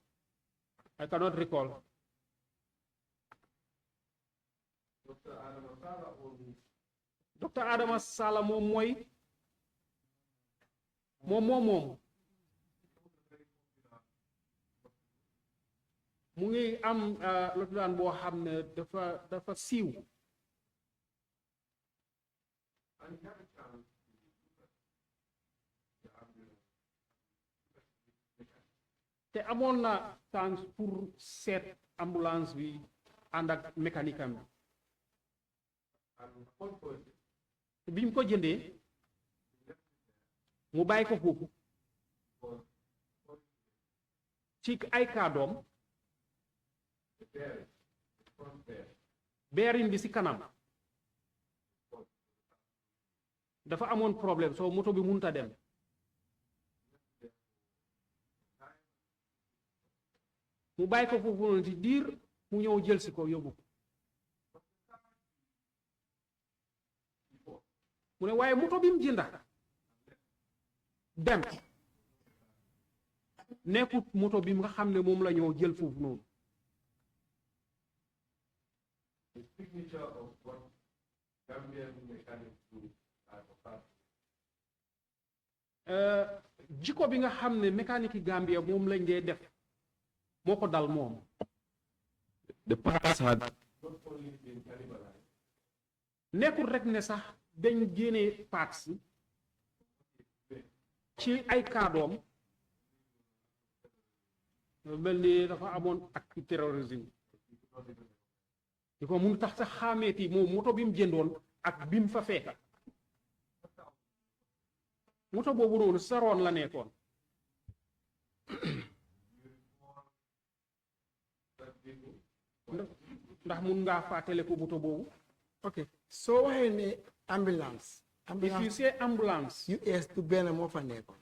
I cannot recall. Docteur Adama Sala moom mooy moom mu ngi am lopitaan boo xam ne dafa siiw. te amoon na chance pour seet ambulance bi ànd ak mécanique am bi bi mu ko jëndee mu bàyyi ko foofu ci ay kàddoom beerin bi ci kanam dafa amoon problème so moto bi munta dem mu bàyyi ko foofu noonu ci diir mu ñëw jël si ko yóbbu ko mu ne waaye moto bi mu jënda dem nekkut moto bi nga xam ne moom la ñëw jël foofu noonu jikko bi nga xam ne mécanique yi Gambia moom lañ dee def moo ko dal moom The parts had nekkul rek ne sax dañ génnee parts ci ay kaadoom mel ni dafa amoon acte terrorisme di ko mun tax sax xaameeti moom moto bi mu jëndoon ak bi mu fa fekka moto boobu noonu saroon la nekkoon ndax mun ngaa fàttale ko moto boobu ok soo waxee ne ambulance if you say ambulance US to benn moo fa nekkoon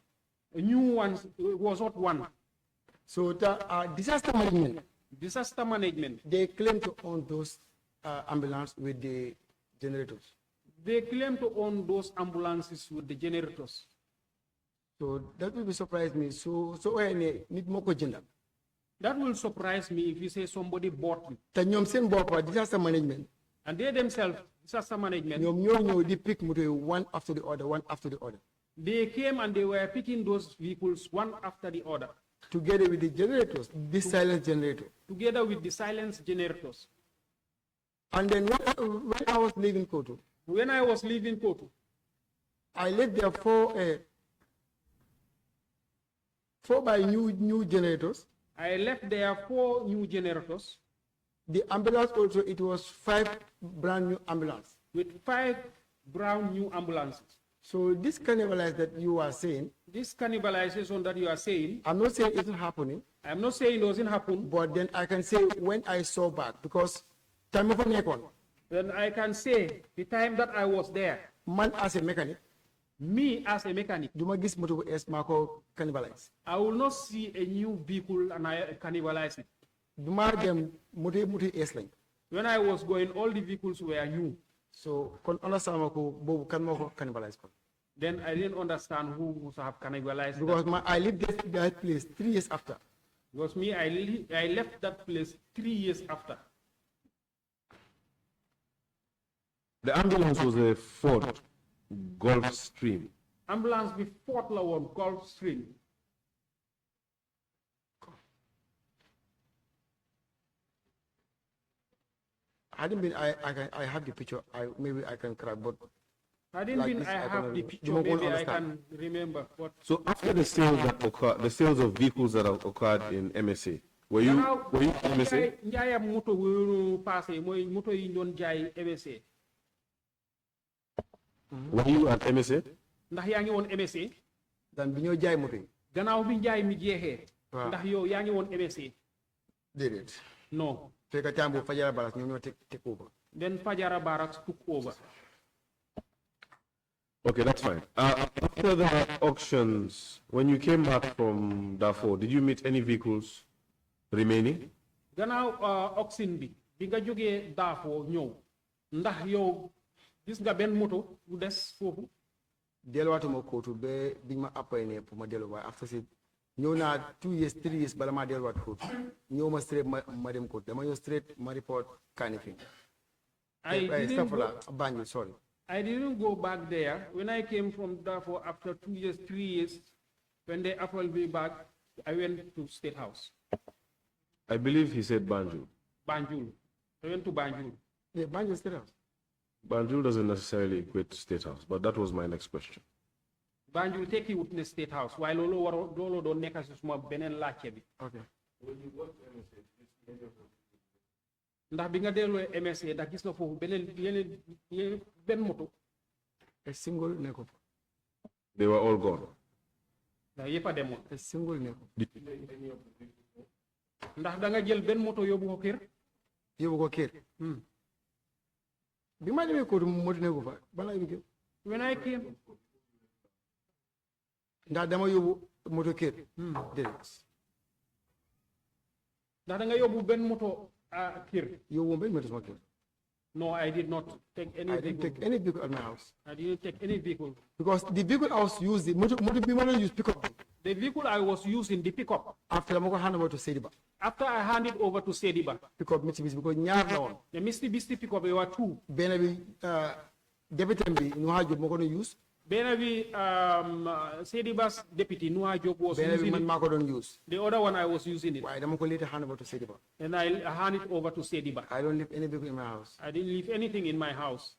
a new one was not one so the disaster management they claim to own those ambulance with the generators. They claim to own those ambulances with the generators. So that will be surprise me. So need moko jëndal. That will surprise me if you say somebody bought it. Te ñoom seen bopp disaster management. And they themselves, disaster management. ñoom ñoo ñëw di pick moto yi one after the other. They came and they were picking those vehicles one after the other. Together with the generators, this silence generator. Together with the silence generators. And then when I was leaving Koto, I left there four by new generators. I left there 4 new generators. The ambulance also, it was 5 brand new ambulance. With 5 brand new ambulances. So this cannibalization that you are saying. This cannibalization that you are saying. I'm not saying it's not happening. I'm not saying it doesn't happen. But then I can say when I saw back, because time of a nekon. Then I can say the time that I was there. Man as a mechanic. Me as a mechanic. Do my gis motor es mako cannibalize. I will not see a new vehicle and I cannibalize it. Do my dem motor es line. When I was going, all the vehicles were new. So kon understand mako bobu kan mako cannibalize. Then I didn't understand who must have cannibalized. Because I lived that place 3 years after. Because me, I left that place 3 years after. The ambulance was a Ford Gulfstream. Ambulance before la one Gulfstream. Hadn't been I have the picture. Maybe I can crack, but Hadn't been I have the picture. Maybe I can remember. But so after the sales that occurred, the sales of vehicles that have occurred in MSA, were you MSA? Njaya moto wuru passé moy moto yi ñon jaay MSA. Were you at MSA? Ndax yaa ngi woon MSA. Dan bi ñoo jaay moto yi. Gannaaw bi njaay mi jeexee. Ndax yow yaa ngi woon MSA. Déedéet. No. Fekk time bu Fajara Barracks ñoo ñoo take over. Then Fajara Barracks took over. Okay, that's fine. After the auctions, when you came back from Darfur, did you meet any vehicles remaining? Gannaaw auction bi nga jógee Darfur ñëw ndax yow gis nga benn moto bu des foofu. Delluwaatuma Kotu ba biñ ma appay ne pour ma delluwaat after si ñëw naa 2 years 3 years bala maa delluwaat Kotu ñëw ma straight ma dem Kotu dama ñëw straight ma report Kanifing. Banjul, sorry. I didn't go back there. When I came from Darfur after 2 years, 3 years, when they offered me back, I went to State House. I believe he said Banjul. Banjul. I went to Banjul. Yeah, Banjul State House. Banjul doesn't necessarily equate to State House, but that was my next question. Banjul take you witness State House. While Lolo don't make us small benen lache bi. Okay. Ndax bi nga delloo MSA ndax gis nga foofu beneen benn moto. A single neko. They were all gone. Ndax yëpp a demoon. A single neko. Ndax da nga jël benn moto yóbbu ko kër. Yóbbu ko kër. Bi ma demee Kotu moto neko fa bala bi When I came, ndax dama yóbbu moto kër. Déedéet. ndax da nga yóbbu benn moto kër. Yóbbu benn moto sama kër. No, I did not take any I vehicle. didn't take any vehicle at my house. I didn't take any vehicle. Because the vehicle I was using, motor use pickup. The vehicle I was using, the pickup, After I'm going to hand over to Sediba. after I handed over to Sediba, Pickup Mitsubishi because ñaar la woon. the Mitsubishi pickup, there were two. Benn bi deputy bi Nuha Job moo ko doon use. Benavi, Sediba's deputy, Noah Job, was Benn bi using man it. maa ko doon use. The other one I was using it. Waaye dama ko later hand over to Sediba. And I hand it over to Sediba. I don't leave any vehicle in my house. I didn't leave anything in my house.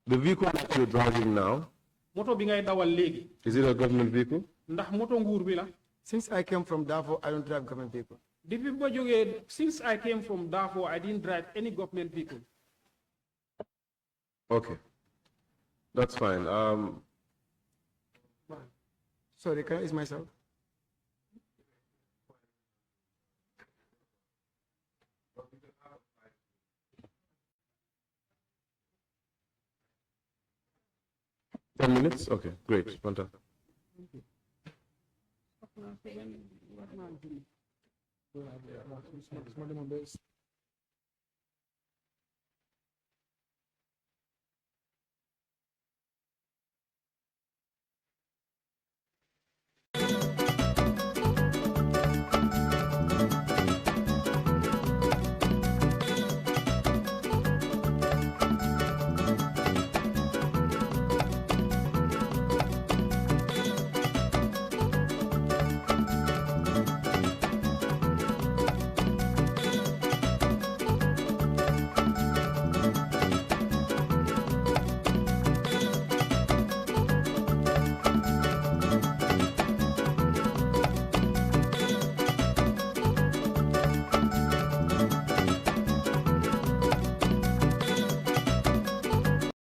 The vehicle that you're driving now, Moto bi ngay dawal léegi. is it a government vehicle? Ndax moto nguur bi la. Since I came from Darfur, I don't drive government vehicle. Depuis ma jógee, since I came from Darfur, I didn't drive any government vehicle. Okay. That's fine. Sorry, can I use myself? Ten minutes? Okay, great. Fantastic.